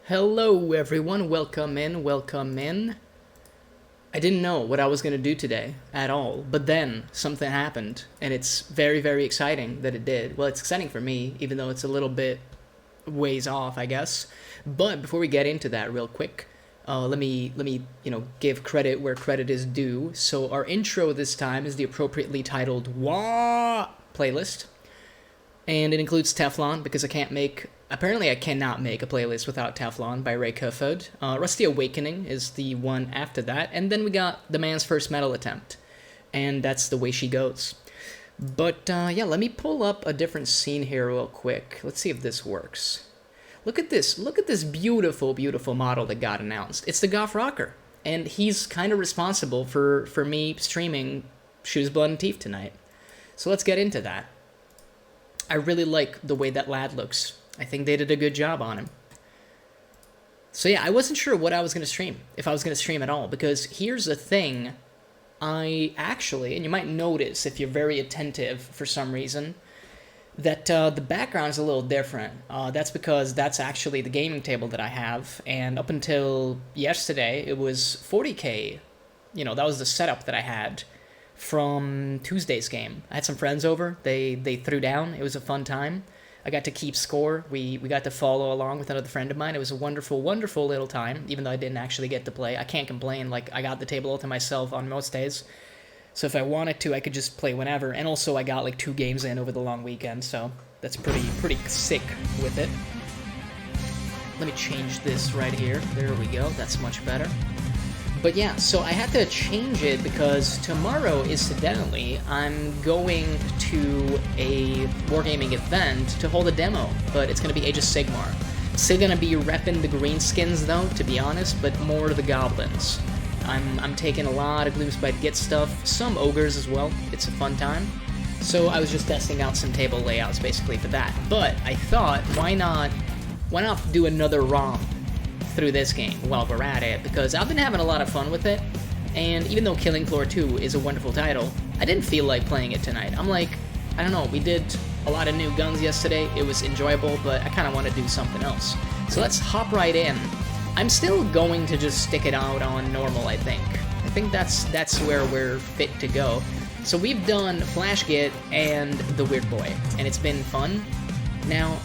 Hello everyone, welcome in, welcome in. I didn't know what I was going to do today at all, but then something happened, and it's very, very exciting that it did. Well, it's exciting for me, even though it's a little bit ways off, I guess. But before we get into that real quick, let me give credit where credit is due. So our intro this time is the appropriately titled Wah playlist. And it includes Teflon, because apparently I cannot make a playlist without Teflon by Ray Cufford. Rusty Awakening is the one after that. And then we got The Man's First Metal Attempt. And that's The Way She Goes. But yeah, let me pull up a different scene here real quick. Let's see if this works. Look at this beautiful, beautiful model that got announced. It's the Goff Rocker. And he's kind of responsible for me streaming Shootas, Blood, and Teef tonight. So let's get into that. I really like the way that lad looks. I think they did a good job on him. So yeah, I wasn't sure what I was going to stream, if I was going to stream at all, because here's the thing. I actually, and you might notice if you're very attentive for some reason, that the background is a little different. That's because that's actually the gaming table that I have, and up until yesterday, it was 40K. You know, that was the setup that I had from Tuesday's game. I had some friends over. They threw down. It was a fun time. I got to keep score. We got to follow along with another friend of mine. It was a wonderful, wonderful little time, even though I didn't actually get to play. I can't complain. Like, I got the table all to myself on most days. So if I wanted to, I could just play whenever. And also, I got like 2 games in over the long weekend, so that's pretty sick with it. Let me change this right here. There we go. That's much better. But yeah, so I had to change it because tomorrow, incidentally, I'm going to a wargaming event to hold a demo, but it's going to be Age of Sigmar. Still going to be repping the green skins, though, to be honest, but more the goblins. I'm taking a lot of Gloomspite Git stuff, some ogres as well. It's a fun time. So I was just testing out some table layouts, basically, for that. But I thought, why not do another romp through this game while we're at it, because I've been having a lot of fun with it, and even though Killing Floor 2 is a wonderful title, I didn't feel like playing it tonight. I'm like, I don't know, we did a lot of new guns yesterday, it was enjoyable, but I kind of want to do something else. So let's hop right in. I'm still going to just stick it out on normal, I think. I think that's where we're fit to go. So we've done Flash Git and the Weird Boy, and it's been fun. Now,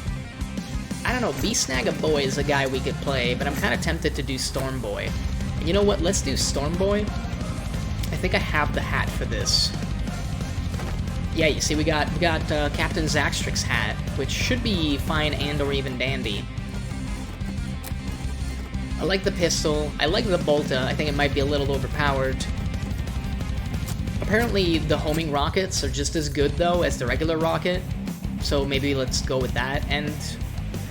I don't know, B-Snag a Boy is a guy we could play, but I'm kind of tempted to do Stormboy. And you know what, let's do Stormboy. I think I have the hat for this. Yeah, you see, we got Captain Zaxtrix hat, which should be fine and or even dandy. I like the pistol, I like the bolta, I think it might be a little overpowered. Apparently the homing rockets are just as good, though, as the regular rocket, so maybe let's go with that. And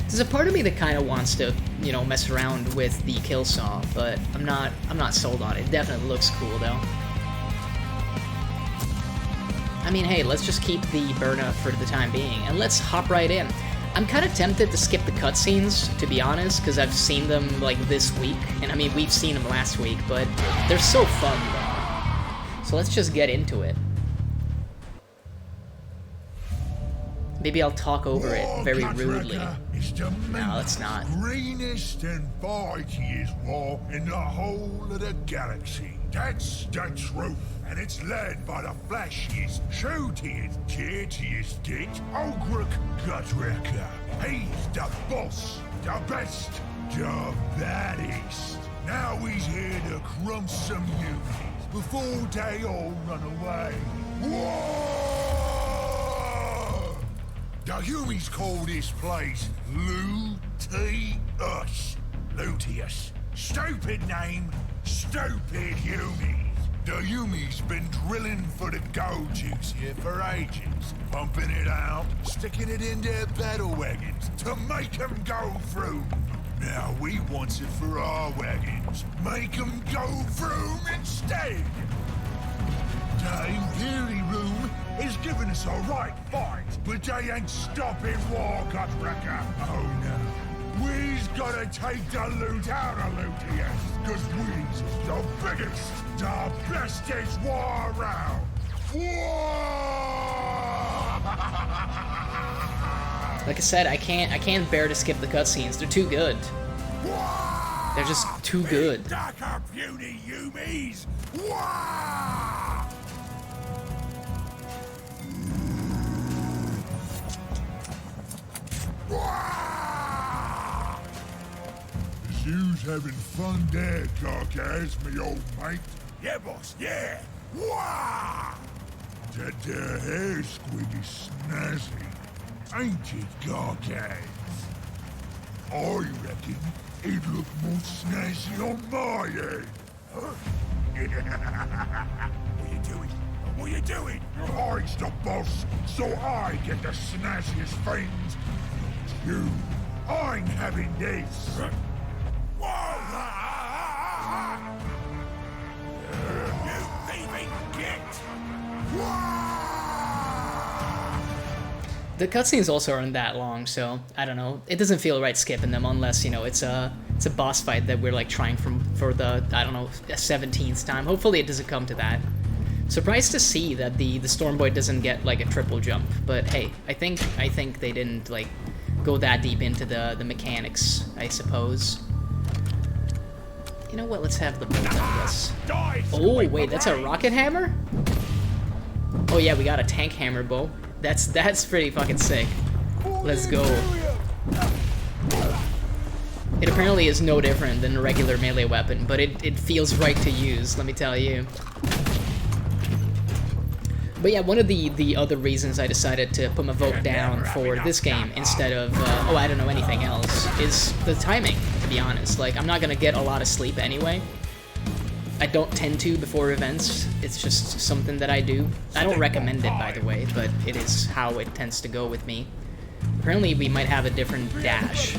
there's a part of me that kind of wants to, you know, mess around with the kill saw, but I'm not sold on it. It definitely looks cool, though. I mean, hey, let's just keep the burner for the time being, and let's hop right in. I'm kind of tempted to skip the cutscenes, to be honest, because I've seen them, like, this week, and I mean, we've seen them last week, but they're so fun, though. So let's just get into it. Maybe I'll talk over it very rudely. No, let's not. Greenest and mightiest war in the whole of the galaxy. That's the truth. And it's led by the flashiest, shootiest, cheatiest git, ORKS Gutracker. He's the boss, the best, the baddest. Now he's here to crump some units before they all run away. Whoa! The Humies call this place Lutius. Lutius. Stupid name, stupid Humies. The Humies been drilling for the gold juice here for ages. Pumping it out, sticking it in their battle wagons to make them go through. Now we want it for our wagons. Make them go through instead. The Imperial Room is giving us a right fight, but they ain't stopping war, Gutracker. Oh no. We's gotta take the loot out of Lutius, cause we's the biggest, the bestest war around. Like I said, I can't bear to skip the cutscenes. They're too good. They're just too good. Darker puny Yumis! Wah! Wah! You's having fun there, Carcass, me old mate. Yeah, boss, yeah. Wah! That there hair squid is snazzy, ain't it, Carcass? I reckon it'd look more snazzy on my head. Huh? What you doing? What you doing? I's the boss, so I get the snazziest things. You, I'm having this. Whoa! You thieving git! The cutscenes also aren't that long, so I don't know. It doesn't feel right skipping them unless, you know, it's a boss fight that we're like trying for the, I don't know, 17th time. Hopefully it doesn't come to that. Surprised to see that the Stormboy doesn't get like a triple jump, but hey, I think they didn't like go that deep into the mechanics, I suppose. You know what? Let's have the bolt on this. Oh wait, that's a rocket hammer? Oh yeah, we got a tank hammer bow. That's pretty fucking sick. Let's go. It apparently is no different than a regular melee weapon, but it feels right to use, let me tell you. But yeah, one of the other reasons I decided to put my vote down for this game instead of, oh, I don't know, anything else, is the timing, to be honest. Like, I'm not gonna get a lot of sleep anyway. I don't tend to before events. It's just something that I do. I don't recommend it, by the way, but it is how it tends to go with me. Apparently, we might have a different dash.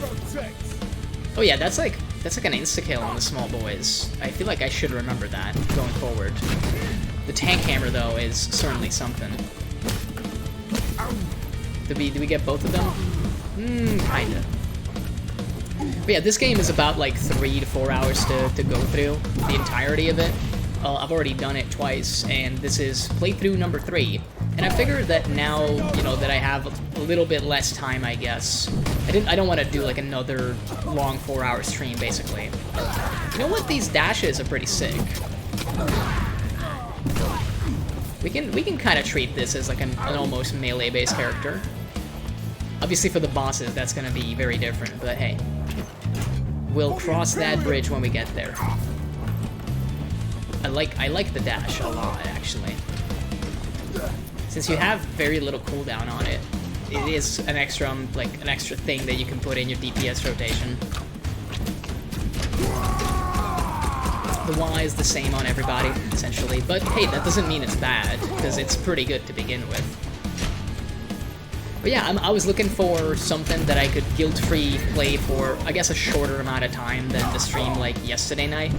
Oh yeah, that's like an insta-kill on the small boys. I feel like I should remember that going forward. The tank hammer, though, is certainly something. Did we get both of them? Kinda. But yeah, this game is about like 3 to 4 hours to go through the entirety of it. I've already done it twice, and this is playthrough number 3. And I figured that now, you know, that I have a little bit less time, I guess. I don't want to do like another long 4-hour stream, basically. You know what? These dashes are pretty sick. We can kind of treat this as like an almost melee-based character. Obviously, for the bosses, that's gonna be very different. But hey, we'll cross that bridge when we get there. I like the dash a lot, actually. Since you have very little cooldown on it, it is an extra thing that you can put in your DPS rotation. The Y is the same on everybody, essentially, but hey, that doesn't mean it's bad, because it's pretty good to begin with. But yeah, I was looking for something that I could guilt-free play for, I guess, a shorter amount of time than the stream like yesterday night.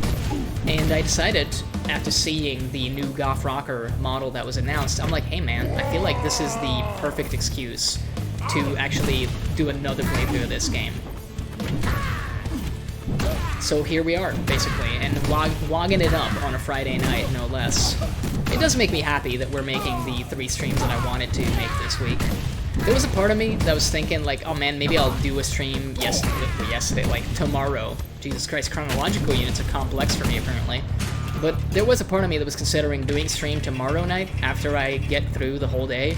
And I decided, after seeing the new Goff Rocker model that was announced, I'm like, hey man, I feel like this is the perfect excuse to actually do another playthrough of this game. So here we are, basically, and wogging it up on a Friday night, no less. It does make me happy that we're making the 3 streams that I wanted to make this week. There was a part of me that was thinking, like, oh man, maybe I'll do a stream yesterday, like, tomorrow. Jesus Christ, chronological units are complex for me, apparently. But there was a part of me that was considering doing stream tomorrow night after I get through the whole day.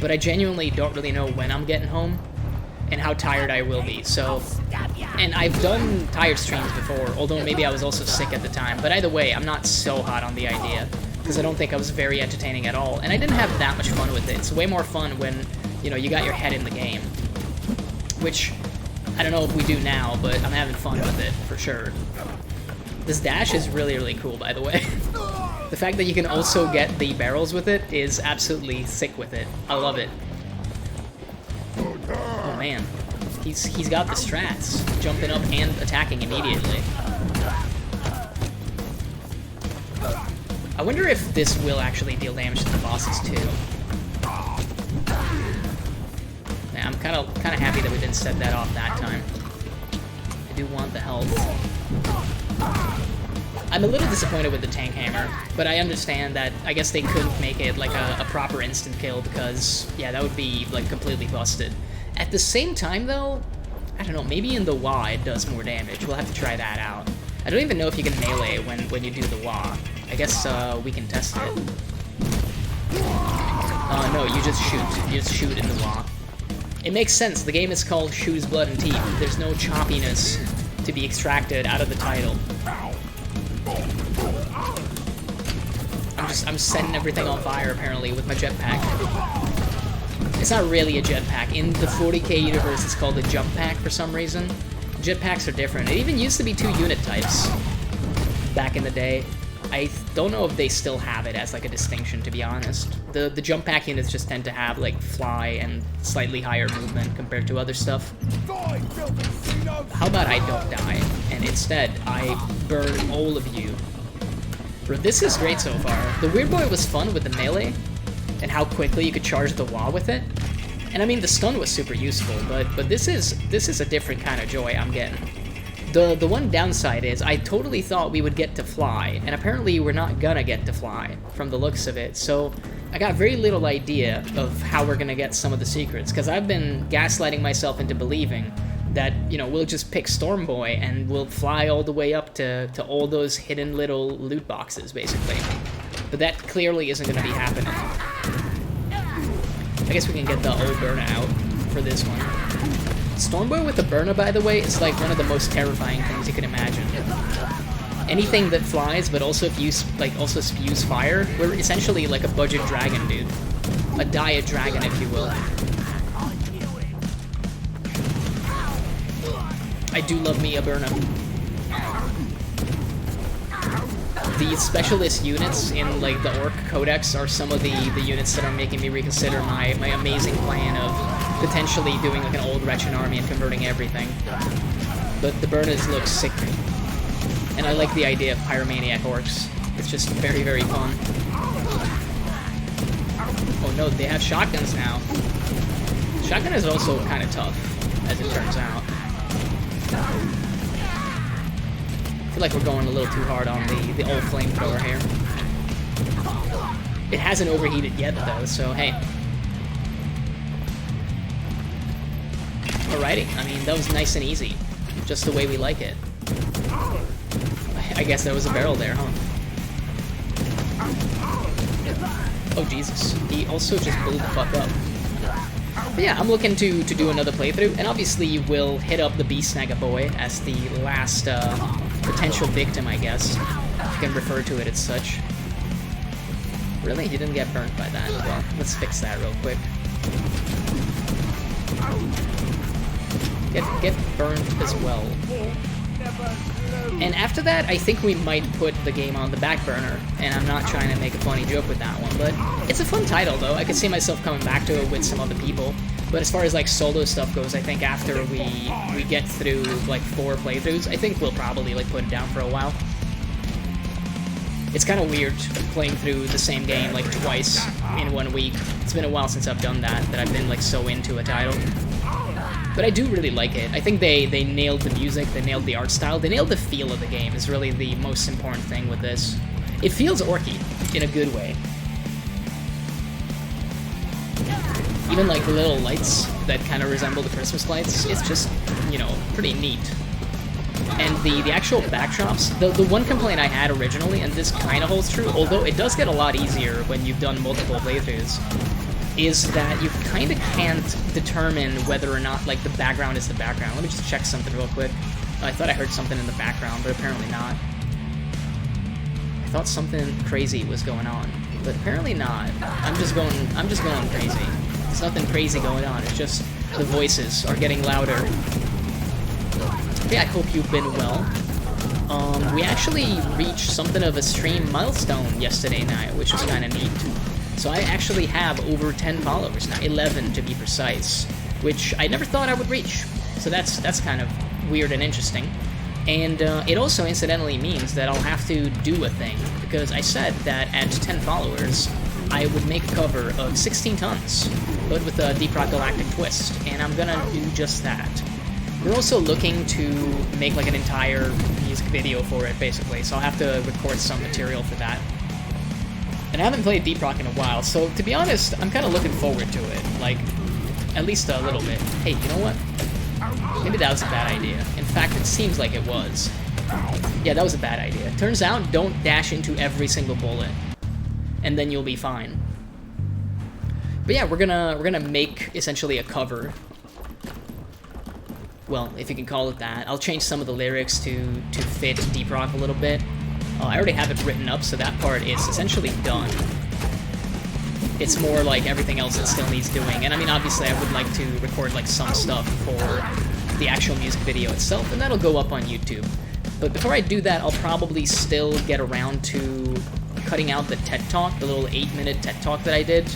But I genuinely don't really know when I'm getting home and how tired I will be, so... And I've done tired streams before, although maybe I was also sick at the time. But either way, I'm not so hot on the idea, because I don't think I was very entertaining at all. And I didn't have that much fun with it. It's way more fun when, you know, you got your head in the game. Which, I don't know if we do now, but I'm having fun with it, for sure. This dash is really, really cool, by the way. The fact that you can also get the barrels with it is absolutely sick with it. I love it. Oh man, he's got the strats, jumping up and attacking immediately. I wonder if this will actually deal damage to the bosses too. Yeah, I'm kind of happy that we didn't set that off that time. I do want the health. I'm a little disappointed with the tank hammer, but I understand that I guess they couldn't make it like a proper instant kill because, yeah, that would be like completely busted. At the same time, though, I don't know, maybe in the wah it does more damage. We'll have to try that out. I don't even know if you can melee when you do the wah. I guess we can test it. No, you just shoot. You just shoot in the wah. It makes sense. The game is called Shoes, Blood, and Teeth. There's no choppiness to be extracted out of the title. I'm setting everything on fire, apparently, with my jetpack. It's not really a jetpack. In the 40k universe, it's called a jump pack for some reason. Jetpacks are different. It even used to be 2 unit types back in the day. I don't know if they still have it as like a distinction, to be honest. The jump pack units just tend to have like fly and slightly higher movement compared to other stuff. How about I don't die, and instead I burn all of you? Bro, this is great so far. The Weird Boy was fun with the melee, and how quickly you could charge the wall with it. And I mean, the stun was super useful, but this is a different kind of joy I'm getting. The one downside is I totally thought we would get to fly, and apparently we're not gonna get to fly from the looks of it. So I got very little idea of how we're gonna get some of the secrets, because I've been gaslighting myself into believing that, you know, we'll just pick Stormboy and we'll fly all the way up to all those hidden little loot boxes, basically. But that clearly isn't gonna be happening. I guess we can get the old burner out for this one. Stormboy with the burner, by the way, is like one of the most terrifying things you can imagine. Anything that flies, but also also spews fire, we're essentially like a budget dragon, dude. A diet dragon, if you will. I do love me a burner. The specialist units in like the Orc Codex are some of the units that are making me reconsider my amazing plan of potentially doing like an old Wretched army and converting everything. But the burners look sick. And I like the idea of Pyromaniac Orcs. It's just very, very fun. Oh no, they have shotguns now. Shotgun is also kind of tough, as it turns out. I feel like we're going a little too hard on the old flamethrower here. It hasn't overheated yet though, so hey. Alrighty, I mean, that was nice and easy. Just the way we like it. I guess there was a barrel there, huh? Oh, Jesus. He also just blew the fuck up. But yeah, I'm looking to do another playthrough, and obviously we'll hit up the Beast Snagger Boy as the last potential victim, I guess. If you can refer to it as such. Really? He didn't get burnt by that. Well, let's fix that real quick. Get burned as well. And after that, I think we might put the game on the back burner, and I'm not trying to make a funny joke with that one, but it's a fun title though. I could see myself coming back to it with some other people. But as far as like solo stuff goes, I think after we get through like 4 playthroughs, I think we'll probably like put it down for a while. It's kind of weird playing through the same game like twice in 1 week. It's been a while since I've done that I've been like so into a title. But I do really like it. I think they nailed the music, they nailed the art style, they nailed the feel of the game is really the most important thing with this. It feels orky in a good way. Even like the little lights that kind of resemble the Christmas lights, it's just, you know, pretty neat. And the actual backdrops, the one complaint I had originally, and this kind of holds true, although it does get a lot easier when you've done multiple playthroughs, is that you kind of can't determine whether or not, like, the background is the background. Let me just check something real quick. I thought I heard something in the background, but apparently not. I thought something crazy was going on, but apparently not. I'm just going crazy. There's nothing crazy going on, it's just the voices are getting louder. Yeah, I hope you've been well. We actually reached something of a stream milestone yesterday night, which was kind of neat. So I actually have over 10 followers now, 11 to be precise, which I never thought I would reach. So that's kind of weird and interesting. And it also incidentally means that I'll have to do a thing, because I said that at 10 followers, I would make a cover of 16 Tons, but with a Deep Rock Galactic twist, and I'm gonna do just that. We're also looking to make like an entire music video for it, basically, so I'll have to record some material for that. And I haven't played Deep Rock in a while, so to be honest, I'm kind of looking forward to it, like, at least a little bit. Hey, you know what? Maybe that was a bad idea. In fact, it seems like it was. Yeah, that was a bad idea. Turns out, don't dash into every single bullet, and then you'll be fine. But yeah, we're gonna make essentially a cover. Well, if you can call it that. I'll change some of the lyrics to fit Deep Rock a little bit. I already have it written up, so that part is essentially done. It's more like everything else that still needs doing. And I mean, obviously, I would like to record like some stuff for the actual music video itself, and that'll go up on YouTube. But before I do that, I'll probably still get around to cutting out the TED Talk, the little 8-minute TED Talk that I did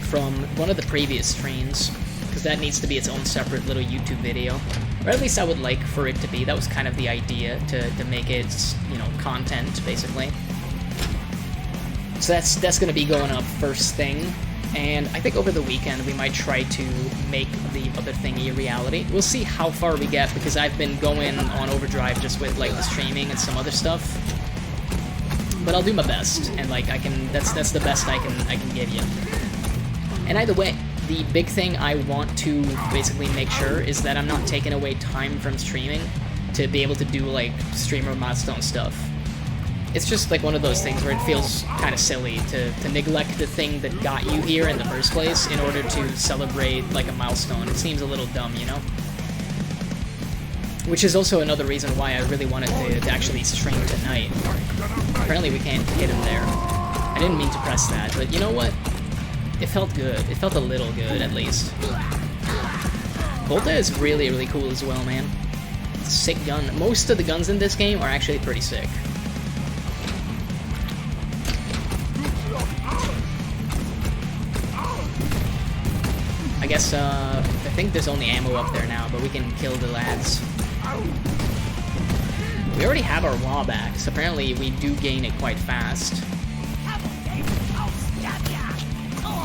from one of the previous streams, because that needs to be its own separate little YouTube video. Or at least I would like for it to be. That was kind of the idea, to make it, you know, content, basically. So that's going to be going up first thing. And I think over the weekend we might try to make the other thingy a reality. We'll see how far we get, because I've been going on overdrive just with like the streaming and some other stuff. But I'll do my best, and like that's the best I can give you. And either way, the big thing I want to basically make sure is that I'm not taking away time from streaming to be able to do like streamer milestone stuff. It's just like one of those things where it feels kind of silly to neglect the thing that got you here in the first place in order to celebrate like a milestone. It seems a little dumb, you know? Which is also another reason why I really wanted to actually stream tonight. Apparently we can't hit him there. I didn't mean to press that, but you know what? It felt good. It felt a little good, at least. Volta is really, really cool as well, man. Sick gun. Most of the guns in this game are actually pretty sick. I guess, I think there's only ammo up there now, but we can kill the lads. We already have our wall back, so apparently we do gain it quite fast.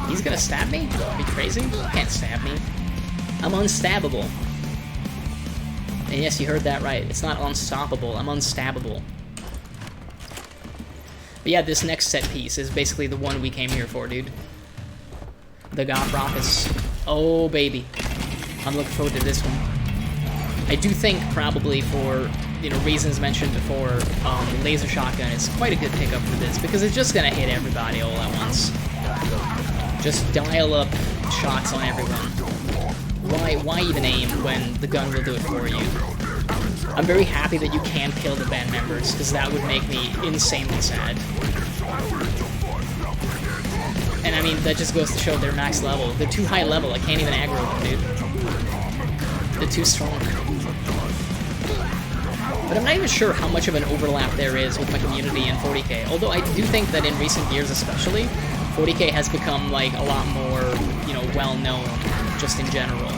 He's gonna stab me? Are you crazy? You can't stab me. I'm unstabbable. And yes, you heard that right. It's not unstoppable, I'm unstabbable. But yeah, this next set piece is basically the one we came here for, dude. The Goff Rocker. Oh, baby. I'm looking forward to this one. I do think probably for, you know, reasons mentioned before, the laser shotgun is quite a good pickup for this, because it's just gonna hit everybody all at once. Just dial up shots on everyone. Why even aim when the gun will do it for you? I'm very happy that you can kill the band members, because that would make me insanely sad. And I mean, that just goes to show they're max level. They're too high level, I can't even aggro them, dude. They're too strong. But I'm not even sure how much of an overlap there is with my community in 40k, although I do think that in recent years especially, 40k has become like a lot more, you know, well-known, just in general.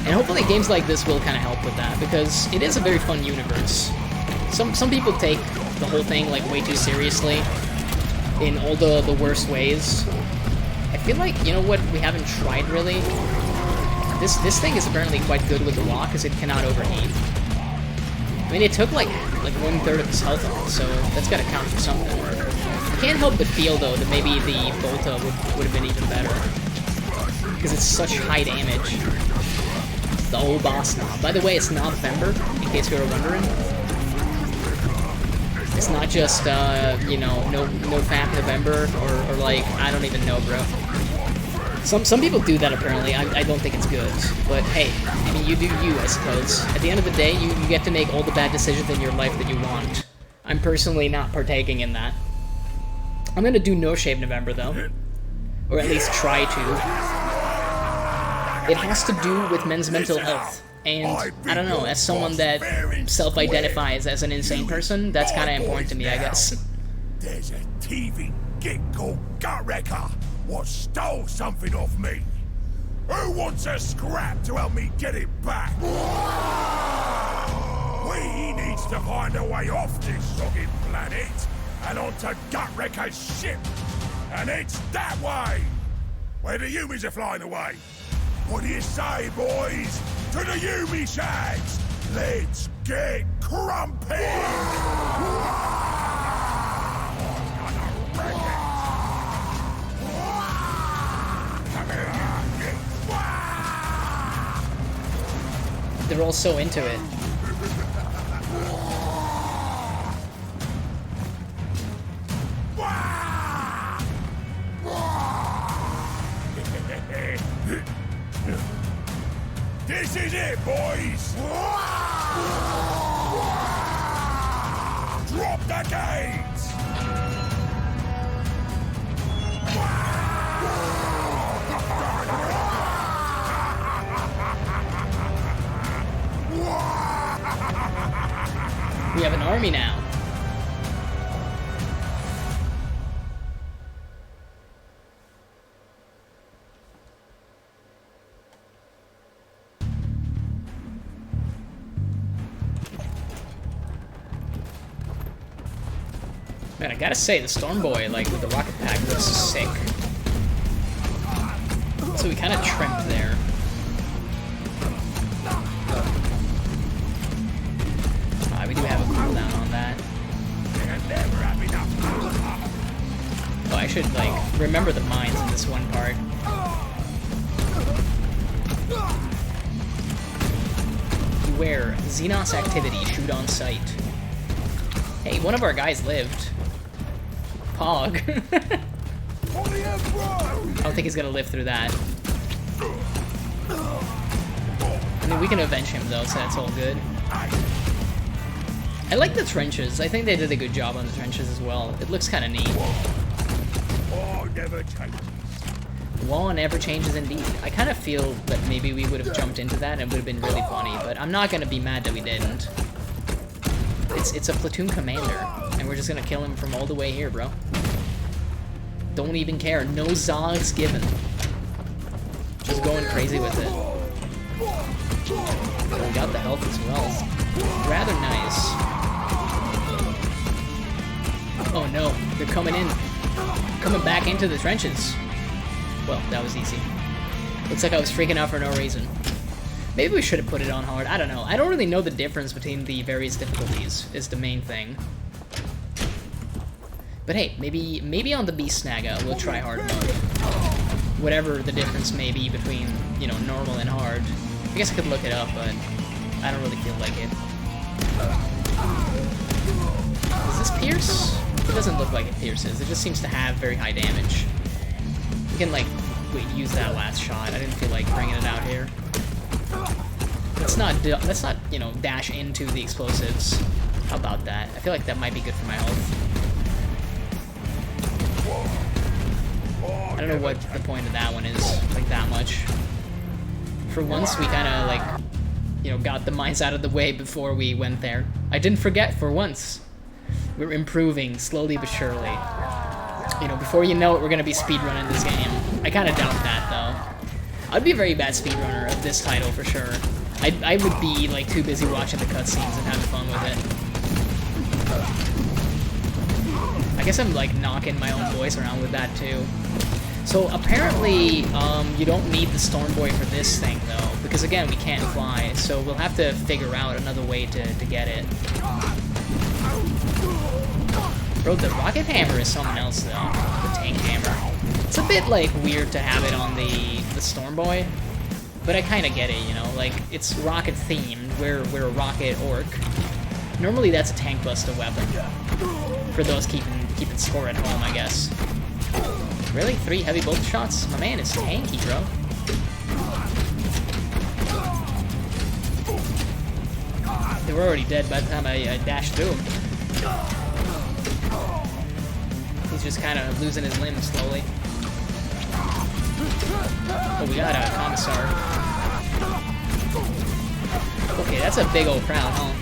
And hopefully games like this will kind of help with that, because it is a very fun universe. Some people take the whole thing like way too seriously, in all the worst ways. I feel like, you know what, we haven't tried really? This thing is apparently quite good with the wall, because it cannot overheat. I mean, it took like 1/3 of his health off, so that's gotta count for something. I can't help but feel, though, that maybe the Volta would have been even better, because it's such high damage. The old boss now. By the way, it's November, in case you were wondering. It's not just, you know, no fap November, or like, I don't even know, bro. Some people do that, apparently. I don't think it's good. But hey, I mean, you do you, I suppose. At the end of the day, you get to make all the bad decisions in your life that you want. I'm personally not partaking in that. I'm gonna do No Shave November, though. Or at least try to. It has to do with men's mental health. And, I don't know, as someone that self-identifies as an insane person, that's kind of important to me, I guess. There's a thieving git called Goff Rocker what stole something off me. Who wants a scrap to help me get it back? We needs to find a way off this soggy planet and onto Goff Rocker's ship. And it's that way. Where the Yumis are flying away. What do you say, boys? To the Yumi shags! Let's get crumping! We're all so into it. This is it, boys! Drop the gates! We have an army now. Man, I gotta say, the Stormboy, like, with the rocket pack looks sick. So we kind of trimmed there. We do have a cooldown on that. Oh, I should, like, remember the mines in this one part. Beware, Xenos activity, shoot on sight. Hey, one of our guys lived. Pog. I don't think he's gonna live through that. I mean, we can avenge him though, so that's all good. I like the trenches. I think they did a good job on the trenches as well. It looks kind of neat. War never changes. Wall never changes indeed. I kind of feel that maybe we would have jumped into that and it would have been really funny, but I'm not gonna be mad that we didn't. It's a platoon commander, and we're just gonna kill him from all the way here, bro. Don't even care. No zogs given. Just going crazy with it. Oh, we got the health as well. Rather nice. Oh no, they're coming in. Coming back into the trenches. Well, that was easy. Looks like I was freaking out for no reason. Maybe we should have put it on hard. I don't know. I don't really know the difference between the various difficulties, is the main thing. But hey, maybe on the Beast Snagga, we'll try hard mode. Whatever the difference may be between, you know, normal and hard. I guess I could look it up, but I don't really feel like it. Does this pierce? It doesn't look like it pierces. It just seems to have very high damage. We can, like, wait, use that last shot. I didn't feel like bringing it out here. Let's not, you know, dash into the explosives. How about that? I feel like that might be good for my health. I don't know what the point of that one is, like, that much. For once, we kind of, like, you know, got the mines out of the way before we went there. I didn't forget for once. We're improving, slowly but surely. You know, before you know it, we're going to be speedrunning this game. I kind of doubt that, though. I'd be a very bad speedrunner of this title, for sure. I would be, like, too busy watching the cutscenes and having fun with it. I guess I'm, like, knocking my own voice around with that, too. So, apparently, you don't need the Stormboy for this thing, though. Because, again, we can't fly, so we'll have to figure out another way to get it. Bro, the rocket hammer is something else, though. The tank hammer. It's a bit, like, weird to have it on the Stormboy. But I kind of get it, you know? Like, it's rocket themed. We're a rocket orc. Normally, that's a tank buster weapon. For those keeping score at home, I guess. Really? 3 heavy bolt shots? My man is tanky, bro. They were already dead by the time I dashed through them. He's just kind of losing his limbs slowly. Oh, we got a commissar. Okay, that's a big old crowd, huh?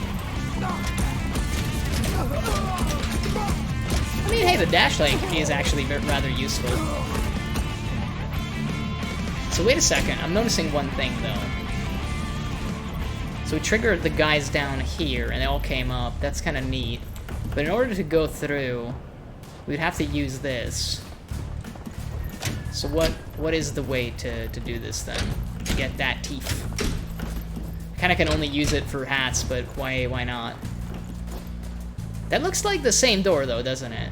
I mean, hey, the dash, like, is actually rather useful. So wait a second, I'm noticing one thing, though. So we triggered the guys down here, and they all came up. That's kind of neat. But in order to go through, we'd have to use this. So what is the way to do this, then? To get that Teef. Kinda can only use it for hats, but why not? That looks like the same door, though, doesn't it?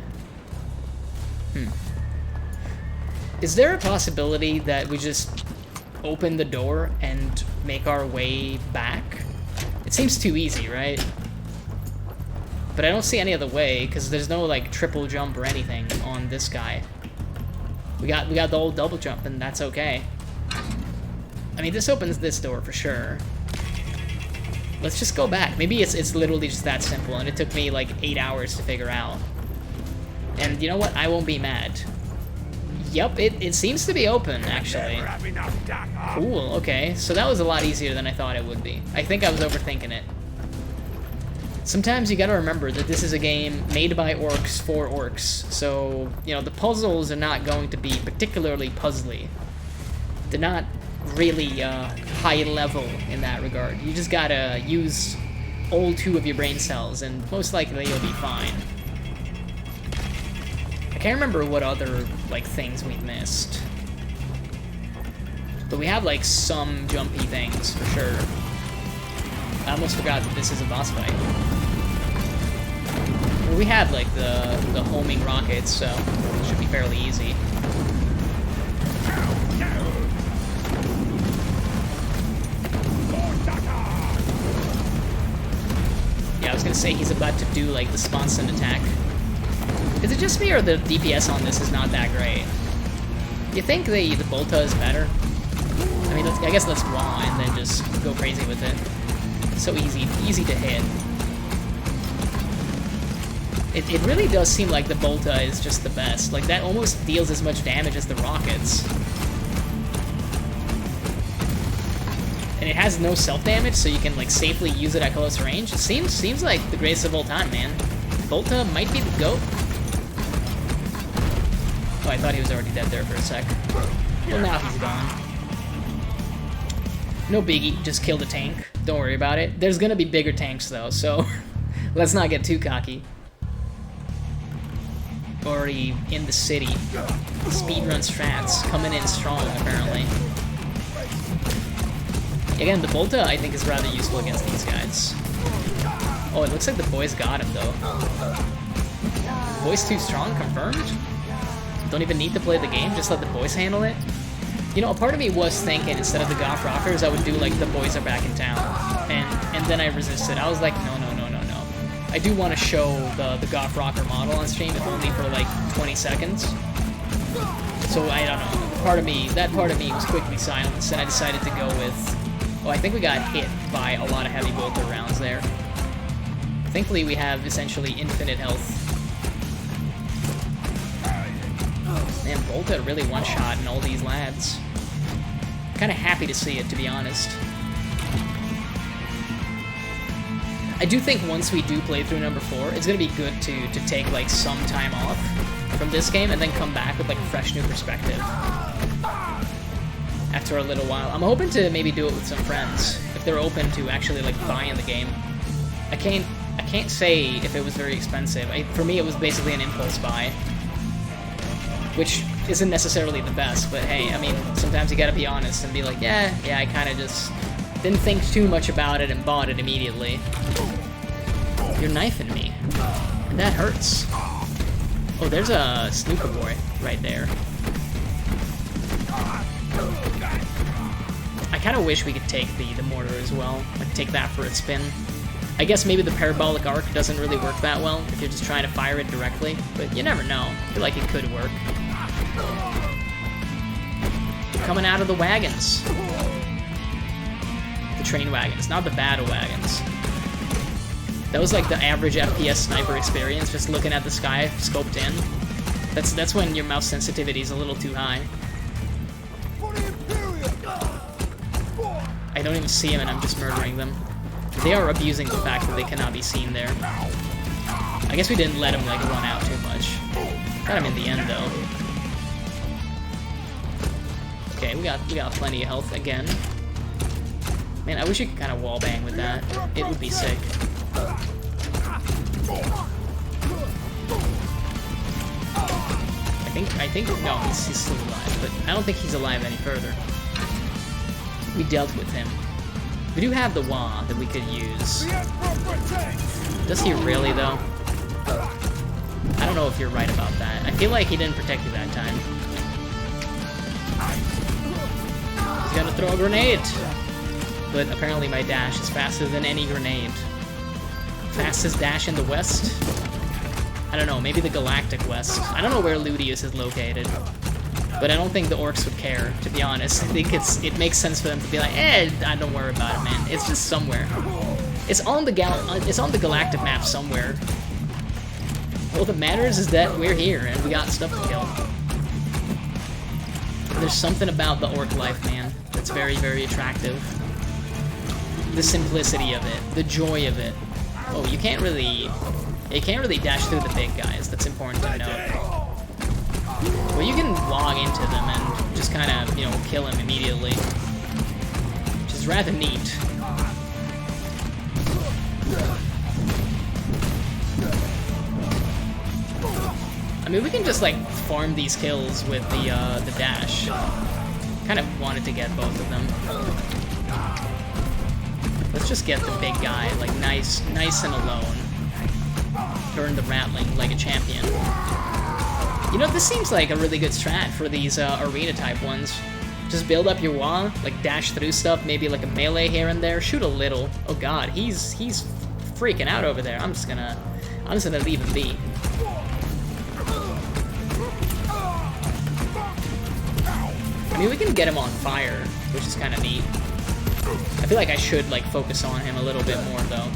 Is there a possibility that we just open the door and make our way back? It seems too easy, right? But I don't see any other way, because there's no, like, triple jump or anything on this guy. We got the old double jump, and that's okay. I mean, this opens this door for sure. Let's just go back. Maybe it's literally just that simple, and it took me, like, 8 hours to figure out. And you know what? I won't be mad. Yep, it seems to be open, actually. Cool, okay. So that was a lot easier than I thought it would be. I think I was overthinking it. Sometimes you gotta remember that this is a game made by orcs for orcs. So, you know, the puzzles are not going to be particularly puzzly. They're not really high level in that regard. You just gotta use all 2 of your brain cells, and most likely you'll be fine. I can't remember what other, like, things we missed. But we have, like, some jumpy things, for sure. I almost forgot that this is a boss fight. Well, we had, like, the homing rockets, so it should be fairly easy. Yeah, I was gonna say he's about to do, like, the sponson attack. Is it just me, or the DPS on this is not that great? You think the Bolta is better? I mean, I guess let's wah and then just go crazy with it. So easy to hit. It really does seem like the Bolta is just the best. Like, that almost deals as much damage as the rockets. And it has no self-damage, so you can, like, safely use it at close range. It seems like the greatest of all time, man. Bolta might be the GOAT. Oh, I thought he was already dead there for a sec. Well, now he's gone. No biggie, just kill the tank. Don't worry about it. There's gonna be bigger tanks, though, so let's not get too cocky. Already in the city. Speedrun strats coming in strong, apparently. Again, the Bolta, I think, is rather useful against these guys. Oh, it looks like the boys got him, though. Boys too strong, confirmed? Don't even need to play the game, just let the boys handle it? You know, a part of me was thinking, instead of the Goff Rockers, I would do, like, the boys are back in town. And then I resisted. I was like, no. I do want to show the Goff Rocker model on stream, if only for, like, 20 seconds. So, I don't know. That part of me was quickly silenced, and I decided to go with... Oh, I think we got hit by a lot of heavy bolter rounds there. Thankfully, we have essentially infinite health. Man, Bolta really one-shotting all these lads. Kind of happy to see it, to be honest. I do think once we do play through number 4, it's going to be good to take, like, some time off from this game and then come back with, like, a fresh new perspective. After a little while. I'm hoping to maybe do it with some friends, if they're open to actually, like, buying the game. I can't say if it was very expensive. For me, it was basically an impulse buy. Which isn't necessarily the best, but hey, I mean, sometimes you gotta be honest and be like, yeah, I kinda just didn't think too much about it and bought it immediately. You're knifing me. And that hurts. Oh, there's a snooker boy right there. I kinda wish we could take the mortar as well. Like, take that for a spin. I guess maybe the parabolic arc doesn't really work that well if you're just trying to fire it directly, but you never know. I feel like it could work. Coming out of the wagons. The train wagons, not the battle wagons. That was like the average FPS sniper experience, just looking at the sky, scoped in. That's when your mouse sensitivity is a little too high. I don't even see them and I'm just murdering them. They are abusing the fact that they cannot be seen there. I guess we didn't let him, like, run out too much. Got him in the end, though. Okay, we got plenty of health again. Man, I wish you could kind of wallbang with that. It would be sick. I think, no, he's still alive, but I don't think he's alive any further. We dealt with him. We do have the wah that we could use. Does he really, though? I don't know if you're right about that. I feel like he didn't protect you that time. He's gonna throw a grenade! but apparently my dash is faster than any grenade. Fastest dash in the West? I don't know, maybe the Galactic West. I don't know where Ludius is located. But I don't think the orcs would care, to be honest. I think it makes sense for them to be like, don't worry about it, man. It's just somewhere. It's on the galactic map somewhere. All that matters is that we're here and we got stuff to kill. There's something about the orc life, man, that's very, very attractive. The simplicity of it, the joy of it. Oh, you can't really dash through the big guys. That's important to note. Well, you can log into them and just kind of, you know, kill him immediately, which is rather neat. I mean, we can just, like, farm these kills with the dash. Kind of wanted to get both of them. Let's just get the big guy, like, nice and alone. Burn the Ratling like a champion. You know, this seems like a really good strat for these arena-type ones. Just build up your wall, like, dash through stuff, maybe, like, a melee here and there, shoot a little. Oh god, he's freaking out over there. I'm just gonna leave him be. I mean, we can get him on fire, which is kind of neat. I feel like I should, like, focus on him a little bit more, though.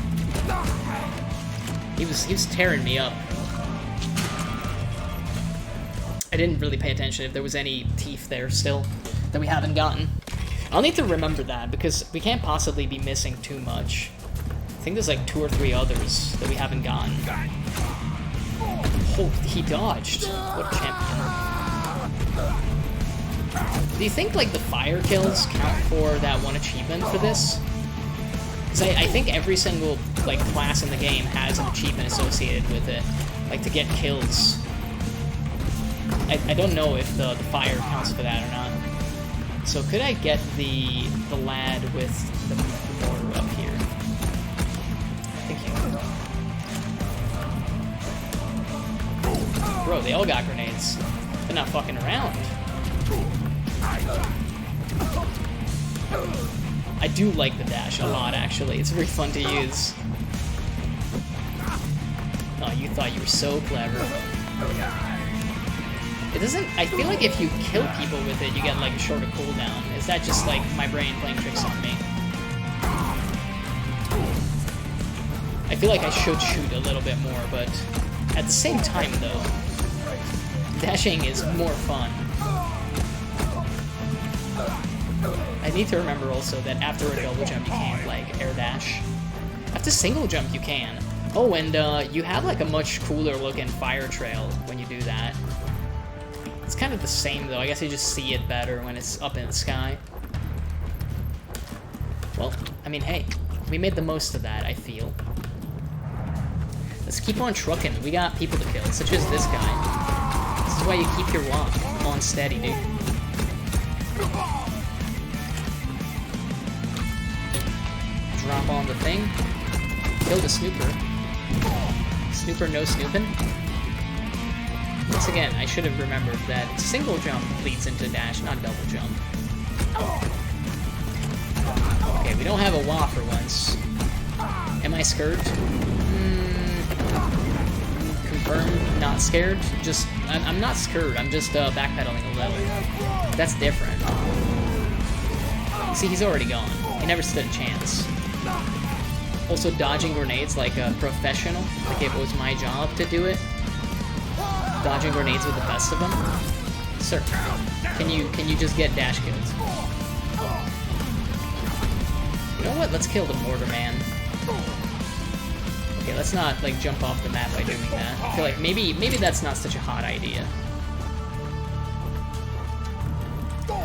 He was tearing me up. I didn't really pay attention if there was any Teef there still that we haven't gotten. I'll need to remember that, because we can't possibly be missing too much. I think there's, like, 2 or 3 others that we haven't gotten. Oh, he dodged. What a champion. Do you think, like, the fire kills count for that one achievement for this? Because I think every single, like, class in the game has an achievement associated with it, like, to get kills. I don't know if the fire counts for that or not. So could I get the lad with the mortar up here? I think you could. Bro, they all got grenades. They're not fucking around. I do like the dash a lot, actually. It's really fun to use. Oh, you thought you were so clever. It doesn't... I feel like if you kill people with it, you get, like, a shorter cooldown. Is that just, like, my brain playing tricks on me? I feel like I should shoot a little bit more, but at the same time, though, dashing is more fun. I need to remember also that after a double jump you can't, like, air dash. After single jump you can. Oh, and you have, like, a much cooler looking fire trail when you do that. It's kind of the same, though. I guess you just see it better when it's up in the sky. Well, I mean, hey, we made the most of that, I feel. Let's keep on trucking. We got people to kill, such as this guy. This is why you keep your walk on steady, dude. Drop on the thing. Kill the snooper. Snooper, no snooping. Once again, I should have remembered that single jump leads into dash, not double jump. Okay, we don't have a wah for once. Am I scared? Confirmed, not scared. Just, I'm not scared. I'm just backpedaling a little. That's different. See, he's already gone. He never stood a chance. Also, dodging grenades like a professional. Like it was my job to do it. Dodging grenades with the best of them. Sir, can you just get dash kills? You know what? Let's kill the mortar man. Okay, let's not like jump off the map by doing that. I feel like maybe that's not such a hot idea.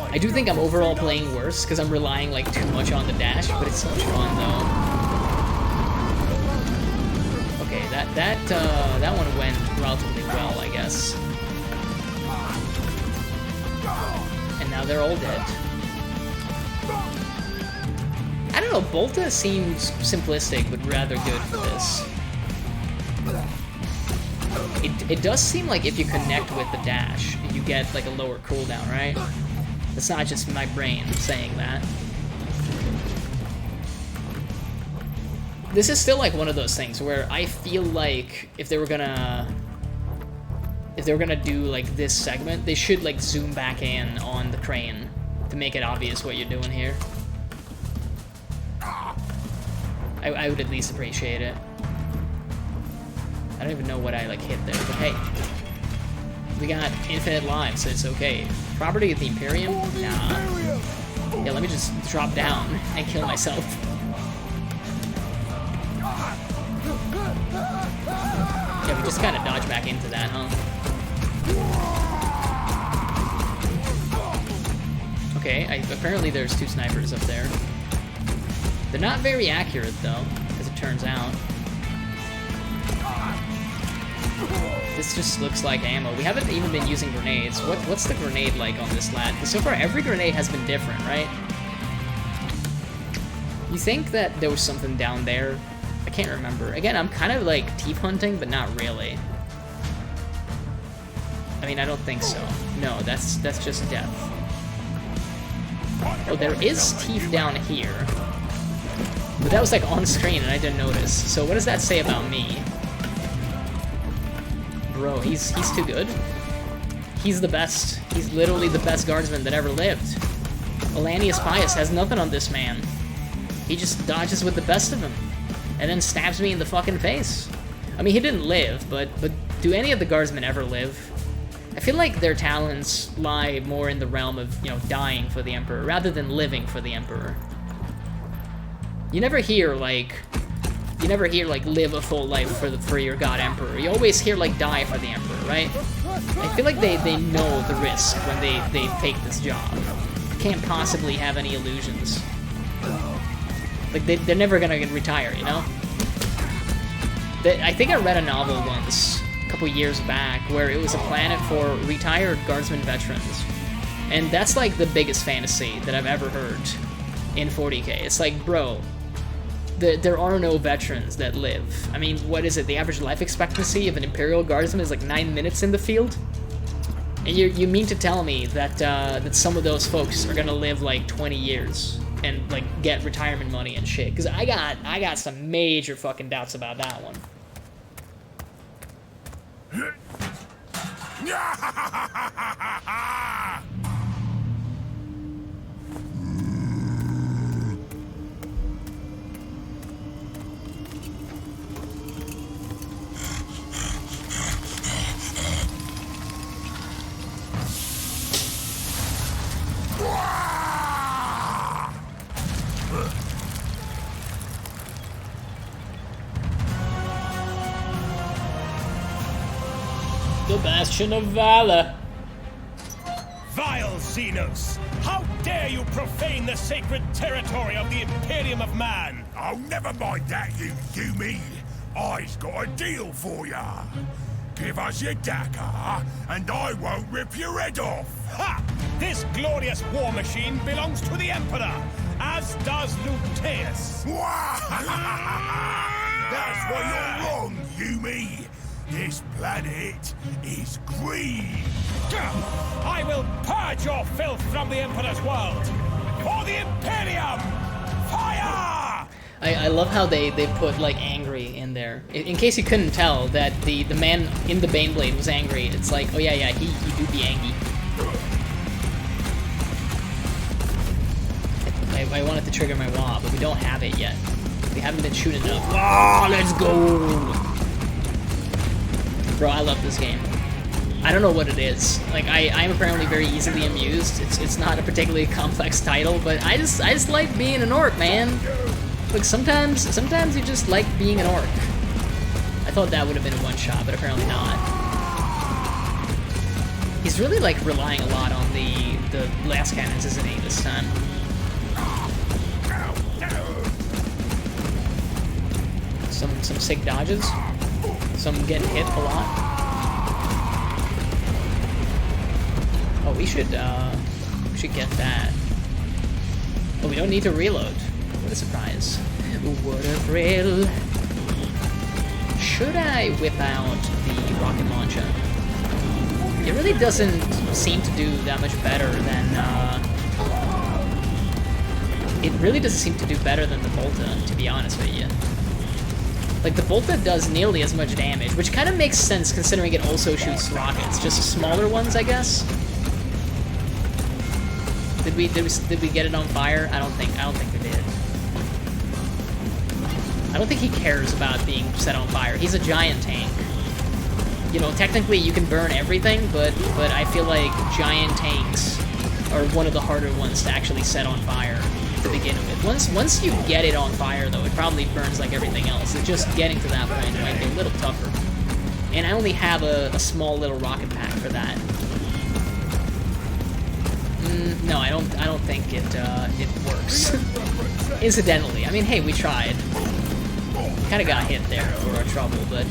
I do think I'm overall playing worse because I'm relying like too much on the dash, but it's so much fun though. Okay, that one went relatively well, I guess. And now they're all dead. I don't know, Bolta seems simplistic, but rather good for this. It does seem like if you connect with the dash, you get like a lower cooldown, right? It's not just my brain saying that. This is still like one of those things where I feel like if they were gonna do like this segment, they should like zoom back in on the crane to make it obvious what you're doing here. I would at least appreciate it. I don't even know what I like hit there, but hey, we got infinite lives, so it's okay. Property of the Imperium? Nah. Yeah, let me just drop down and kill myself. Yeah, we just kind of dodge back into that, huh? Okay, apparently there's 2 snipers up there. They're not very accurate, though, as it turns out. This just looks like ammo. We haven't even been using grenades. What's the grenade like on this lad? Because so far, every grenade has been different, right? You think that there was something down there? I can't remember. Again, I'm kind of like Teef hunting, but not really. I mean, I don't think so. No, that's just death. Oh, there is Teef down here. But that was like on screen and I didn't notice. So what does that say about me? Bro, he's too good. He's the best. He's literally the best guardsman that ever lived. Alanius Pius has nothing on this man. He just dodges with the best of them. And then stabs me in the fucking face. I mean, he didn't live, but do any of the guardsmen ever live? I feel like their talents lie more in the realm of, you know, dying for the Emperor, rather than living for the Emperor. You never hear, like, live a full life for your god Emperor. You always hear, like, die for the Emperor, right? I feel like they know the risk when they take this job. Can't possibly have any illusions. Like, they're never gonna retire, you know? I think I read a novel once, a couple years back, where it was a planet for retired guardsmen veterans. And that's, like, the biggest fantasy that I've ever heard in 40K. It's like, bro, there are no veterans that live. I mean, what is it? The average life expectancy of an Imperial Guardsman is like 9 minutes in the field? And you mean to tell me that that some of those folks are gonna live like 20 years and like get retirement money and shit? Because I got some major fucking doubts about that one. The Bastion of Valor. Vile Xenos! How dare you profane the sacred territory of the Imperium of Man! Oh, never mind that, you Yumi. I's got a deal for ya. Give us your dagger, and I won't rip your head off. Ha! This glorious war machine belongs to the Emperor, as does Luteus. That's why you're wrong, Yumi. This planet is green. I will purge your filth from the Emperor's world. For the Imperium! Fire! I love how they put like angry in there. In case you couldn't tell that the man in the Baneblade was angry. It's like, oh yeah, he do be angry. I wanted to trigger my wall, but we don't have it yet. We haven't been shooting enough. Oh, let's go! Bro, I love this game. I don't know what it is. Like, I'm apparently very easily amused. It's not a particularly complex title, but I just like being an orc, man. Like, sometimes you just like being an orc. I thought that would have been a one-shot, but apparently not. He's really, like, relying a lot on the last cannons, isn't he, this time? Some sick dodges. Some getting hit a lot. Oh, we should get that. Oh, we don't need to reload. What a surprise. What a thrill. Should I whip out the rocket launcher? It really doesn't seem to do that much better than, it really doesn't seem to do better than the Volta, to be honest with you. Like, the Bolta does nearly as much damage, which kind of makes sense considering it also shoots rockets. Just smaller ones, I guess. Did we get it on fire? I don't think we did. I don't think he cares about being set on fire. He's a giant tank. You know, technically you can burn everything, but I feel like giant tanks are one of the harder ones to actually set on fire to begin with. Once you get it on fire, though, it probably burns like everything else. It's just getting to that point might be a little tougher. And I only have a small little rocket pack for that. No, I don't think it works. Incidentally, I mean, hey, we tried. Kind of got hit there for our trouble, but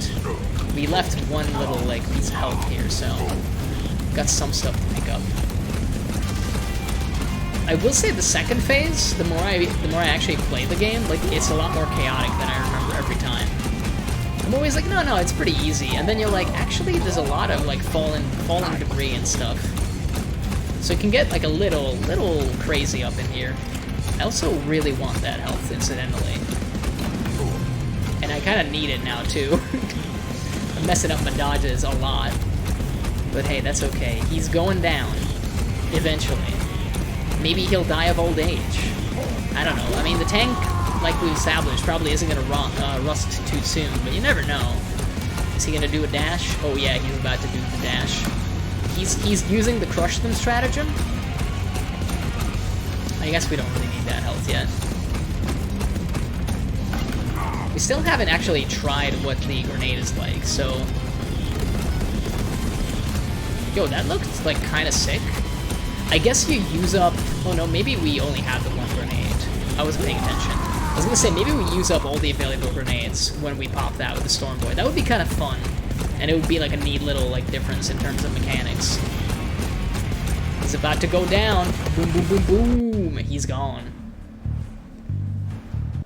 we left one little like piece of health here, so got some stuff to pick up. I will say the second phase, the more I actually play the game, like it's a lot more chaotic than I remember every time. I'm always like, no, it's pretty easy, and then you're like, actually, there's a lot of like falling debris and stuff. So it can get like a little crazy up in here. I also really want that health, incidentally. And I kind of need it now, too. I'm messing up my dodges a lot. But hey, that's okay. He's going down. Eventually. Maybe he'll die of old age. I don't know. I mean, the tank, like we established, probably isn't going to rust too soon. But you never know. Is he going to do a dash? Oh yeah, he's about to do the dash. He's using the crush them stratagem. I guess we don't really need that health yet. We still haven't actually tried what the grenade is like, so... Yo, that looked, like, kind of sick. I guess you use up... Oh no, maybe we only have the one grenade. I wasn't paying attention. I was gonna say, maybe we use up all the available grenades when we pop that with the Stormboy. That would be kind of fun. And it would be like a neat little like difference in terms of mechanics. He's about to go down. Boom, boom, boom, boom. He's gone.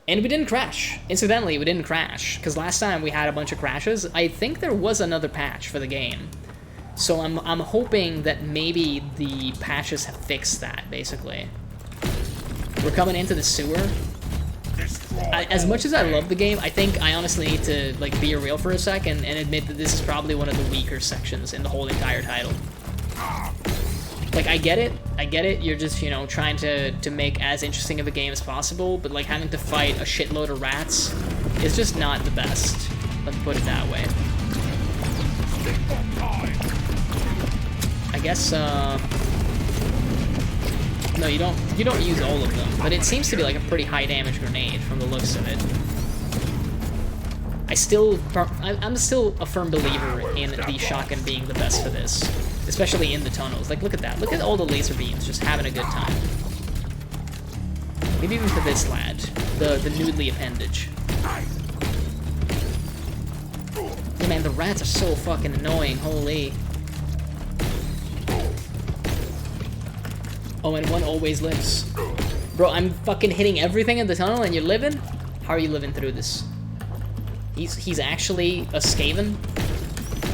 And we didn't crash. Incidentally, we didn't crash. Because last time we had a bunch of crashes. I think there was another patch for the game. So I'm hoping that maybe the patches have fixed that, basically. We're coming into the sewer. As much as I love the game, I think I honestly need to like be real for a second and admit that this is probably one of the weaker sections in the whole entire title. Like, I get it, you're just, you know, trying to make as interesting of a game as possible, but like having to fight a shitload of rats is just not the best. Let's put it that way. I guess, no, you don't use all of them, but it seems to be like a pretty high damage grenade from the looks of it. I'm still a firm believer in the shotgun being the best for this, especially in the tunnels. Like, look at that. Look at all the laser beams just having a good time. Maybe even for this lad, the noodly appendage. Yeah, man, the rats are so fucking annoying. Holy. Oh, and one always lives. Bro, I'm fucking hitting everything in the tunnel and you're living? How are you living through this? He's actually a Skaven?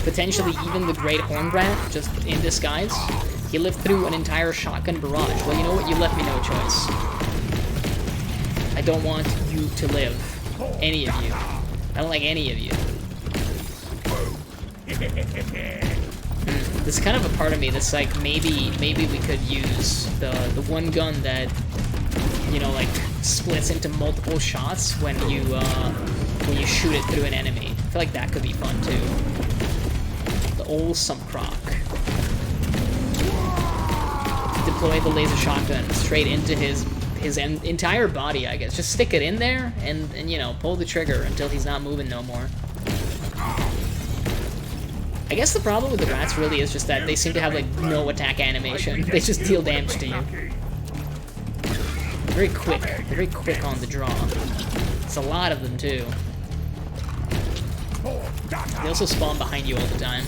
Potentially even the Great Horned Rat, just in disguise? He lived through an entire shotgun barrage. Well, you know what? You left me no choice. I don't want you to live. Any of you. I don't like any of you. There's kind of a part of me that's like, maybe we could use the one gun that, you know, like splits into multiple shots when you shoot it through an enemy. I feel like that could be fun too. The old sump croc. Deploy the laser shotgun straight into his entire body, I guess. Just stick it in there and you know, pull the trigger until he's not moving no more. I guess the problem with the rats really is just that they seem to have, like, no attack animation. They just deal damage to you. Very quick on the draw. It's a lot of them, too. They also spawn behind you all the time.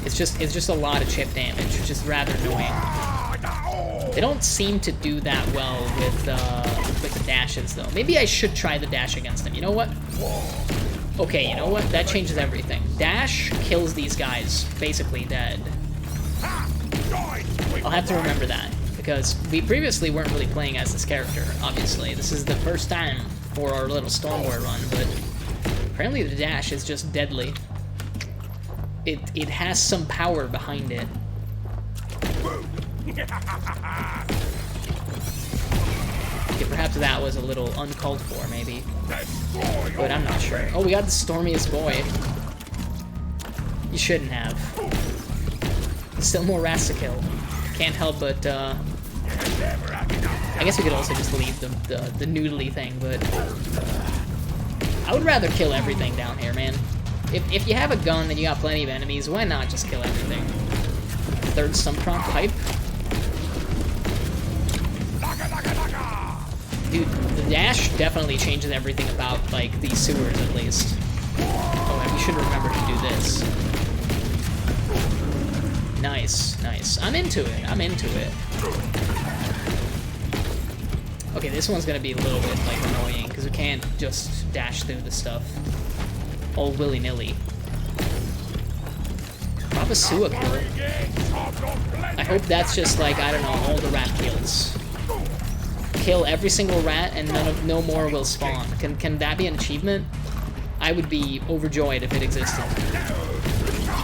It's just a lot of chip damage, which is rather annoying. They don't seem to do that well with the dashes, though. Maybe I should try the dash against them. You know what? Okay, you know what? That changes everything. Dash kills these guys basically dead. I'll have to remember that, because we previously weren't really playing as this character, obviously. This is the first time for our little Stormboy run, but Apparently the dash is just deadly. It has some power behind it. Okay, perhaps that was a little uncalled for, maybe. But I'm not sure. Oh, we got the Stormiest Boy. You shouldn't have. Still more rats to kill. Can't help but, I guess we could also just leave the noodly thing, but... I would rather kill everything down here, man. If you have a gun and you got plenty of enemies, why not just kill everything? Third Stumptron pipe. Dude, the dash definitely changes everything about, like, these sewers, at least. Oh, and we should remember to do this. Nice, nice. I'm into it, I'm into it. Okay, this one's gonna be a little bit, like, annoying, because we can't just dash through the stuff all willy-nilly. Drop a sewer kill. I hope that's just, like, I don't know, all the rat kills. Kill every single rat and no more will spawn. Can that be an achievement? I would be overjoyed if it existed.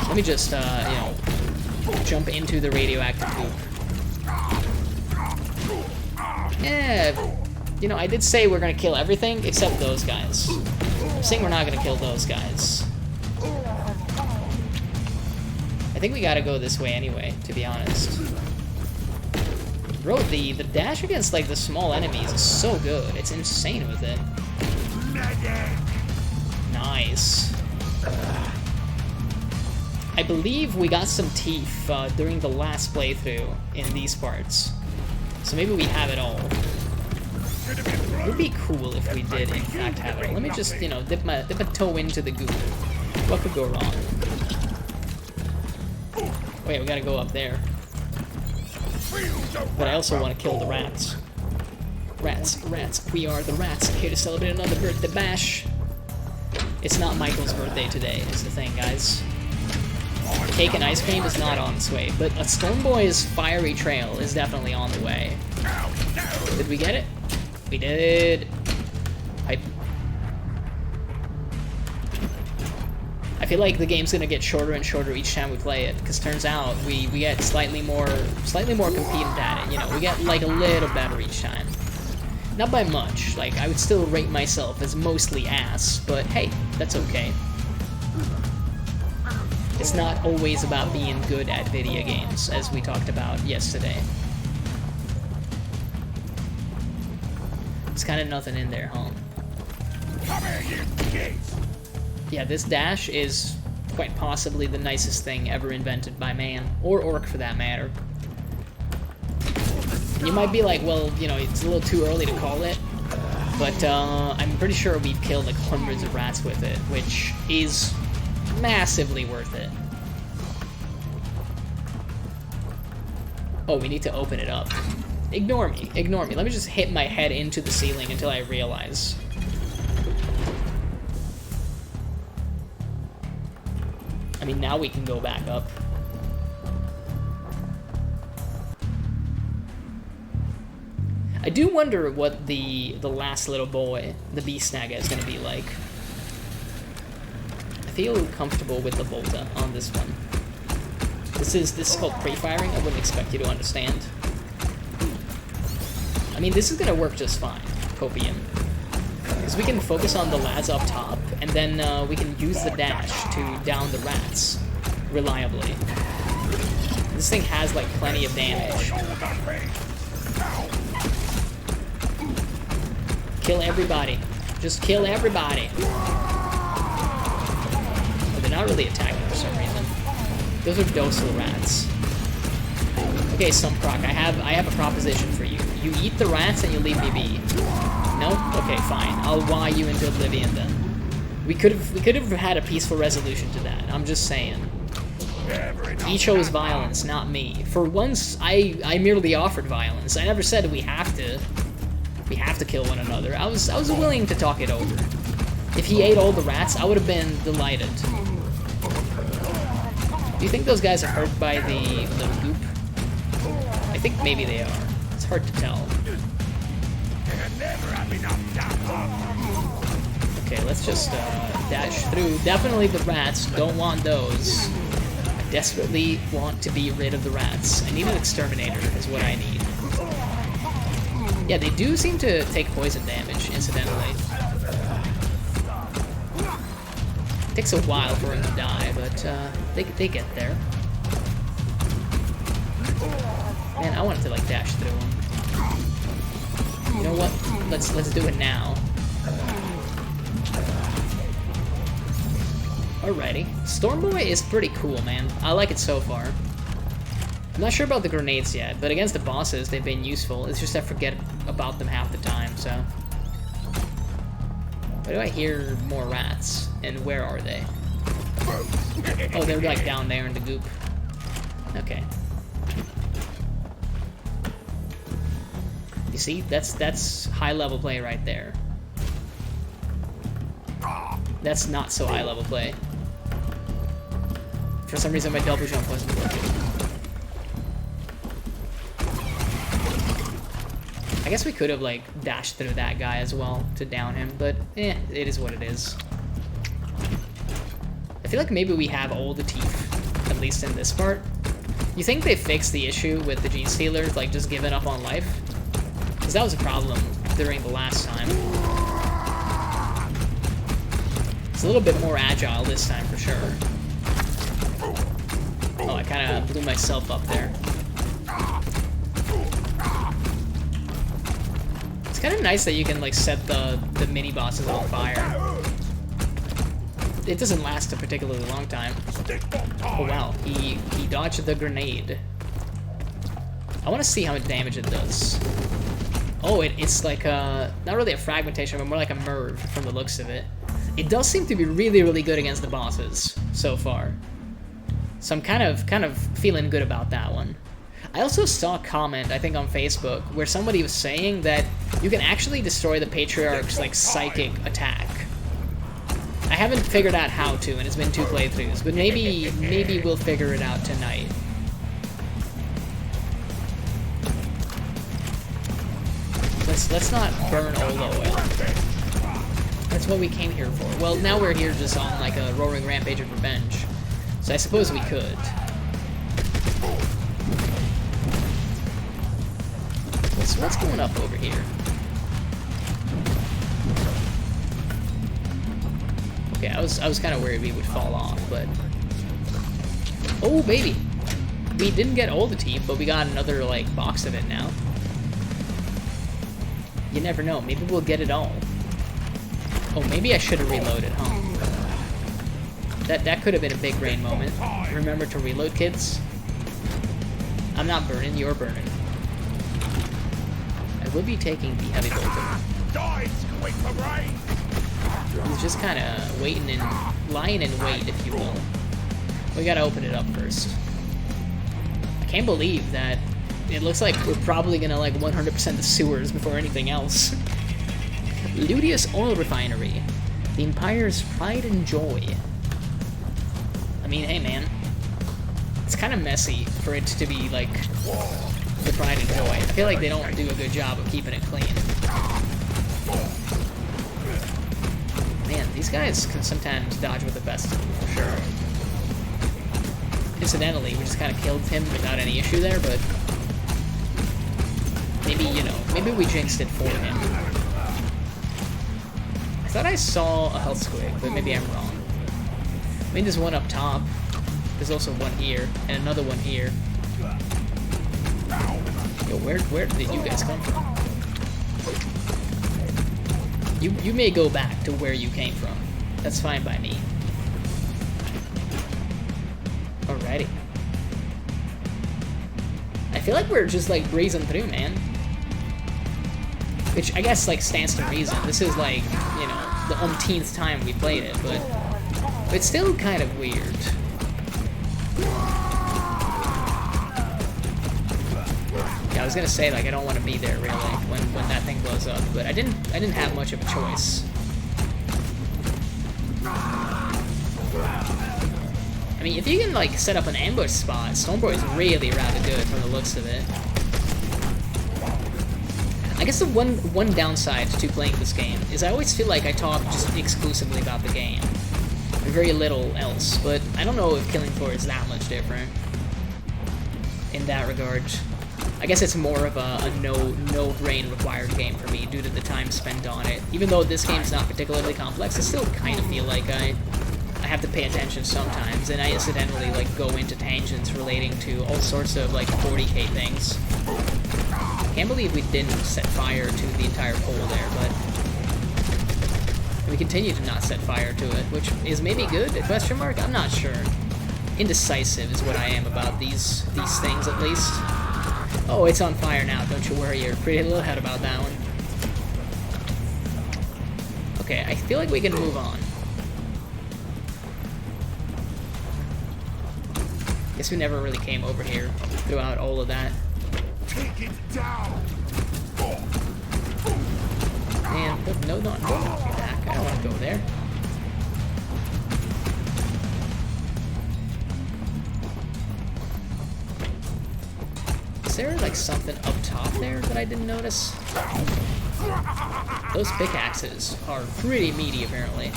Let me just, you know, jump into the radioactive poop. Yeah, you know, I did say we're gonna kill everything except those guys. I'm saying we're not gonna kill those guys. I think we gotta go this way anyway, to be honest. Bro, the dash against, like, the small enemies is so good. It's insane with it. Nice. I believe we got some Teef during the last playthrough in these parts. So maybe we have it all. It would be cool if we did, in fact, have it all. Let me just, you know, dip a toe into the goop. What could go wrong? Oh yeah, we gotta go up there. But I also want to kill the rats. Rats, rats, we are the rats, here to celebrate another birthday bash. It's not Michael's birthday today, is the thing, guys. Cake and ice cream is not on its way, but a Stormboy's fiery trail is definitely on the way. Did we get it? We did. Hype. I feel like the game's gonna get shorter and shorter each time we play it, because turns out we get slightly more competent at it. You know, we get like a little better each time. Not by much. Like, I would still rate myself as mostly ass, but hey, that's okay. It's not always about being good at video games, as we talked about yesterday. There's kind of nothing in there, huh? Come here, you kids! Yeah, this dash is quite possibly the nicest thing ever invented by man, or orc for that matter. You might be like, well, you know, it's a little too early to call it, but I'm pretty sure we've killed like hundreds of rats with it, which is massively worth it. Oh, we need to open it up. Ignore me, ignore me. Let me just hit my head into the ceiling until I realize. I mean, now we can go back up. I do wonder what the last little boy, the Beast Naga, is going to be like. I feel comfortable with the Volta on this one. This is called pre-firing. I wouldn't expect you to understand. I mean, this is going to work just fine, Copium. Because we can focus on the lads up top, and then we can use the dash to down the rats reliably. This thing has, like, plenty of damage. Kill everybody. Just kill everybody. Oh, they're not really attacking for some reason. Those are docile rats. Okay, Sumpproc, I have a proposition for you. You eat the rats and you leave me be. No? Okay, fine. I'll Y you into oblivion then. We could have had a peaceful resolution to that. I'm just saying. He chose violence, not me. For once, I merely offered violence. I never said we have to kill one another. I was willing to talk it over. If he ate all the rats, I would have been delighted. Do you think those guys are hurt by the goop? I think maybe they are. It's hard to tell. Okay, let's just dash through. Definitely the rats. Don't want those. I desperately want to be rid of the rats. I need an exterminator is what I need. Yeah, they do seem to take poison damage, incidentally. Takes a while for them to die, but they get there. Man, I wanted to like dash through them. You know what? Let's do it now. Alrighty. Stormboy is pretty cool, man. I like it so far. I'm not sure about the grenades yet, but against the bosses, they've been useful. It's just I forget about them half the time, so... Why do I hear more rats? And where are they? Oh, they're like down there in the goop. Okay. You see? That's high-level play right there. That's not so high-level play. For some reason, my double jump wasn't working. I guess we could have, like, dashed through that guy as well to down him, but, it is what it is. I feel like maybe we have all the Teef, at least in this part. You think they fixed the issue with the Gene Stealers, like, just giving up on life? Because that was a problem during the last time. It's a little bit more agile this time, for sure. Oh, I kind of blew myself up there. It's kind of nice that you can like set the mini bosses on fire. It doesn't last a particularly long time. Oh wow, he dodged the grenade. I want to see how much damage it does. Oh, it's like not really a fragmentation, but more like a merge from the looks of it. It does seem to be really, really good against the bosses so far. So I'm kind of feeling good about that one. I also saw a comment, I think on Facebook, where somebody was saying that you can actually destroy the Patriarch's like psychic attack. I haven't figured out how to, and it's been 2 playthroughs, but maybe we'll figure it out tonight. Let's not burn all the oil. That's what we came here for. Well, now we're here just on like a roaring rampage of revenge. So I suppose we could. What's going up over here? Okay, I was kind of worried we would fall off, but oh baby, we didn't get all the Teef, but we got another like box of it now. You never know. Maybe we'll get it all. Oh, maybe I should have reloaded, huh? That could have been a big brain moment. Remember to reload, kids. I'm not burning. You're burning. I will be taking the heavy bolter. He's just kind of waiting and lying in wait, if you will. We gotta open it up first. I can't believe that it looks like we're probably gonna like 100% the sewers before anything else. Ludius Oil Refinery. The Empire's pride and joy. I mean, hey man. It's kind of messy for it to be like the pride and joy. I feel like they don't do a good job of keeping it clean. Man, these guys can sometimes dodge with the best of them, for sure. Incidentally, we just kind of killed him without any issue there, but maybe, you know, maybe we jinxed it for him. I thought I saw a health squig, but maybe I'm wrong. I mean, there's one up top. There's also one here, and another one here. Yo, where did you guys come from? You may go back to where you came from. That's fine by me. Alrighty. I feel like we're just like breezing through, man. Which I guess like stands to reason. This is like, you know, the umpteenth time we played it, but it's still kind of weird. Yeah, I was gonna say like I don't want to be there really when that thing blows up, but I didn't have much of a choice. I mean, if you can like set up an ambush spot, Stormboy is really rather good from the looks of it. I guess the one downside to playing this game is I always feel like I talk just exclusively about the game. Very little else, but I don't know if Killing Floor is that much different in that regard. I guess it's more of a no brain required game for me due to the time spent on it. Even though this game's not particularly complex, I still kind of feel like I have to pay attention sometimes, and I incidentally like go into tangents relating to all sorts of like 40k things. Can't believe we didn't set fire to the entire pole there, but we continue to not set fire to it, which is maybe good, a question mark? I'm not sure. Indecisive is what I am about these things, at least. Oh, it's on fire now, don't you worry, you're pretty little head about that one. Okay, I feel like we can move on. Guess we never really came over here throughout all of that. Take it down. Man, no, don't knock me back. I don't want to go there. Is there like something up top there that I didn't notice? Those pickaxes are pretty meaty, apparently.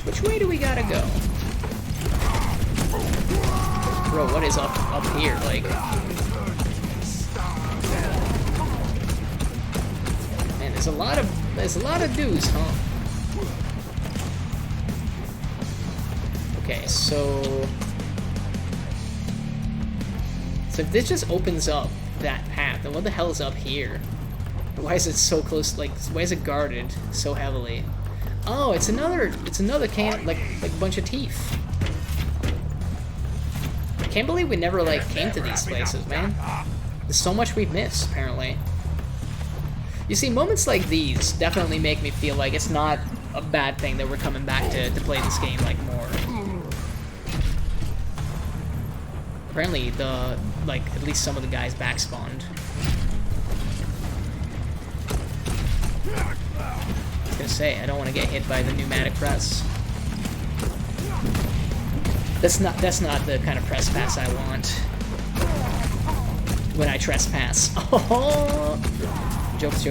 Which way do we gotta go? Bro, what is up here? Like, man, there's a lot of dudes, huh? Okay, so if this just opens up that path, then what the hell is up here? Why is it so close? Like, why is it guarded so heavily? Oh, it's another like bunch of Teef. I can't believe we never like came to these places, man. There's so much we've missed, apparently. You see, moments like these definitely make me feel like it's not a bad thing that we're coming back to play this game like more. Apparently at least some of the guys back spawned. I was gonna say, I don't want to get hit by the pneumatic press. That's not the kind of press pass I want when I trespass. Oh, jokes.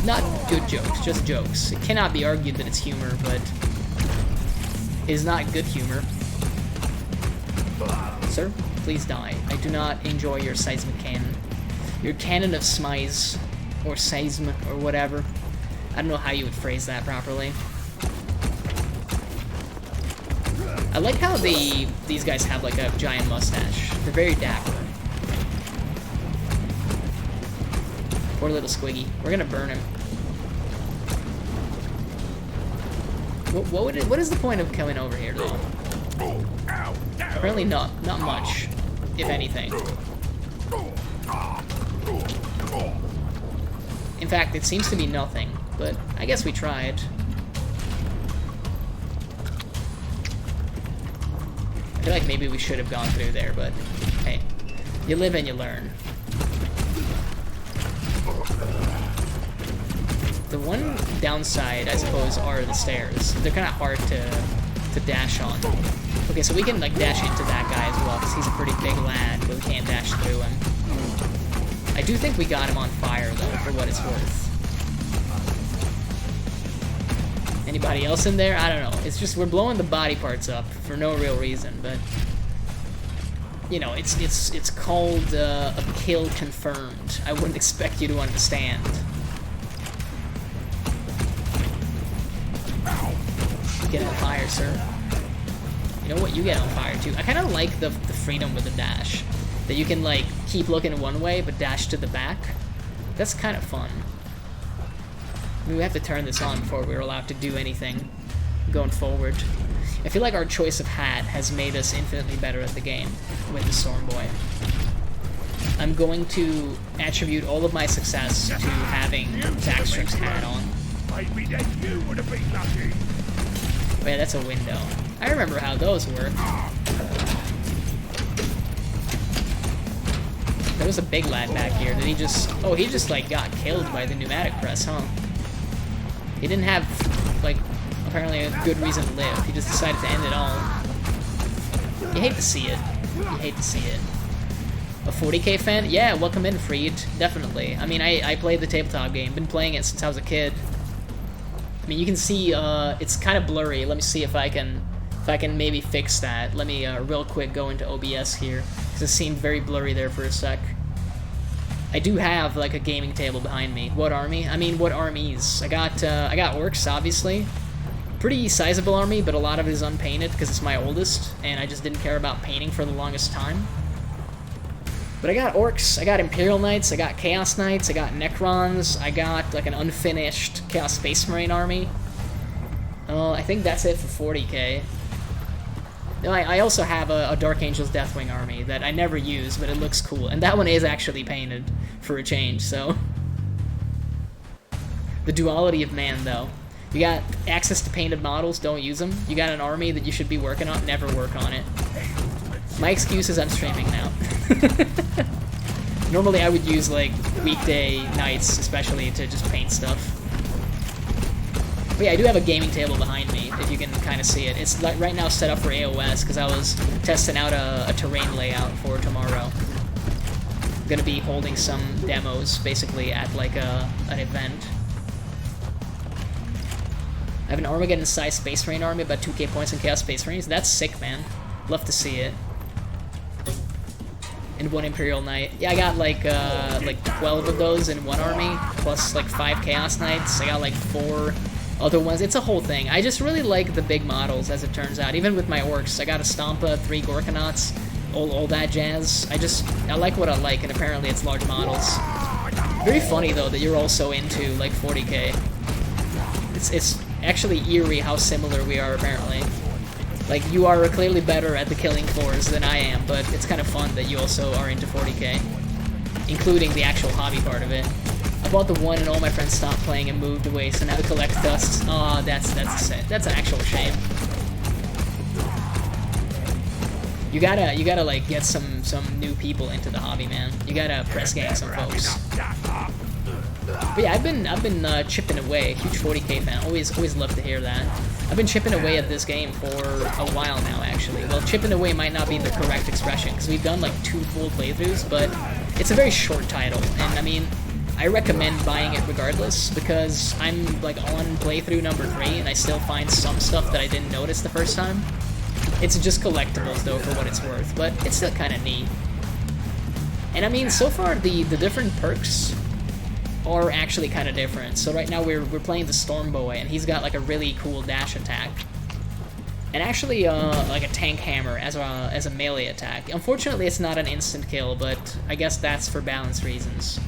Not good jokes, just jokes. It cannot be argued that it's humor, but it is not good humor. Sir, please die. I do not enjoy your seismic cannon. Your cannon of smize, or seism, or whatever. I don't know how you would phrase that properly. I like how these guys have like a giant mustache. They're very dapper. Poor little Squiggy. We're gonna burn him. What is the point of coming over here though? Apparently not much, if anything. In fact, it seems to be nothing, but I guess we tried. I feel like maybe we should have gone through there, but hey, you live and you learn. The one downside, I suppose, are the stairs. They're kind of hard to dash on. Okay, so we can like dash into that guy as well, because he's a pretty big lad, but we can't dash through him. I do think we got him on fire, though, for what it's worth. Anybody else in there? I don't know. It's just we're blowing the body parts up for no real reason, but you know, it's called a kill confirmed. I wouldn't expect you to understand. Get on fire, sir. You know what? You get on fire too. I kind of like the freedom with the dash. That you can like keep looking one way but dash to the back. That's kind of fun. I mean, we have to turn this on before we're allowed to do anything going forward. I feel like our choice of hat has made us infinitely better at the game with the Stormboy. I'm going to attribute all of my success to having Zackstrip's hat on. Maybe that you would have been lucky. Oh yeah, that's a window. I remember how those work. There was a big lad back here. Did he just... Oh, he just, like, got killed by the pneumatic press, huh? He didn't have, like, apparently a good reason to live. He just decided to end it all. You hate to see it. You hate to see it. A 40k fan? Yeah, welcome in, Freed. Definitely. I mean, I played the tabletop game. Been playing it since I was a kid. I mean, you can see it's kind of blurry. Let me see if I can maybe fix that. Let me real quick go into OBS here, because it seemed very blurry there for a sec. I do have like a gaming table behind me. What army? I mean, what armies? I got ORKS, obviously. Pretty sizable army, but a lot of it is unpainted because it's my oldest, and I just didn't care about painting for the longest time. But I got ORKS, I got Imperial Knights, I got Chaos Knights, I got Necrons, I got like an unfinished Chaos Space Marine army. I think that's it for 40k. I also have a Dark Angels Deathwing army that I never use, but it looks cool. And that one is actually painted for a change, so... The duality of man, though. You got access to painted models, don't use them. You got an army that you should be working on, never work on it. My excuse is I'm streaming now. Normally I would use, like, weekday nights, especially, to just paint stuff. But yeah, I do have a gaming table behind me, if you can kind of see it. It's right now set up for AOS, because I was testing out a terrain layout for tomorrow. I'm gonna be holding some demos, basically, at, like, an event. I have an Armageddon-sized Space Marine army, about 2k points in Chaos Space Marines. That's sick, man. Love to see it. And 1 Imperial Knight. Yeah, I got like 12 of those in one army, plus like 5 Chaos Knights. I got like 4 other ones. It's a whole thing. I just really like the big models, as it turns out. Even with my orcs, I got a Stompa, 3 Gorkanauts, all that jazz. I like what I like, and apparently it's large models. Very funny though that you're also into like 40k. It's actually eerie how similar we are apparently. Like, you are clearly better at the killing floors than I am, but it's kind of fun that you also are into 40k, including the actual hobby part of it. I bought the one and all my friends stopped playing and moved away, so now to collect dust. Aw, that's an actual shame. You gotta like get some new people into the hobby, man. You gotta press gang some folks. But yeah, I've been chipping away. Huge 40k fan. Always love to hear that. I've been chipping away at this game for a while now, actually. Well, chipping away might not be the correct expression, because we've done like 2 full playthroughs, but it's a very short title, and I mean, I recommend buying it regardless, because I'm like on playthrough number 3, and I still find some stuff that I didn't notice the first time. It's just collectibles, though, for what it's worth, but it's still kind of neat. And I mean, so far, the different perks are actually kind of different. So right now we're playing the Stormboy, and he's got like a really cool dash attack, and actually like a tank hammer as a melee attack. Unfortunately, it's not an instant kill, but I guess that's for balance reasons.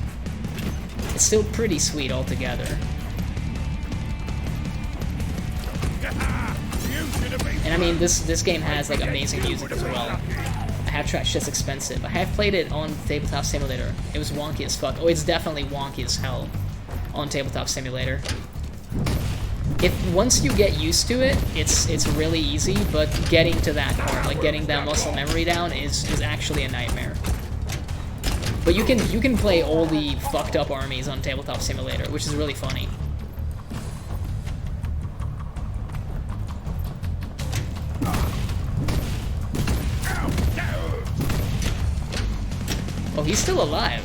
It's still pretty sweet altogether. And I mean, this game has like amazing music as well. I have tried, shit's expensive. I have played it on Tabletop Simulator. It was wonky as fuck. Oh, it's definitely wonky as hell on Tabletop Simulator. Once you get used to it, it's really easy, but getting to that part, like getting that muscle memory down, is actually a nightmare. But you can play all the fucked up armies on Tabletop Simulator, which is really funny. Oh, he's still alive.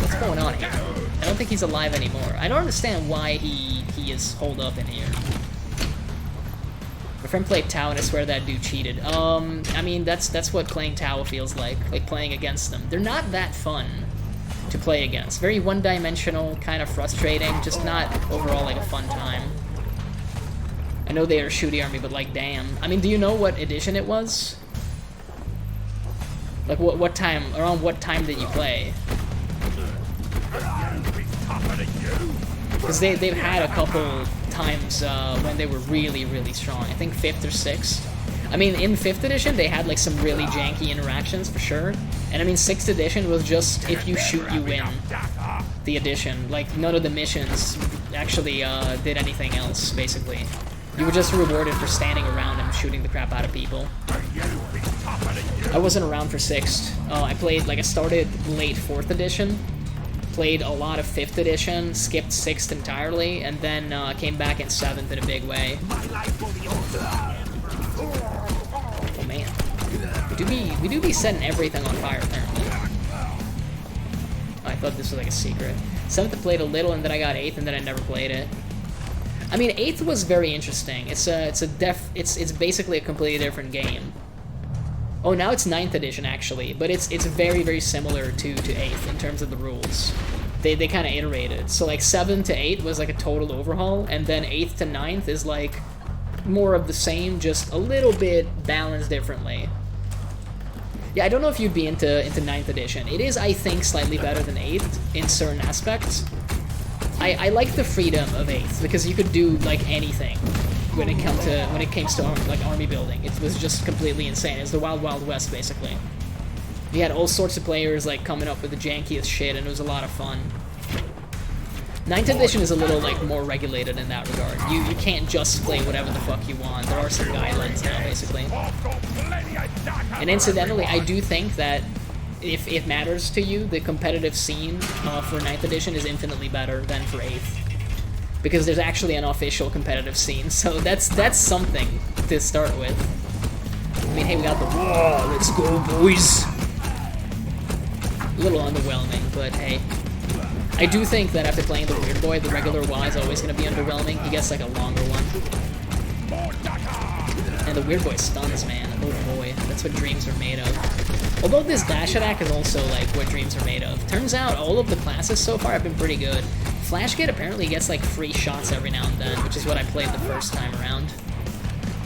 What's going on here? I don't think he's alive anymore. I don't understand why he is holed up in here. My friend played Tau, and I swear that dude cheated. I mean, that's what playing Tau feels like playing against them. They're not that fun to play against. Very one-dimensional, kind of frustrating, just not overall like a fun time. I know they are a shooty army, but like, damn. I mean, do you know what edition it was? Like, what time, around what time did you play? Because they've had a couple times when they were really, really strong. I think 5th or 6th. I mean, in 5th edition, they had like some really janky interactions for sure. And I mean, 6th edition was just, if you shoot, you win. The edition. Like, none of the missions actually did anything else, basically. You were just rewarded for standing around and shooting the crap out of people. I wasn't around for 6th. I played, like, I started late 4th edition, played a lot of 5th edition, skipped 6th entirely, and then came back in 7th in a big way. Oh, man. We do be setting everything on fire apparently. Oh, I thought this was like a secret. 7th I played a little, and then I got 8th, and then I never played it. I mean, 8th was very interesting. It's basically a completely different game. Oh, now it's 9th edition actually, but it's very, very similar to 8th in terms of the rules. They kind of iterated. So like 7 to 8 was like a total overhaul, and then 8th to 9th is like more of the same, just a little bit balanced differently. Yeah, I don't know if you'd be into 9th edition. It is, I think, slightly better than 8th in certain aspects. I like the freedom of 8th because you could do like anything when it came to like army building. It was just completely insane. It was the Wild Wild West basically. You had all sorts of players like coming up with the jankiest shit, and it was a lot of fun. 9th edition is a little like more regulated in that regard. You can't just play whatever the fuck you want. There are some guidelines now basically. And incidentally, I do think that if it matters to you, the competitive scene for 9th edition is infinitely better than for 8th. Because there's actually an official competitive scene, so that's something to start with. I mean, hey, we got the wall, let's go, boys! A little underwhelming, but hey. I do think that after playing the Weird Boy, the regular WA is always going to be underwhelming. He gets like a longer one. And the Weird Boy stuns, man. Oh boy, that's what dreams are made of. Although this dash attack is also like what dreams are made of. Turns out all of the classes so far have been pretty good. Flash Kid apparently gets like free shots every now and then, which is what I played the first time around.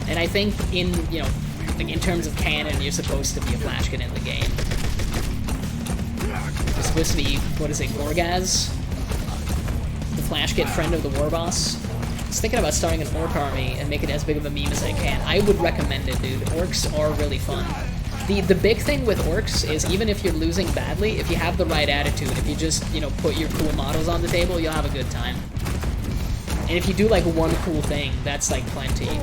And I think in, you know, like in terms of canon, you're supposed to be a Flash Kid in the game. You're supposed to be, what is it, Gorgaz? The Flash Kid friend of the war boss. I was thinking about starting an orc army and make it as big of a meme as I can. I would recommend it, dude. Orcs are really fun. The big thing with orcs is even if you're losing badly, if you have the right attitude, if you just, you know, put your cool models on the table, you'll have a good time. And if you do like one cool thing, that's like plenty.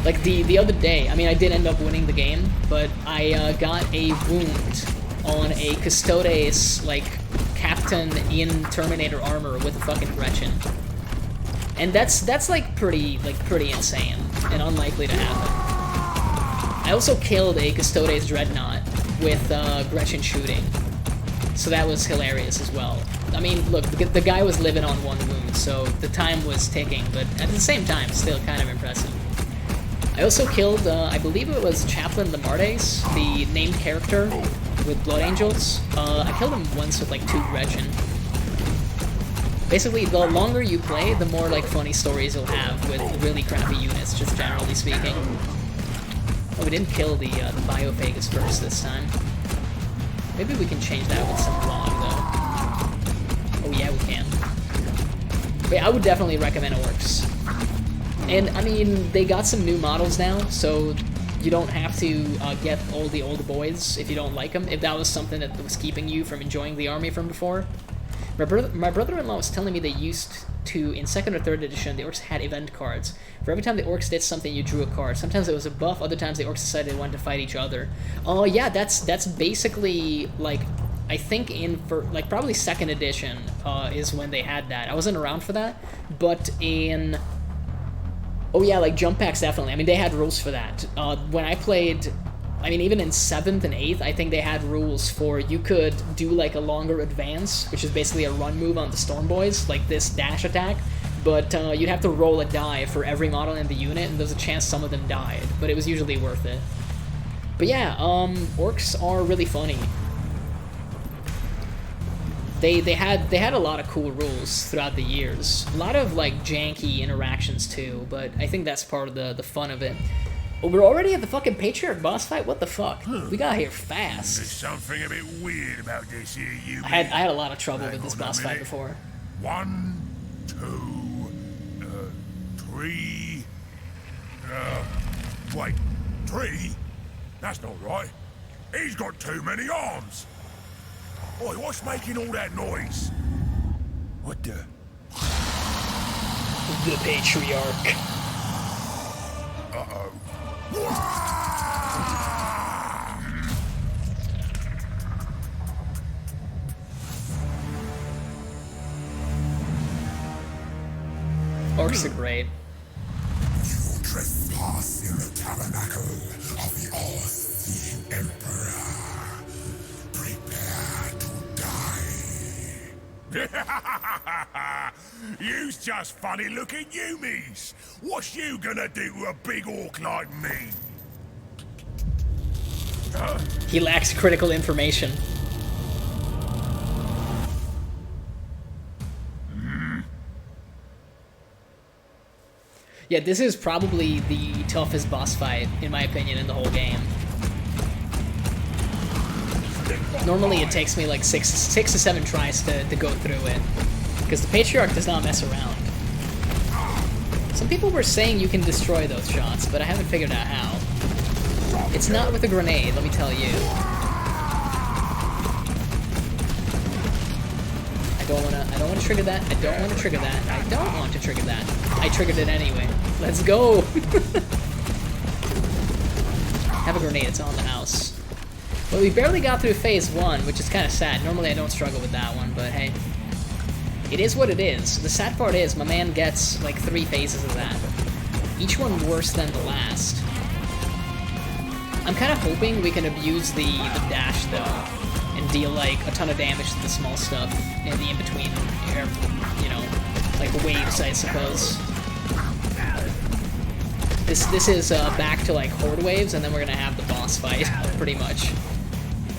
Like the other day, I mean, I did end up winning the game, but I got a wound on a Custodes, like, captain in Terminator armor with a fucking Gretchen. And that's like pretty insane and unlikely to happen. I also killed a Custodes Dreadnought with Gretchen shooting, so that was hilarious as well. I mean, look, the guy was living on one wound, so the time was ticking, but at the same time, still kind of impressive. I also killed, I believe it was Chaplain Lamardes, the named character with Blood Angels. I killed him once with like 2 Gretchen. Basically, the longer you play, the more like funny stories you'll have with really crappy units, just generally speaking. Oh, we didn't kill the Biophagus first this time. Maybe we can change that with some log, though. Oh yeah, we can. But yeah, I would definitely recommend Orcs. And, I mean, they got some new models now, so you don't have to get all the old boys if you don't like them, if that was something that was keeping you from enjoying the army from before. My brother-in-law was telling me they used to, in 2nd or 3rd edition, the orcs had event cards. For every time the orcs did something, you drew a card. Sometimes it was a buff, other times the orcs decided they wanted to fight each other. Oh yeah, that's basically, like, I think like, probably 2nd edition is when they had that. I wasn't around for that, but in... Oh yeah, like, jump packs, definitely. I mean, they had rules for that. When I played... I mean, even in 7th and 8th, I think they had rules for you could do, like, a longer advance, which is basically a run move on the Stormboys, like this dash attack, but you'd have to roll a die for every model in the unit, and there's a chance some of them died, but it was usually worth it. But yeah, orcs are really funny. They had a lot of cool rules throughout the years. A lot of, like, janky interactions, too, but I think that's part of the fun of it. Oh, we're already at the fucking Patriarch boss fight? What the fuck? We got here fast. There's something a bit weird about this here, you. I had a lot of trouble with this boss fight before. 1, 2, 3. Wait, 3? That's not right. He's got too many arms. Oi, what's making all that noise? What the? The Patriarch. Uh-oh. Orcs are great. You trespass in the tabernacle of the You's just funny-looking Yumis. What's you gonna do to a big orc like me? He lacks critical information. Yeah, this is probably the toughest boss fight, in my opinion, in the whole game. Normally it takes me like six to seven tries to go through it, because the Patriarch does not mess around. Some people were saying you can destroy those shots, but I haven't figured out how. It's not with a grenade, let me tell you. I don't wanna trigger that. I don't want to trigger that. I don't want to trigger that. I triggered it anyway. Let's go! Have a grenade, it's on the house. Well, we barely got through phase 1, which is kind of sad. Normally I don't struggle with that one, but hey. It is what it is. The sad part is, my man gets like 3 phases of that. Each one worse than the last. I'm kind of hoping we can abuse the dash, though, and deal like a ton of damage to the small stuff in the in-between, you know, like waves, I suppose. This is back to like horde waves, and then we're gonna have the boss fight, pretty much.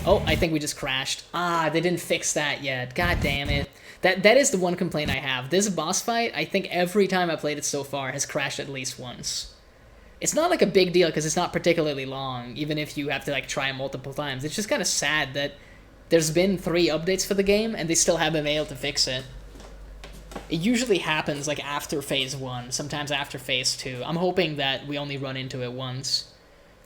Oh, I think we just crashed. Ah, they didn't fix that yet. God damn it. That is the one complaint I have. This boss fight, I think every time I played it so far, has crashed at least once. It's not like a big deal because it's not particularly long, even if you have to like try multiple times. It's just kind of sad that there's been 3 updates for the game and they still haven't been able to fix it. It usually happens like after phase 1, sometimes after phase 2. I'm hoping that we only run into it once.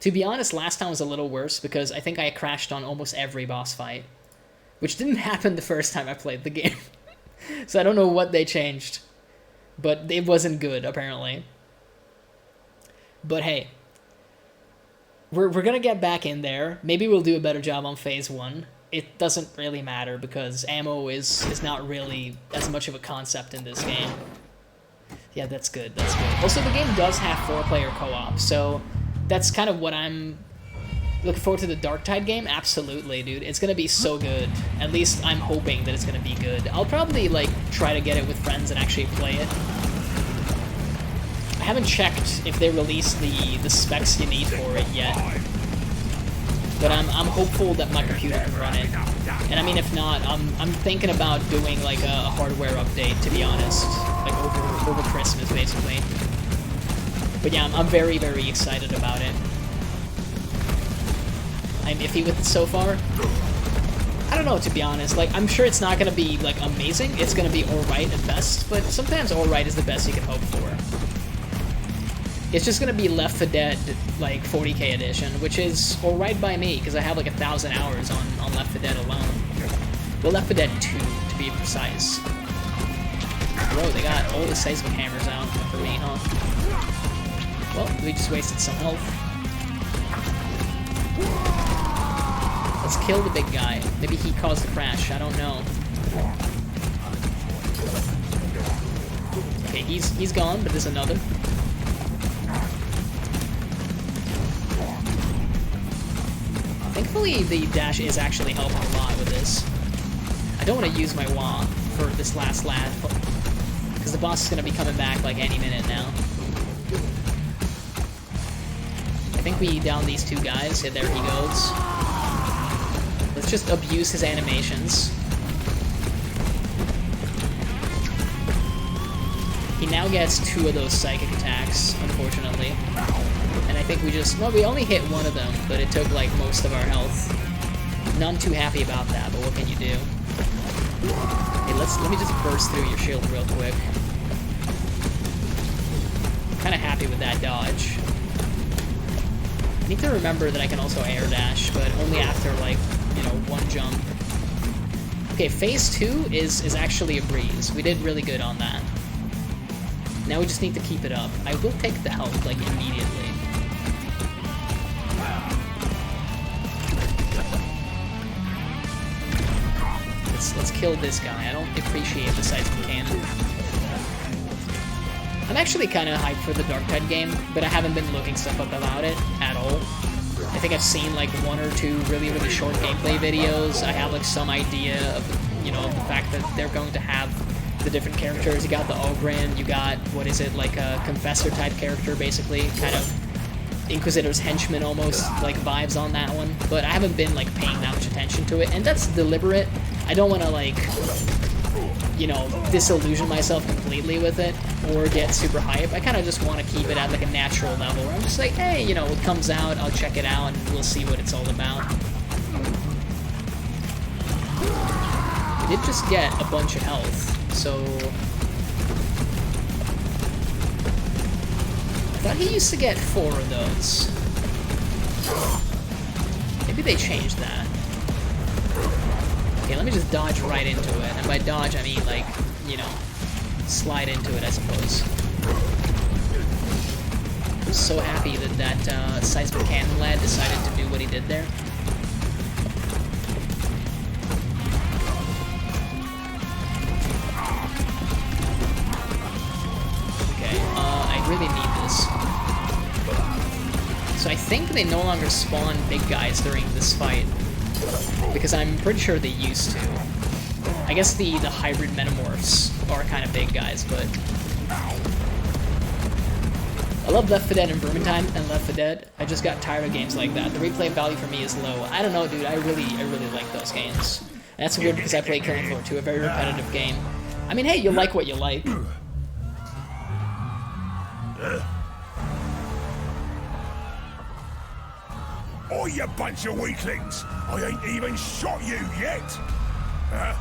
To be honest, last time was a little worse because I think I crashed on almost every boss fight, which didn't happen the first time I played the game. So I don't know what they changed, but it wasn't good, apparently. But hey, we're gonna get back in there. Maybe we'll do a better job on phase 1. It doesn't really matter because ammo is not really as much of a concept in this game. Yeah, that's good, that's good. Also, the game does have 4-player co-op, so that's kind of what I'm looking forward to. The Darktide game. Absolutely, dude. It's gonna be so good. At least I'm hoping that it's gonna be good. I'll probably like try to get it with friends and actually play it. I haven't checked if they released the specs you need for it yet, but I'm hopeful that my computer can run it. And I mean, if not, I'm thinking about doing like a hardware update, to be honest, like over Christmas basically. But yeah, I'm very, very excited about it. I'm iffy with it so far. I don't know, to be honest. Like, I'm sure it's not gonna be like amazing. It's gonna be alright at best, but sometimes alright is the best you can hope for. It's just gonna be Left 4 Dead, like, 40k edition, which is alright by me, because I have like 1,000 hours on Left 4 Dead alone. Well, Left 4 Dead 2, to be precise. Bro, they got all the seismic hammers out for me, huh? Well, we just wasted some health. Let's kill the big guy. Maybe he caused the crash, I don't know. Okay, he's gone, but there's another. Thankfully, the dash is actually helping a lot with this. I don't want to use my wah for this last lap, because the boss is going to be coming back like any minute now. I think we down these 2 guys. Yeah, there he goes. Let's just abuse his animations. He now gets 2 of those psychic attacks, unfortunately. And I think we just... Well, we only hit 1 of them, but it took, like, most of our health. Not too happy about that, but what can you do? Hey, let me just burst through your shield real quick. I'm kind of happy with that dodge. I need to remember that I can also air dash, but only after, like, you know, 1 jump. Okay, phase 2 is actually a breeze. We did really good on that. Now we just need to keep it up. I will take the health, like, immediately. Let's kill this guy. I don't appreciate the seismic cannon. I'm actually kind of hyped for the Darktide game, but I haven't been looking stuff up about it at all. I think I've seen like 1 or 2 really, really short gameplay videos. I have like some idea of, you know, the fact that they're going to have the different characters. You got the Ogren, you got, what is it, like a Confessor type character, basically, kind of Inquisitor's henchman almost, like vibes on that one, but I haven't been like paying that much attention to it, and that's deliberate. I don't want to like, you know, disillusion myself completely with it or get super hype. I kind of just want to keep it at like a natural level where I'm just like, hey, you know, it comes out, I'll check it out, and we'll see what it's all about. I did just get a bunch of health, so I thought he used to get 4 of those. Maybe they changed that. Okay, let me just dodge right into it. And by dodge, I mean, like, you know, slide into it, I suppose. I'm so happy that that seismic cannon lad decided to do what he did there. Okay, I really need this. So I think they no longer spawn big guys during this fight, because I'm pretty sure they used to. I guess the hybrid metamorphs are kind of big guys, but I love Left 4 Dead and Vermintide and Left 4 Dead. I just got tired of games like that. The replay value for me is low. I don't know, dude. I really like those games. And that's weird because I play Killing Floor 2, a very repetitive game. I mean, hey, you like what you like. Oh, you bunch of weaklings! I ain't even shot you yet! Huh?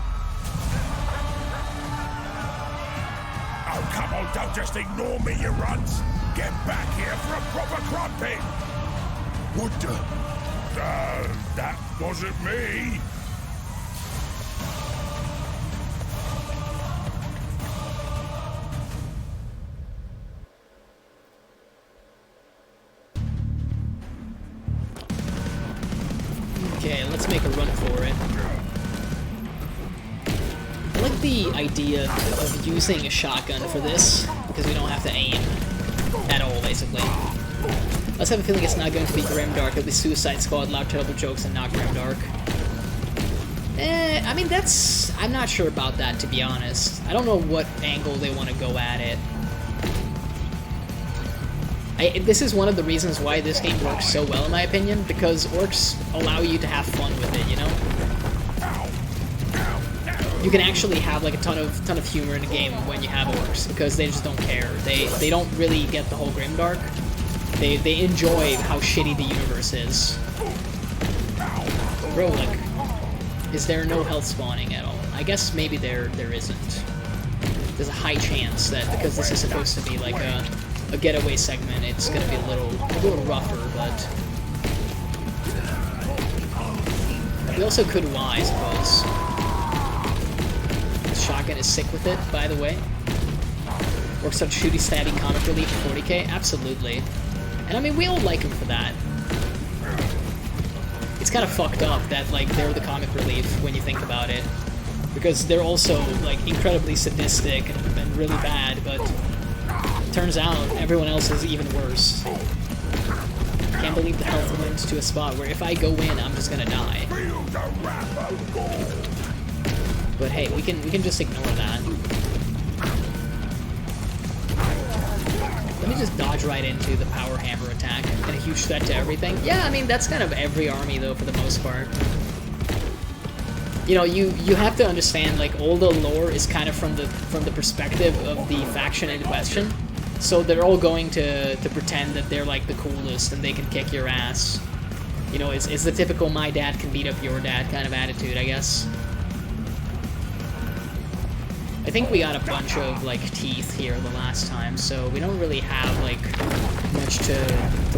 Oh, come on, don't just ignore me, you runts! Get back here for a proper crumping! What the? That wasn't me! Okay, let's make a run for it. I like the idea of using a shotgun for this, because we don't have to aim at all, basically. I also have a feeling it's not going to be Grimdark. It'll be Suicide Squad, Loud Terrible Jokes, and not Grimdark. I mean, I'm not sure about that, to be honest. I don't know what angle they want to go at it. This is one of the reasons why this game works so well, in my opinion, because orcs allow you to have fun with it, you know? You can actually have like a ton of humor in a game when you have orcs, because they just don't care. They don't really get the whole grimdark. They enjoy how shitty the universe is. Bro, like, is there no health spawning at all? I guess maybe there isn't. There's a high chance that because this is supposed to be like a getaway segment, it's gonna be a little rougher, but we also could Y, I suppose. The shotgun is sick with it, by the way. Works on shooty, stabby, comic relief for 40k, absolutely. And I mean, we all like him for that. It's kind of fucked up that like they're the comic relief when you think about it, because they're also like incredibly sadistic and really bad, but turns out everyone else is even worse. Can't believe the health went to a spot where if I go in, I'm just gonna die. But hey, we can just ignore that. Let me just dodge right into the power hammer attack and a huge threat to everything. Yeah, I mean that's kind of every army though for the most part. You know, you have to understand like all the lore is kind of from the perspective of the faction in question. So they're all going to pretend that they're like the coolest and they can kick your ass. You know, it's the typical my dad can beat up your dad kind of attitude, I guess. I think we got a bunch of like teeth here the last time, so we don't really have like much to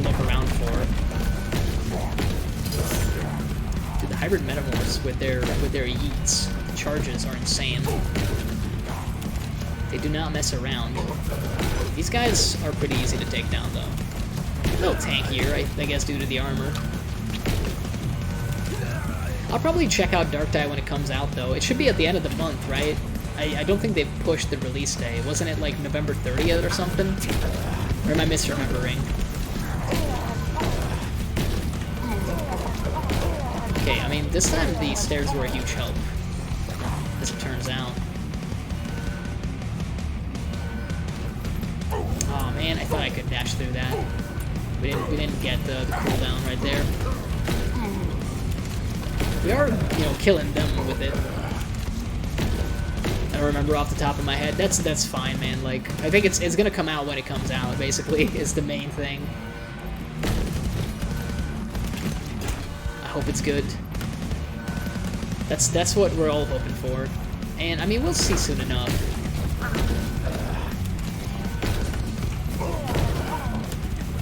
look around for. Dude, the hybrid metamorphs with their yeets charges are insane. They do not mess around. These guys are pretty easy to take down, though. A little tankier, I guess, due to the armor. I'll probably check out Dark Dye when it comes out, though. It should be at the end of the month, right? I don't think they've pushed the release day. Wasn't it, like, November 30th or something? Or am I misremembering? Okay, I mean, this time the stairs were a huge help, as it turns out. Oh man, I thought I could dash through that. We didn't get the cooldown right there. We are, you know, killing them with it. I don't remember off the top of my head. That's fine, man. Like, I think it's gonna come out when it comes out, basically, is the main thing. I hope it's good. That's what we're all hoping for. And, I mean, we'll see soon enough.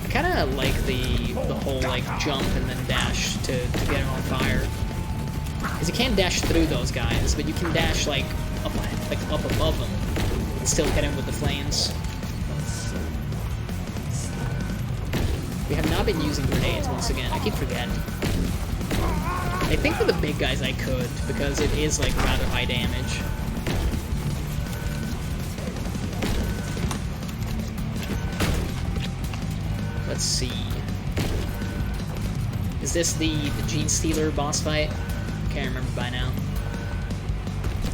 I kinda like the whole, like, jump and then dash to get him on fire. Because you can't dash through those guys, but you can dash, like up above them and still hit him with the flames. We have not been using grenades once again. I keep forgetting. I think for the big guys I could, because it is like rather high damage. Let's see. Is this the Gene Stealer boss fight? Can't remember by now.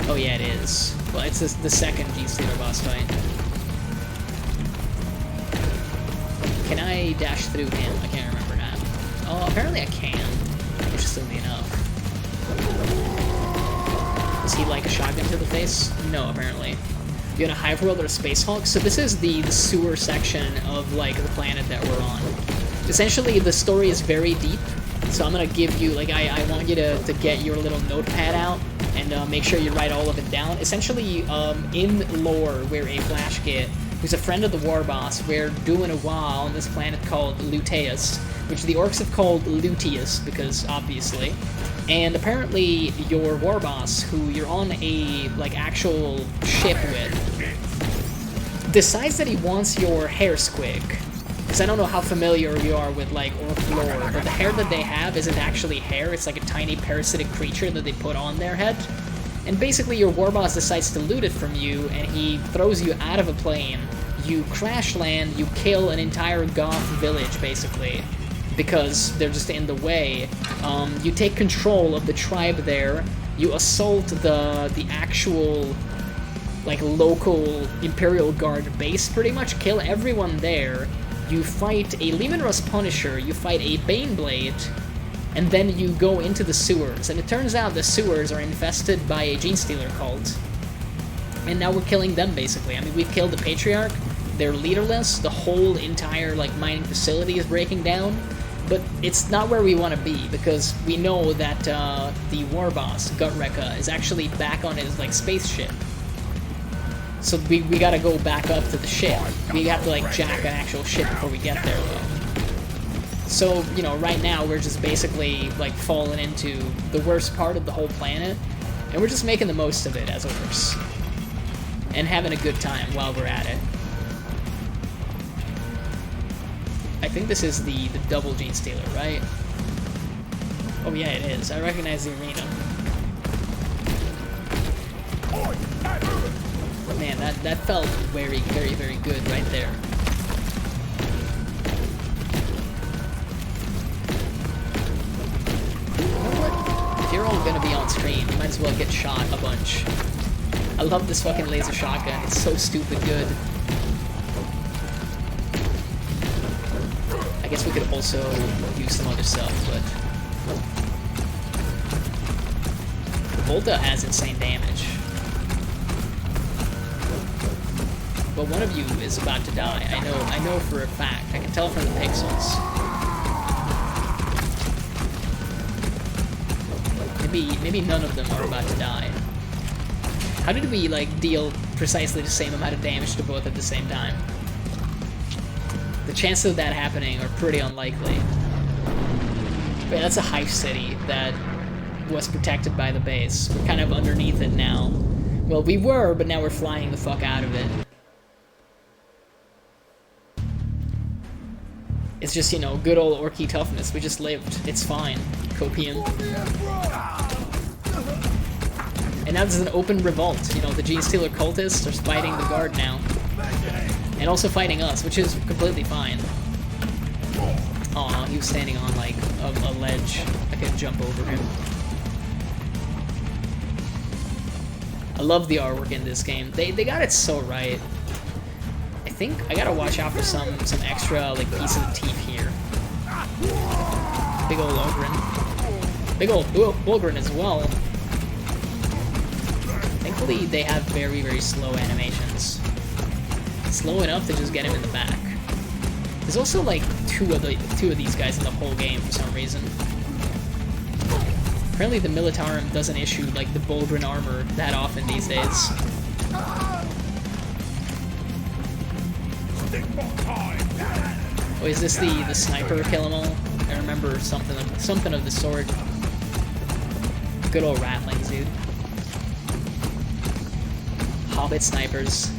Oh yeah, it is. Well, it's the second Gene Stealer boss fight. Can I dash through him? I can't remember now. Oh, apparently I can. Interestingly enough. Is he like a shotgun to the face? No, apparently. You got a Hive World or a Space Hulk? So this is the sewer section of like the planet that we're on. Essentially, the story is very deep. So I'm gonna give you, like, I want you to get your little notepad out and make sure you write all of it down. Essentially, in lore, we're a Flash Kit who's a friend of the war boss. We're doing a while on this planet called Luteus, which the orcs have called Luteus, because obviously. And apparently, your war boss, who you're on a, like, actual ship with, decides that he wants your hair squig. Because I don't know how familiar you are with, like, orc lore, but the hair that they have isn't actually hair, it's like a tiny parasitic creature that they put on their head. And basically your war boss decides to loot it from you, and he throws you out of a plane. You crash land, you kill an entire Goth village, basically, because they're just in the way. You take control of the tribe there, you assault the actual, like, local Imperial Guard base, pretty much, kill everyone there. You fight a Lehman Russ Punisher, you fight a Baneblade, and then you go into the sewers. And it turns out the sewers are infested by a Gene Stealer cult. And now we're killing them, basically. I mean, we've killed the Patriarch, they're leaderless, the whole entire, like, mining facility is breaking down, but it's not where we want to be, because we know that the war boss, Gutrekka, is actually back on his, like, spaceship. So we gotta go back up to the ship. We have to, like, jack an actual ship before we get there, though. So, you know, right now we're just basically, like, falling into the worst part of the whole planet, and we're just making the most of it as orcs. And having a good time while we're at it. I think this is the double Gene Stealer, right? Oh yeah, it is. I recognize the arena. Man, that felt very, very, very good right there. You know what? If you're all gonna be on screen, you might as well get shot a bunch. I love this fucking laser shotgun. It's so stupid good. I guess we could also use some other stuff, but the Volta has insane damage. But one of you is about to die. I know for a fact. I can tell from the pixels. Maybe none of them are about to die. How did we, like, deal precisely the same amount of damage to both at the same time? The chances of that happening are pretty unlikely. But yeah, that's a hive city that was protected by the base. We're kind of underneath it now. Well, we were, but now we're flying the fuck out of it. It's just, you know, good old orky toughness. We just lived. It's fine. Copium. And now there's an open revolt. You know, the Gene Stealer cultists are fighting the guard now. And also fighting us, which is completely fine. Aw, he was standing on, like, a ledge. I could jump over him. I love the artwork in this game. They got it so right. I think I gotta watch out for some extra like pieces of teeth here. Big old Ogren. Big old Ogren as well. Thankfully they have very, very slow animations. Slow enough to just get him in the back. There's also like two of these guys in the whole game for some reason. Apparently the Militarum doesn't issue like the Bulgrin armor that often these days. Oh, is this the sniper kill 'em all? I remember something of the sort. Good old ratlings, dude. Hobbit snipers.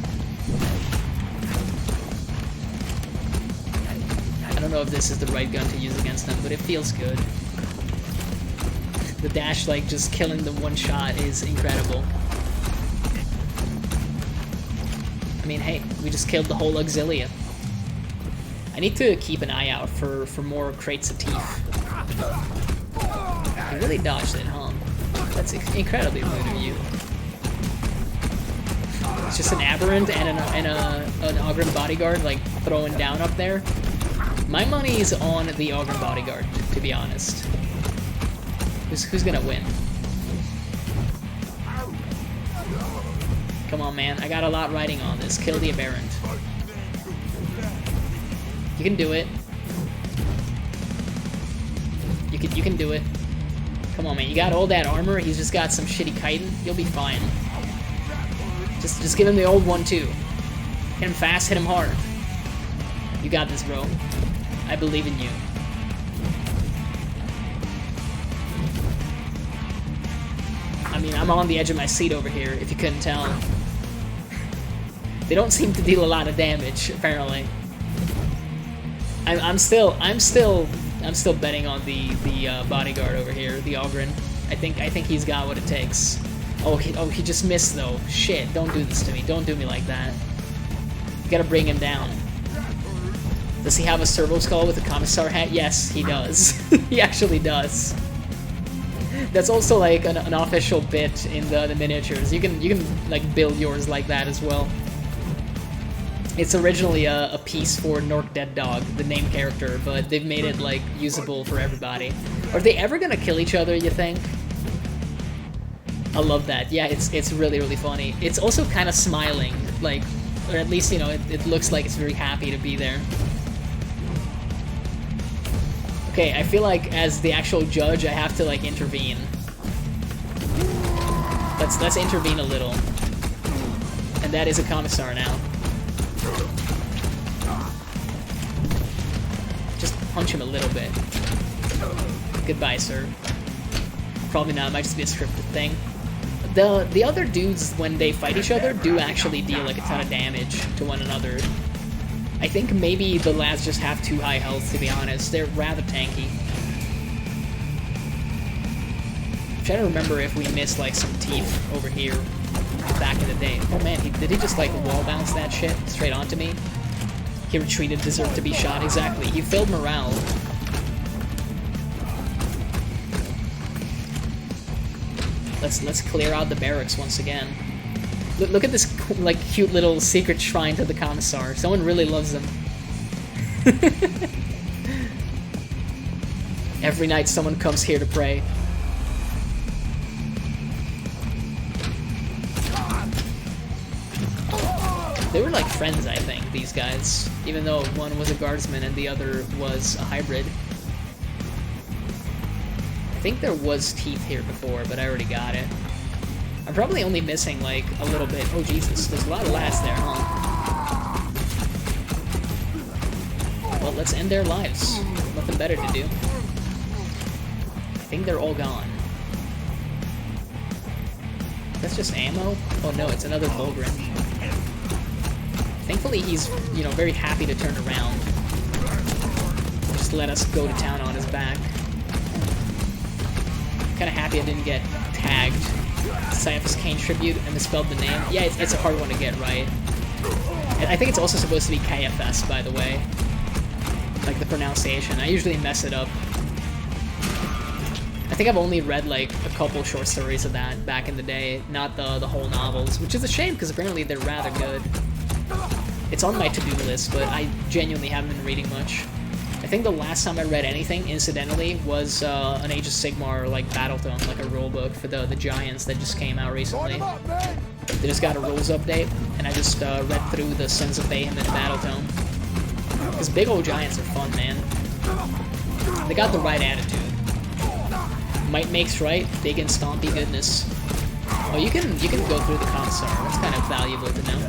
I don't know if this is the right gun to use against them, but it feels good. The dash, like, just killing the one shot is incredible. I mean, hey, we just killed the whole Auxilia. I need to keep an eye out for more crates of Teef. You really dodged it, huh? That's incredibly rude of you. It's just an Aberrant and an Ogren Bodyguard, like, throwing down up there. My money's on the Ogren Bodyguard, to be honest. Who's gonna win? Come on, man. I got a lot riding on this. Kill the Aberrant. You can do it. You can do it. Come on, man. You got all that armor. He's just got some shitty chitin. You'll be fine. Just give him the old one too. Hit him fast. Hit him hard. You got this, bro. I believe in you. I mean, I'm on the edge of my seat over here, if you couldn't tell. They don't seem to deal a lot of damage, apparently. I'm still betting on the bodyguard over here, the Ogren. I think he's got what it takes. Oh, he just missed though. Shit! Don't do this to me. Don't do me like that. You gotta bring him down. Does he have a servo skull with a commissar hat? Yes, he does. He actually does. That's also like an unofficial bit in the miniatures. You can like build yours like that as well. It's originally a piece for Nork Dead Dog, the name character, but they've made it like usable for everybody. Are they ever gonna kill each other, you think? I love that. Yeah, it's really, really funny. It's also kind of smiling, like, or at least, you know, it looks like it's very happy to be there. Okay, I feel like as the actual judge, I have to like intervene. Let's intervene a little. And that is a commissar now. Just punch him a little bit. Goodbye, sir. Probably not. It might just be a scripted thing. The other dudes, when they fight each other, do actually deal like a ton of damage to one another. I think maybe the lads just have too high health, to be honest. They're rather tanky. I'm trying to remember if we missed like some Teef over here back in the day. Oh man, did he just like wall bounce that shit straight onto me? He retreated, deserved to be shot. Exactly. He failed morale. Let's clear out the barracks once again. Look at this like cute little secret shrine to the commissar. Someone really loves him. Every night someone comes here to pray. They were like friends, I think, these guys. Even though one was a guardsman and the other was a hybrid. I think there was Teef here before, but I already got it. I'm probably only missing, like, a little bit. Oh, Jesus. There's a lot of lads there, huh? Well, let's end their lives. Nothing better to do. I think they're all gone. That's just ammo? Oh, no, it's another Bulgrin. Thankfully, he's, you know, very happy to turn around. Just let us go to town on his back. Kind of happy I didn't get tagged. Cyphus Kane tribute and misspelled the name. Yeah, it's a hard one to get right. And I think it's also supposed to be KFS, by the way. Like the pronunciation. I usually mess it up. I think I've only read like a couple short stories of that back in the day, not the whole novels, which is a shame because apparently they're rather good. It's on my to-do list, but I genuinely haven't been reading much. I think the last time I read anything, incidentally, was an Age of Sigmar like Battletome, like a rulebook for the Giants that just came out recently. They just got a rules update, and I just read through the Sons of Mayhem and Battletome. Because big old Giants are fun, man. They got the right attitude. Might makes right, big and stompy goodness. Oh, you can go through the console. That's kind of valuable to know.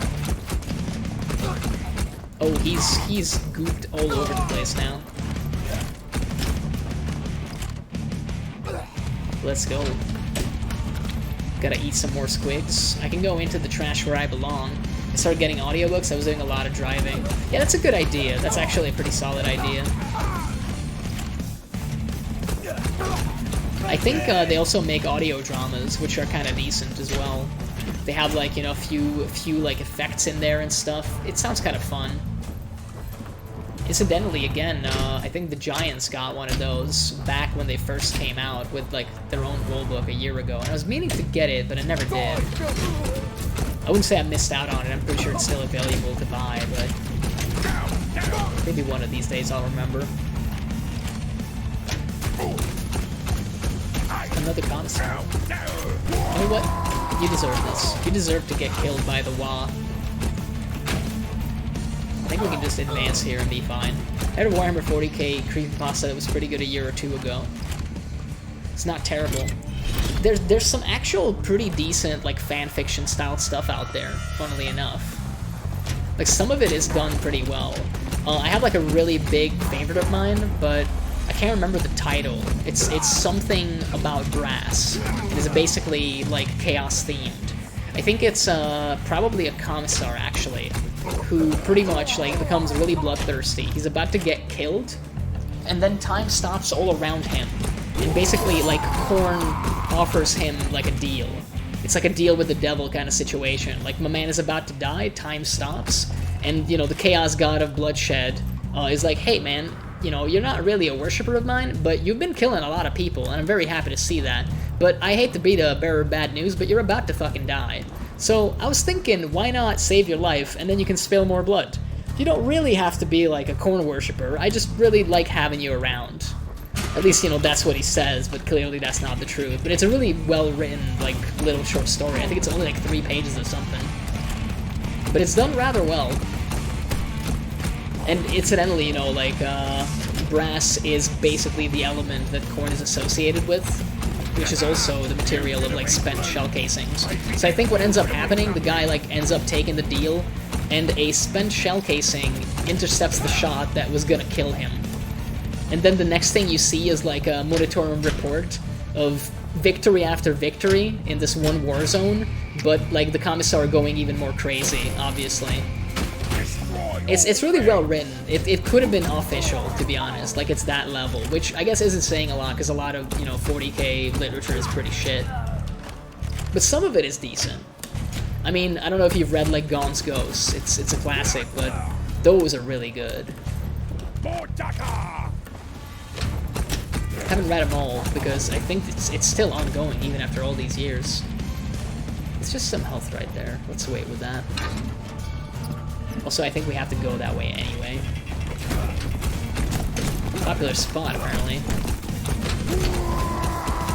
Oh, he's gooped all over the place now. Let's go. Gotta eat some more squigs. I can go into the trash where I belong. I started getting audiobooks. I was doing a lot of driving. Yeah, that's a good idea. That's actually a pretty solid idea. I think they also make audio dramas, which are kind of decent as well. They have like, you know, a few like effects in there and stuff. It sounds kind of fun. Incidentally, again, I think the Giants got one of those back when they first came out with like their own rulebook a year ago, and I was meaning to get it, but I never did. I wouldn't say I missed out on it. I'm pretty sure it's still available to buy, but maybe one of these days I'll remember. Another console. You know what? You deserve this. You deserve to get killed by the Wa. I think we can just advance here and be fine. I had a Warhammer 40k creepypasta that was pretty good a year or two ago. It's not terrible. There's some actual pretty decent like fanfiction style stuff out there, funnily enough. Like some of it is done pretty well. I have like a really big favorite of mine, but I can't remember the title. It's something about brass. It is basically like chaos themed. I think it's probably a commissar actually, who pretty much like becomes really bloodthirsty. He's about to get killed, and then time stops all around him, and basically like Khorne offers him like a deal. It's like a deal with the devil kind of situation. Like my man is about to die, time stops, and you know the chaos god of bloodshed is like, hey man, you know, you're not really a worshiper of mine, but you've been killing a lot of people, and I'm very happy to see that. But I hate to be the bearer of bad news, but you're about to fucking die. So I was thinking, why not save your life, and then you can spill more blood? You don't really have to be like a Khorne worshiper. I just really like having you around. At least, you know, that's what he says, but clearly that's not the truth. But it's a really well-written, like, little short story. I think it's only like 3 pages or something. But it's done rather well. And incidentally, you know, like, brass is basically the element that Khorne is associated with, which is also the material of, like, spent shell casings. So I think what ends up happening, the guy, like, ends up taking the deal, and a spent shell casing intercepts the shot that was gonna kill him. And then the next thing you see is, like, a monitoring report of victory after victory in this one war zone, but, like, the commissar going even more crazy, obviously. It's really well written. It could have been official, to be honest. Like, it's that level, which I guess isn't saying a lot, because a lot of, you know, 40k literature is pretty shit. But some of it is decent. I mean, I don't know if you've read, like, Gaunt's Ghosts. It's a classic, but those are really good. I haven't read them all, because I think it's still ongoing, even after all these years. It's just some health right there. Let's wait with that. Also, I think we have to go that way anyway. Popular spot, apparently.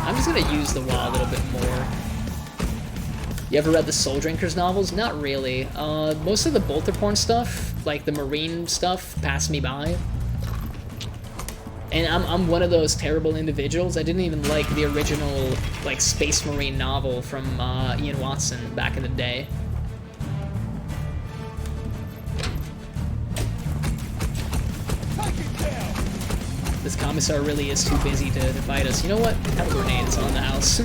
I'm just gonna use the wall a little bit more. You ever read the Soul Drinkers novels? Not really. Most of the bolter porn stuff, like the marine stuff, passed me by. And I'm one of those terrible individuals. I didn't even like the original, like, Space Marine novel from Ian Watson back in the day. This commissar really is too busy to fight us. You know what? Have a grenade, it's on the house.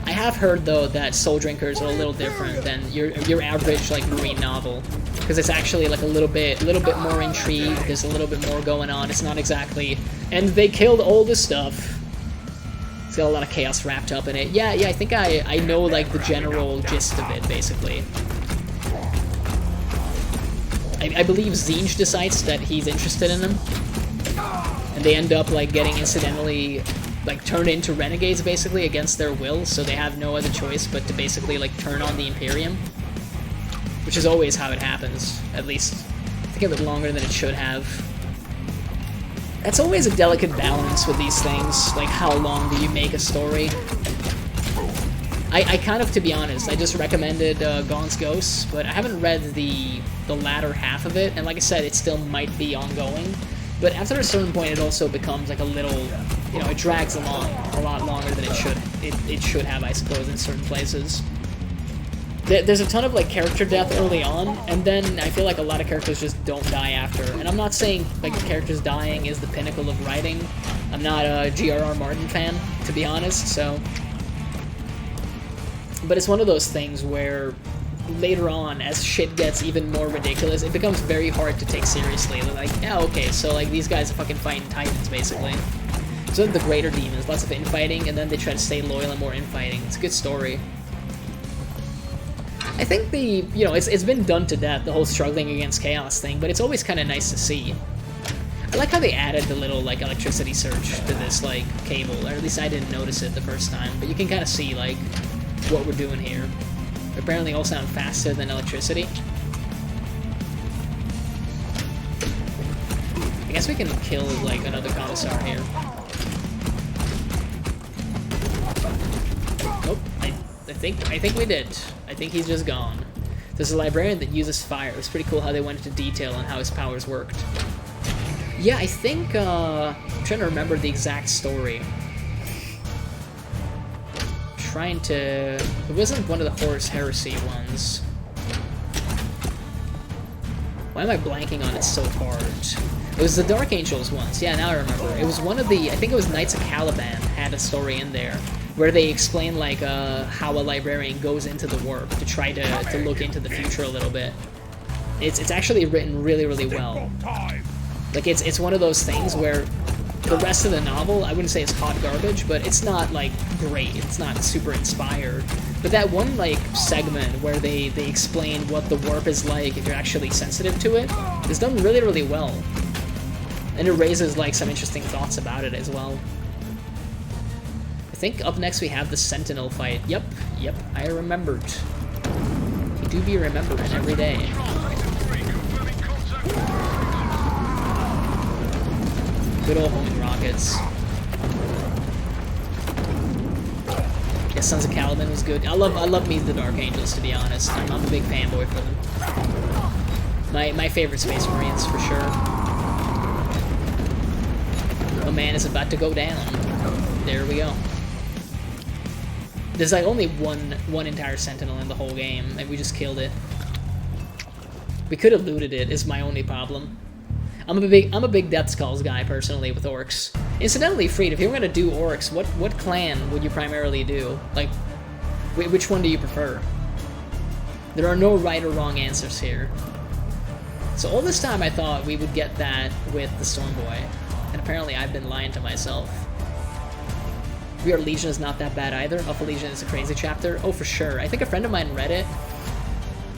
I have heard, though, that Soul Drinkers are a little different than your average, like, marine novel. Because it's actually, like, a little bit more intrigue, there's a little bit more going on, it's not exactly... And they killed all this stuff. It's got a lot of chaos wrapped up in it. Yeah, I think I know, like, the general gist of it, basically. I believe Zinj decides that he's interested in him, and they end up, like, getting incidentally, like, turned into renegades, basically, against their will, so they have no other choice but to basically, like, turn on the Imperium. which is always how it happens, at least. I think a bit longer than it should have. That's always a delicate balance with these things, like how long do you make a story? I kind of, to be honest, I just recommended Gaunt's Ghosts, but I haven't read the latter half of it, and like I said, it still might be ongoing. But after a certain point, it also becomes like a little, you know, it drags along a lot longer than it should. It should have, I suppose, in certain places. There's a ton of like character death early on, and then I feel like a lot of characters just don't die after. And I'm not saying like the characters dying is the pinnacle of writing. I'm not a G.R.R. Martin fan, to be honest. So, but it's one of those things where later on, as shit gets even more ridiculous, it becomes very hard to take seriously. They're like, yeah, okay, so like these guys are fucking fighting titans, basically. So the greater demons, lots of infighting, and then they try to stay loyal and more infighting. It's a good story. I think you know, it's been done to death, the whole struggling against chaos thing, but it's always kind of nice to see. I like how they added the little, like, electricity surge to this, like, cable, or at least I didn't notice it the first time, but you can kind of see, like, what we're doing here. Apparently all sound faster than electricity. I guess we can kill, like, another commissar here. Nope, I think we did. I think he's just gone. There's a librarian that uses fire. It's pretty cool how they went into detail on how his powers worked. Yeah, I think, I'm trying to remember the exact story. Trying to... It wasn't one of the Horus Heresy ones. Why am I blanking on it so hard? It was the Dark Angels ones. Yeah, now I remember. It was one of the... I think it was Knights of Caliban had a story in there where they explain, like, how a librarian goes into the warp to try to look into the future a little bit. It's actually written really, really well. Like, it's one of those things where the rest of the novel, I wouldn't say it's hot garbage, but it's not, like, great. It's not super inspired. But that one, like, segment where they explain what the warp is like if you're actually sensitive to it is done really, really well. And it raises, like, some interesting thoughts about it as well. I think up next we have the Sentinel fight. Yep, I remembered. You do be remembering every day. Good old homing rockets. Yeah, Sons of Caliban was good. I love Meet the Dark Angels, to be honest. I'm a big fanboy for them. My favorite Space Marines, for sure. Oh man, it's about to go down. There we go. There's like only one entire Sentinel in the whole game, and we just killed it. We could have looted it, is my only problem. I'm a big Death Skulls guy, personally, with orcs. Incidentally, Freed, if you were gonna do orcs, what clan would you primarily do? Like, which one do you prefer? There are no right or wrong answers here. So all this time I thought we would get that with the Stormboy, and apparently I've been lying to myself. We Are Legion is not that bad either. Alpha Legion is a crazy chapter. Oh, for sure. I think a friend of mine read it.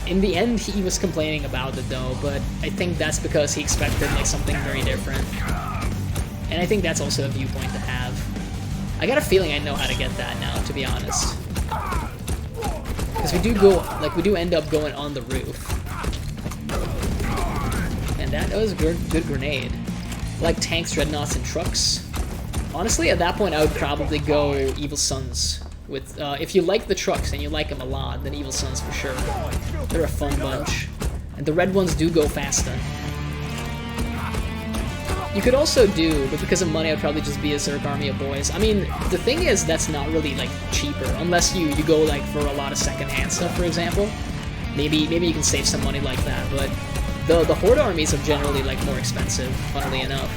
In the end, he was complaining about it, though, but I think that's because he expected, like, something very different. And I think that's also a viewpoint to have. I got a feeling I know how to get that now, to be honest. Because we do end up going on the roof. And that was a good grenade. Like tanks, dreadnoughts, and trucks. Honestly, at that point, I would probably go Evil Sons. With if you like the trucks and you like them a lot, then Evil Sons for sure. They're a fun bunch. And the red ones do go faster. You could also do, but because of money, I'd probably just be a Zerg army of boys. I mean, the thing is, that's not really, like, cheaper. Unless you go, like, for a lot of secondhand stuff, for example. Maybe you can save some money like that, but the Horde armies are generally, like, more expensive, funnily enough.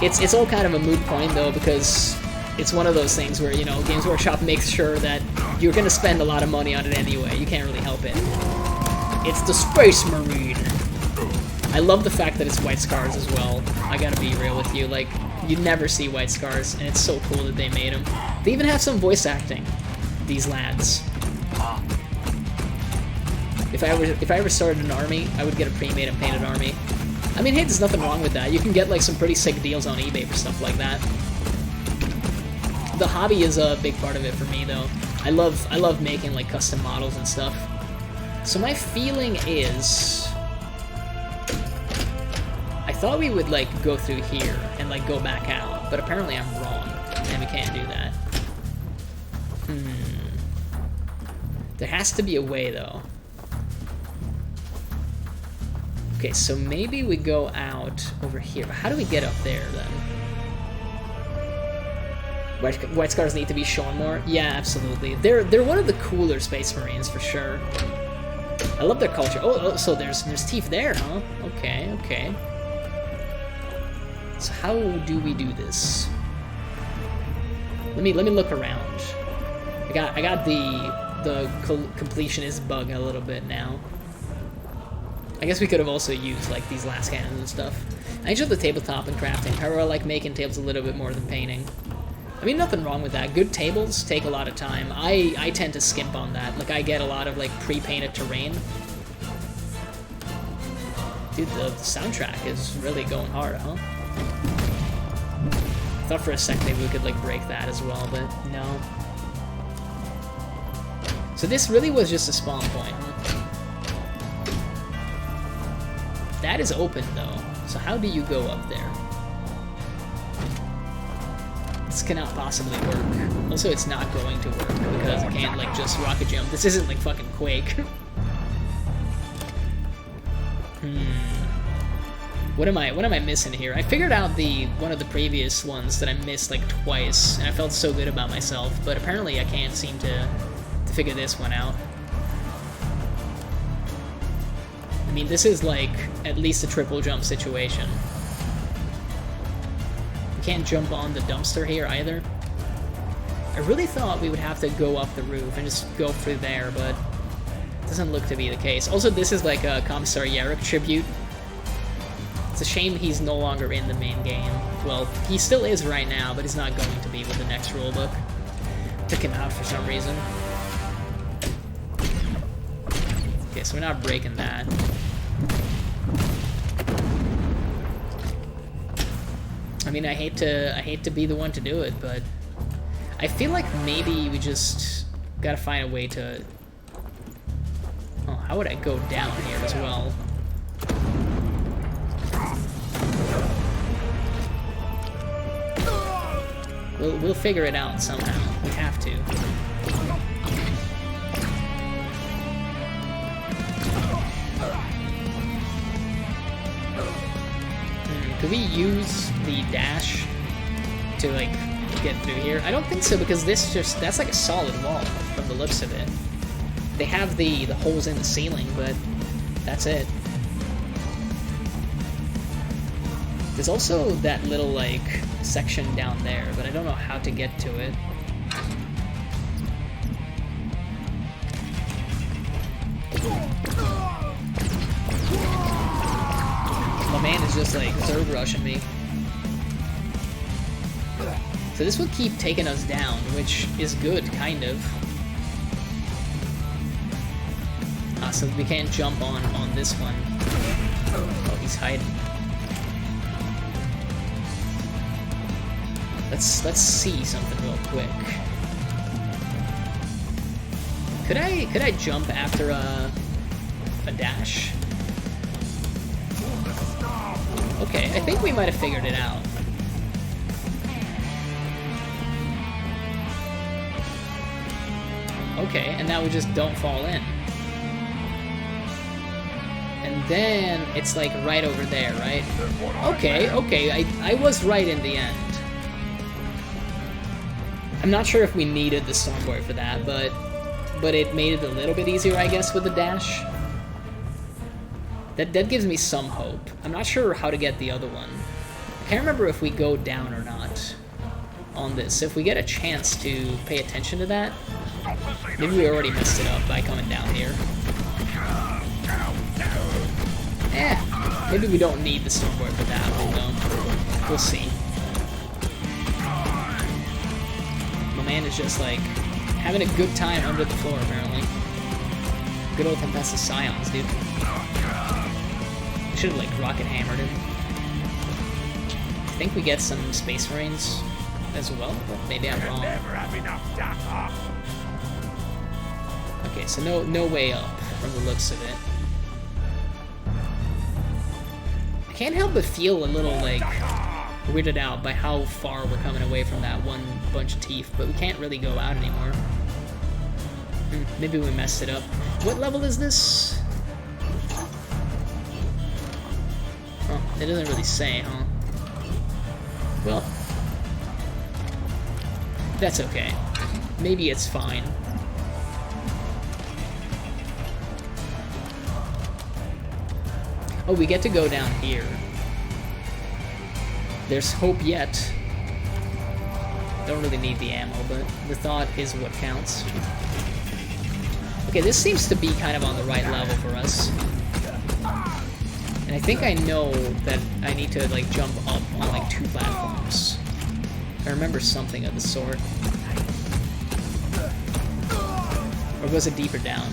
It's all kind of a moot point, though, because it's one of those things where, you know, Games Workshop makes sure that you're going to spend a lot of money on it anyway. You can't really help it. It's the Space Marine. I love the fact that it's white scars as well. I gotta be real with you. Like, you never see white scars, and it's so cool that they made them. They even have some voice acting, these lads. If I ever started an army, I would get a pre-made and painted army. I mean, hey, there's nothing wrong with that. You can get, like, some pretty sick deals on eBay for stuff like that. The hobby is a big part of it for me, though. I love making, like, custom models and stuff. So my feeling is, I thought we would like go through here and like go back out, but apparently I'm wrong, and we can't do that. There has to be a way though. Okay, so maybe we go out over here. But how do we get up there then? White Scars need to be shown more. Yeah, absolutely. They're one of the cooler Space Marines for sure. I love their culture. Oh, so there's Teef there, huh? Okay, okay. So how do we do this? Let me look around. I got the completionist bug a little bit now. I guess we could have also used like these last cannons and stuff. I enjoy the tabletop and crafting. However, I like making tables a little bit more than painting. I mean, nothing wrong with that. Good tables take a lot of time. I tend to skimp on that. Like, I get a lot of like pre-painted terrain. Dude, the soundtrack is really going hard, huh? I thought for a second maybe we could like break that as well, but no. So this really was just a spawn point, huh? That is open though, so how do you go up there? This cannot possibly work. Also, it's not going to work because I can't like just rocket jump. This isn't like fucking Quake. What am I missing here? I figured out one of the previous ones that I missed like twice, and I felt so good about myself, but apparently I can't seem to figure this one out. I mean, this is like at least a triple jump situation. You can't jump on the dumpster here either. I really thought we would have to go up the roof and just go through there, but it doesn't look to be the case. Also, this is like a Commissar Yarrick tribute. It's a shame he's no longer in the main game. Well, he still is right now, but he's not going to be with the next rulebook. Took him out for some reason. Okay, so we're not breaking that. I mean, I hate to be the one to do it, but I feel like maybe we just gotta find a way to... Oh, how would I go down here as well? We'll figure it out somehow. We have to. Could we use the dash to like get through here? I don't think so, because that's like a solid wall from the looks of it. They have the holes in the ceiling, but that's it. There's also that little like section down there, but I don't know how to get to it. My man is just like third rushing me. So this will keep taking us down, which is good, kind of. Ah, so we can't jump on this one. Oh, he's hiding. Let's see something real quick. Could I jump after a dash? Okay, I think we might have figured it out. Okay, and now we just don't fall in. And then it's like right over there, right? Okay, okay, I was right in the end. I'm not sure if we needed the Stormboy for that, but it made it a little bit easier, I guess, with the dash. That gives me some hope. I'm not sure how to get the other one. I can't remember if we go down or not on this. If we get a chance to pay attention to that, maybe we already messed it up by coming down here. Maybe we don't need the Stormboy for that. We'll see. My man is just like having a good time under the floor, apparently. Good old Tempestus Scions, dude. Should have like rocket hammered him. I think we get some Space Marines as well, but maybe I'm wrong. Okay, so no way up. from the looks of it. I can't help but feel a little, like, weirded out by how far we're coming away from that one bunch of teeth, but we can't really go out anymore. Maybe we messed it up. What level is this? Oh, it doesn't really say, huh? Well, that's okay. Maybe it's fine. Oh, we get to go down here. There's hope yet. Don't really need the ammo, but the thought is what counts. Okay, this seems to be kind of on the right level for us. And I think I know that I need to, like, jump up on, like, 2 platforms. I remember something of the sort. Or was it deeper down?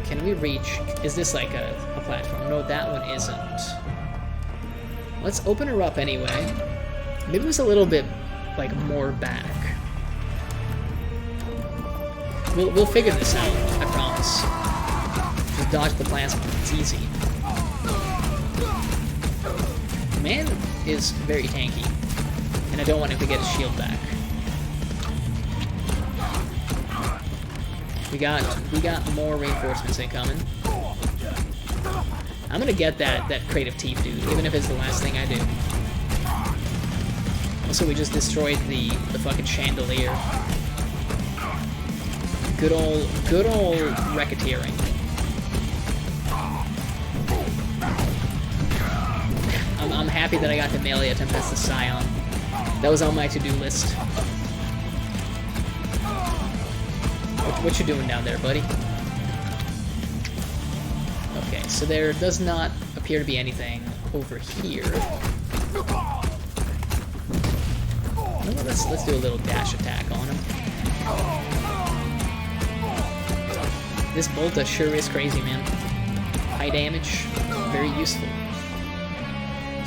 Can we reach... Is this like a platform? No, that one isn't. Let's open her up anyway. Maybe it was a little bit, like, more back. We'll figure this out, I promise. Just dodge the plants, it's easy. Man is very tanky, and I don't want him to get his shield back. We got more reinforcements incoming. I'm gonna get that crate of Teef, dude, even if it's the last thing I do. Also, we just destroyed the fucking chandelier. Good old racketeering. I'm happy that I got the melee attempt as the Scion. That was on my to-do list. What you doing down there, buddy? Okay, so there does not appear to be anything over here. Well, let's do a little dash attack on him. This Bolta sure is crazy, man. High damage, very useful.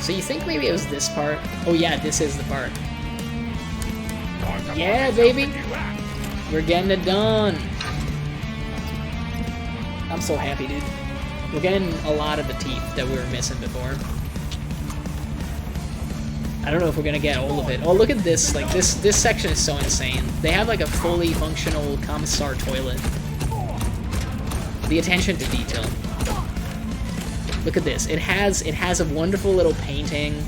So you think maybe it was this part? Oh yeah, this is the part. Yeah, baby! We're getting it done! I'm so happy, dude. We're getting a lot of the teeth that we were missing before. I don't know if we're gonna get all of it. Oh, look at this! Like, this section is so insane. They have, like, a fully functional commissar toilet. The attention to detail. Look at this. It has a wonderful little painting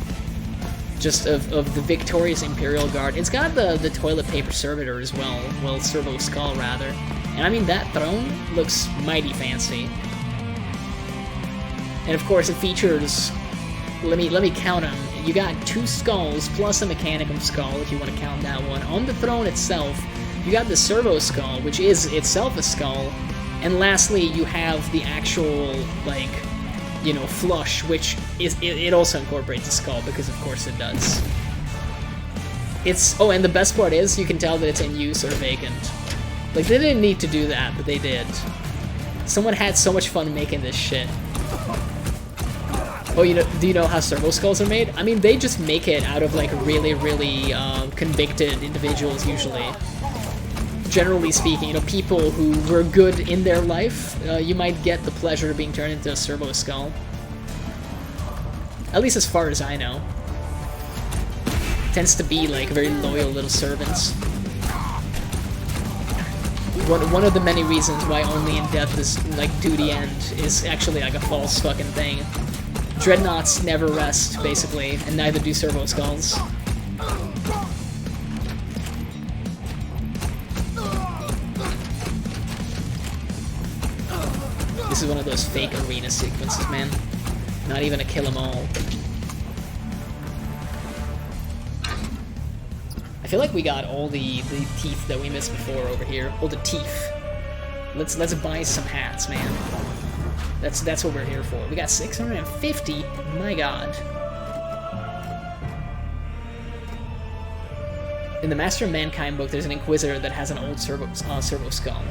just of the victorious Imperial Guard. It's got the toilet paper servitor as well. Well, servo skull, rather. And I mean, that throne looks mighty fancy. And of course, it features... Let me count them. You got 2 skulls plus a mechanicum skull, if you want to count that one. On the throne itself, you got the servo skull, which is itself a skull. And lastly, you have the actual, like, you know, flush, which is it also incorporates a skull, because of course it does. It's... Oh, and the best part is, you can tell that it's in use or vacant. Like, they didn't need to do that, but they did. Someone had so much fun making this shit. Oh, do you know how servo skulls are made? I mean, they just make it out of, like, really, really convicted individuals, usually. Generally speaking, you know, people who were good in their life, you might get the pleasure of being turned into a servo skull. At least as far as I know. Tends to be, like, very loyal little servants. One of the many reasons why only in death is, like, duty end is actually, like, a false fucking thing. Dreadnoughts never rest, basically, and neither do servo skulls. This is one of those fake arena sequences, man. Not even a kill 'em all. I feel like we got all the teeth that we missed before over here. All the teeth. Let's buy some hats, man. That's what we're here for. We got 650. My God. In the Master of Mankind book, there's an Inquisitor that has an old servo skull.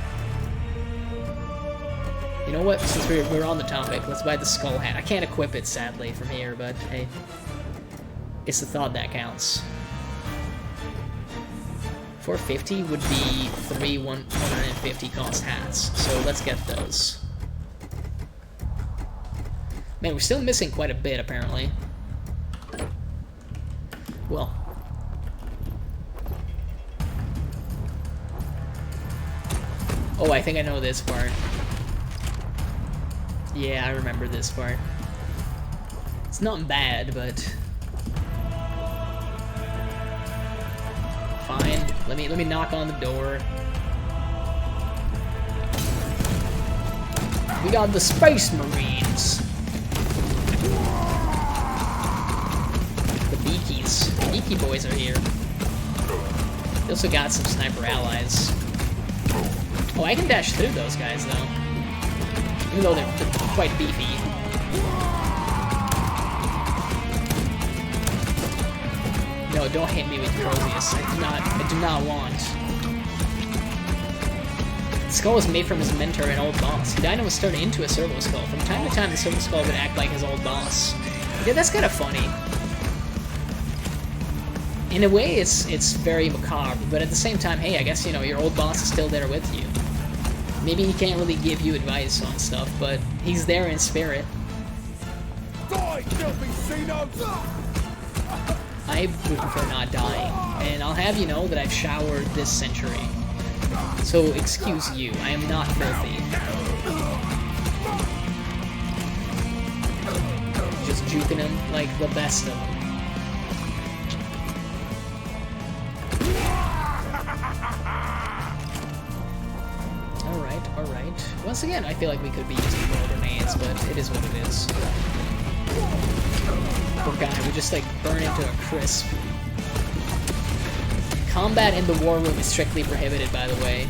You know what? Since we're on the topic, let's buy the skull hat. I can't equip it, sadly, from here, but hey. It's the thought that counts. 450 would be 3 150 cost hats, so let's get those. Man, we're still missing quite a bit, apparently. Well. Oh, I think I know this part. Yeah, I remember this part. It's not bad, but... Fine. Let me knock on the door. We got the Space Marines. The Beakies. The Beaky boys are here. They also got some sniper allies. Oh, I can dash through those guys, though. Even though they're quite beefy. No, don't hit me with Crozius. I do not want. The skull was made from his mentor, an old boss. He died and was turned into a servo skull. From time to time, the servo skull would act like his old boss. Yeah, that's kind of funny. In a way, it's very macabre, but at the same time, hey, I guess, you know, your old boss is still there with you. Maybe he can't really give you advice on stuff, but he's there in spirit. Die, filthy Xenos! I would prefer not dying, and I'll have you know that I've showered this century. So, excuse you, I am not filthy. Just juking him like the best of them. Alright. Once again, I feel like we could be using more grenades, but it is what it is. Poor guy, we just like burn into a crisp. Combat in the war room is strictly prohibited, by the way.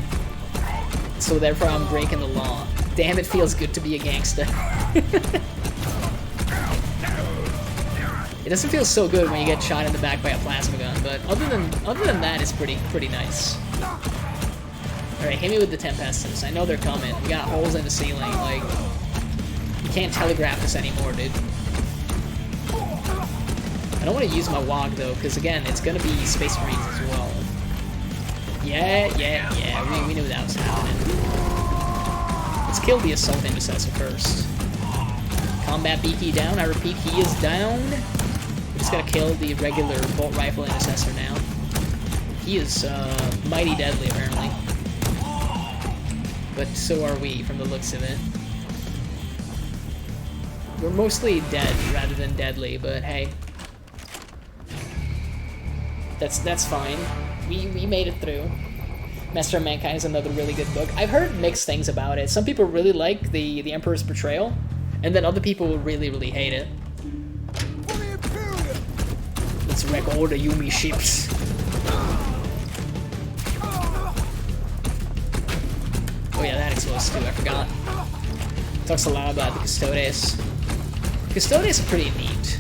So therefore I'm breaking the law. Damn, it feels good to be a gangster. It doesn't feel so good when you get shot in the back by a plasma gun, but other than that, it's pretty nice. Alright, hit me with the Tempestors. I know they're coming. We got holes in the ceiling, like... You can't telegraph this anymore, dude. I don't want to use my WOG, though, because, again, it's gonna be Space Marines as well. Yeah, we knew that was happening. Let's kill the Assault Intercessor first. Combat Beaky down. I repeat, he is down. We're just gonna kill the regular Bolt Rifle Intercessor now. He is, mighty deadly, apparently. But so are we, from the looks of it. We're mostly dead rather than deadly, but hey. That's fine. We made it through. Master of Mankind is another really good book. I've heard mixed things about it. Some people really like the Emperor's Portrayal, and then other people really hate it. Let's wreck all the Yumi ships. Oh yeah, that explodes too, I forgot. Talks a lot about the Custodes. Custodes are pretty neat.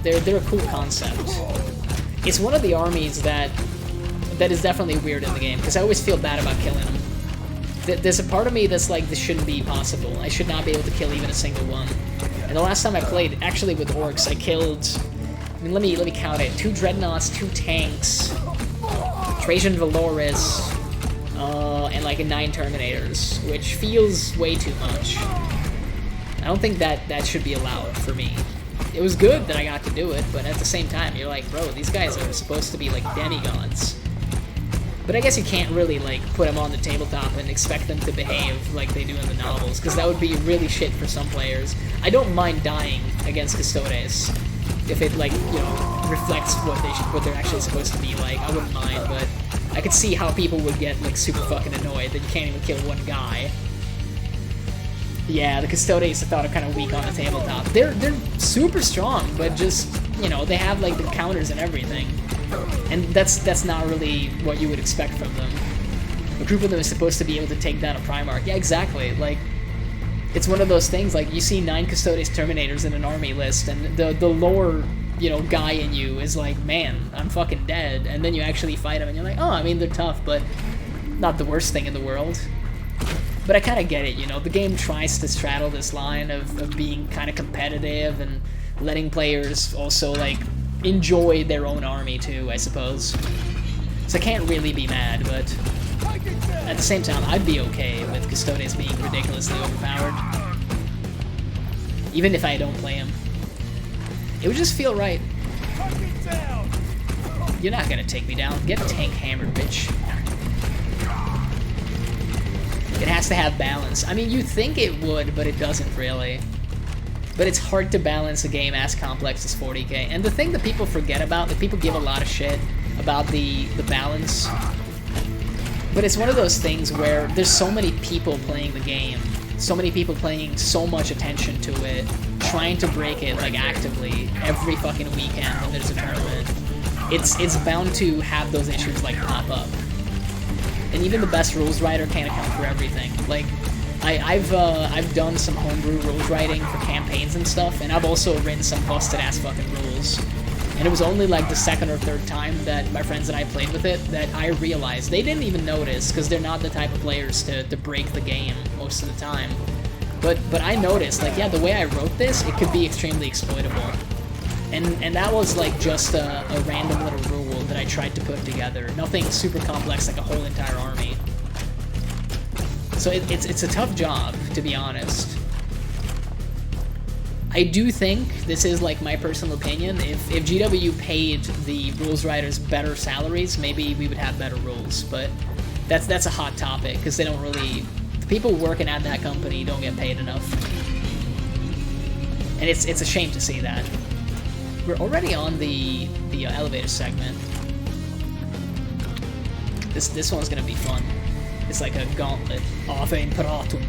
They're a cool concept. It's one of the armies that is definitely weird in the game, because I always feel bad about killing them. There's a part of me that's like, this shouldn't be possible. I should not be able to kill even a single one. And the last time I played, actually with orcs, I killed... I mean, let me count it. 2 Dreadnoughts, 2 tanks, Trajan Valoris, and like 9 Terminators, which feels way too much. I don't think that should be allowed for me. It was good that I got to do it, but at the same time, you're like, bro, these guys are supposed to be like demigods. But I guess you can't really like put them on the tabletop and expect them to behave like they do in the novels, because that would be really shit for some players. I don't mind dying against Custodes if it like, you know, reflects what they're actually supposed to be like. I wouldn't mind, but I could see how people would get like super fucking annoyed that you can't even kill one guy. Yeah, the Custodes I thought are kind of weak on the tabletop. They're super strong, but just, you know, they have like the counters and everything. And that's not really what you would expect from them. A group of them is supposed to be able to take down a Primarch. Yeah, exactly. Like, it's one of those things, like, you see 9 Custodes Terminators in an army list, and the lore, you know, guy in you is like, man, I'm fucking dead. And then you actually fight them, and you're like, oh, I mean, they're tough, but not the worst thing in the world. But I kind of get it, you know. The game tries to straddle this line of being kind of competitive and letting players also, like, enjoy their own army, too, I suppose. So I can't really be mad, but at the same time, I'd be okay with Custodes being ridiculously overpowered. Even if I don't play him. It would just feel right. You're not gonna take me down. Get tank hammered, bitch. It has to have balance. I mean, you think it would, but it doesn't really. But it's hard to balance a game as complex as 40k. And the thing that people forget about, that people give a lot of shit about the balance, but it's one of those things where there's so many people playing the game, so many people paying so much attention to it, trying to break it, like, actively every fucking weekend when there's a tournament. It's bound to have those issues, like, pop up. And even the best rules writer can't account for everything. Like, I've done some homebrew rules writing for campaigns and stuff, and I've also written some busted ass fucking rules. And it was only like the second or third time that my friends and I played with it that I realized they didn't even notice, because they're not the type of players to break the game most of the time. But I noticed, like, yeah, the way I wrote this, it could be extremely exploitable. And that was like just a random little rule that I tried to put together. Nothing super complex like a whole entire army. So it's a tough job, to be honest. I do think, this is like my personal opinion, if GW paid the rules writers better salaries, maybe we would have better rules. But that's a hot topic, because they don't really... The people working at that company don't get paid enough. And it's a shame to see that. We're already on the elevator segment. This one's gonna be fun. It's like a gauntlet. Ave Imperatum.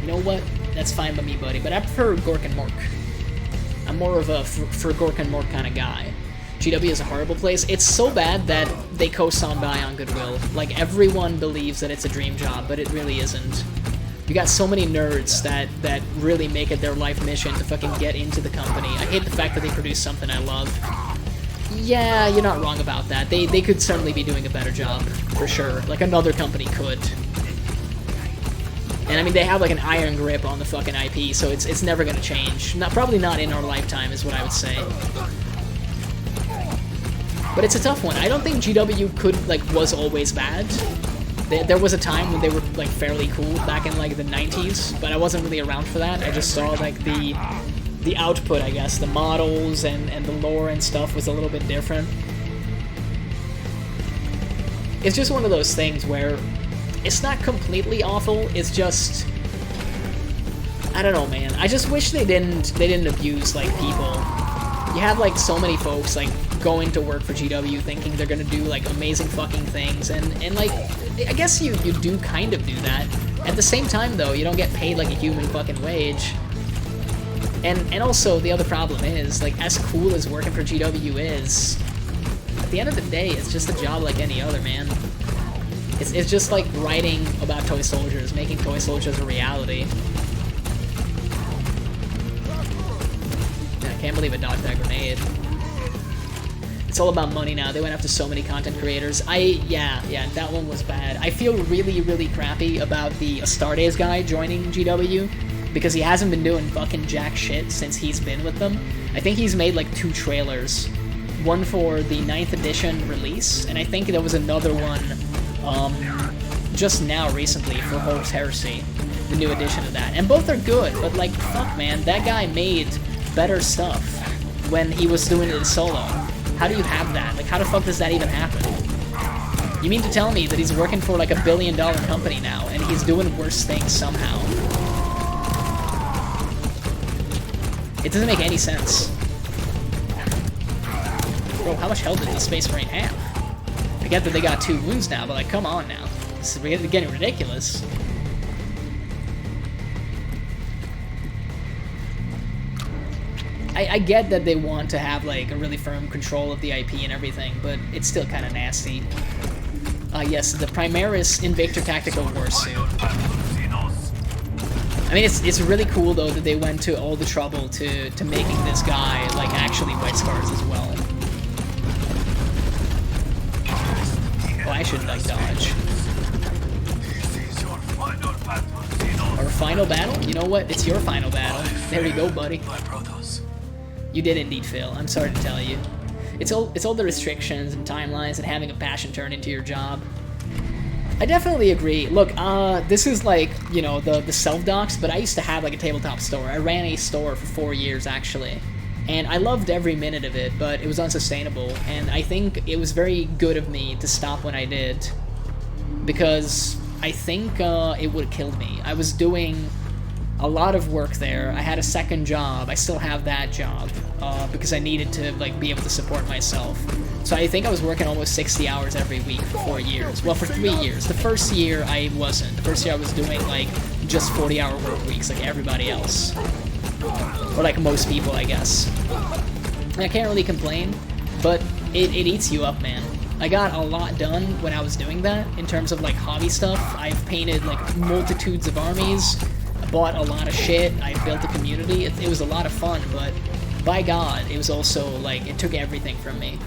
You know what? That's fine by me, buddy. But I prefer Gork and Mork. I'm more of a for Gork and Mork kind of guy. GW is a horrible place. It's so bad that they coast on by on goodwill. Like, everyone believes that it's a dream job, but it really isn't. You got so many nerds that really make it their life mission to fucking get into the company. I hate the fact that they produce something I love. Yeah, you're not wrong about that. They could certainly be doing a better job, for sure. Like, another company could. And I mean, they have like an iron grip on the fucking IP, so it's never gonna change. Probably not in our lifetime, is what I would say. But it's a tough one. I don't think GW was always bad. There was a time when they were like fairly cool back in like the 90s, but I wasn't really around for that. I just saw like the output, I guess, the models and the lore and stuff was a little bit different. It's just one of those things where it's not completely awful, it's just, I don't know, man. I just wish they didn't abuse like people. You have like so many folks like going to work for GW thinking they're gonna do like amazing fucking things, and like, I guess you do kind of do that. At the same time though, you don't get paid like a human fucking wage. And also the other problem is, like, as cool as working for GW is, at the end of the day, it's just a job like any other, man. It's just like writing about toy soldiers, making toy soldiers a reality. I can't believe I dodged that grenade. It's all about money now. They went after so many content creators. Yeah, that one was bad. I feel really, really crappy about the Astartes guy joining GW, because he hasn't been doing fucking jack shit since he's been with them. I think he's made like 2 trailers. One for the 9th edition release, and I think there was another one just now recently for Horus Heresy, the new edition of that. And both are good, but like, fuck man, that guy made better stuff when he was doing it solo. How do you have that? Like, how the fuck does that even happen? You mean to tell me that he's working for like $1 billion company now, and he's doing worse things somehow? It doesn't make any sense. Bro, how much health did the Space Marine have? I get that they got 2 wounds now, but like, come on now. This is getting ridiculous. I get that they want to have like a really firm control of the IP and everything, but it's still kind of nasty. Yes, the Primaris Invictor Tactical Warsuit. I mean, it's really cool though that they went to all the trouble to making this guy like actually White Scars as well. Oh, I should like dodge. final battle? You know what? It's your final battle. There you go, buddy. You did indeed fail. I'm sorry to tell you. It's all the restrictions and timelines and having a passion turn into your job. I definitely agree. Look, this is like, you know, the self-docs, but I used to have like a tabletop store. I ran a store for 4 years, actually. And I loved every minute of it, but it was unsustainable. And I think it was very good of me to stop when I did. Because I think it would have killed me. I was doing a lot of work there. I had a second job. I still have that job because I needed to like be able to support myself. So I think I was working almost 60 hours every week for 4 years. Well, for 3 years. The first year I wasn't. The first year I was doing like just 40-hour work weeks like everybody else. Or like most people, I guess. And I can't really complain, but it eats you up, man. I got a lot done when I was doing that in terms of like hobby stuff. I've painted like multitudes of armies. I bought a lot of shit. I built a community. It was a lot of fun, but by God, it was also like it took everything from me.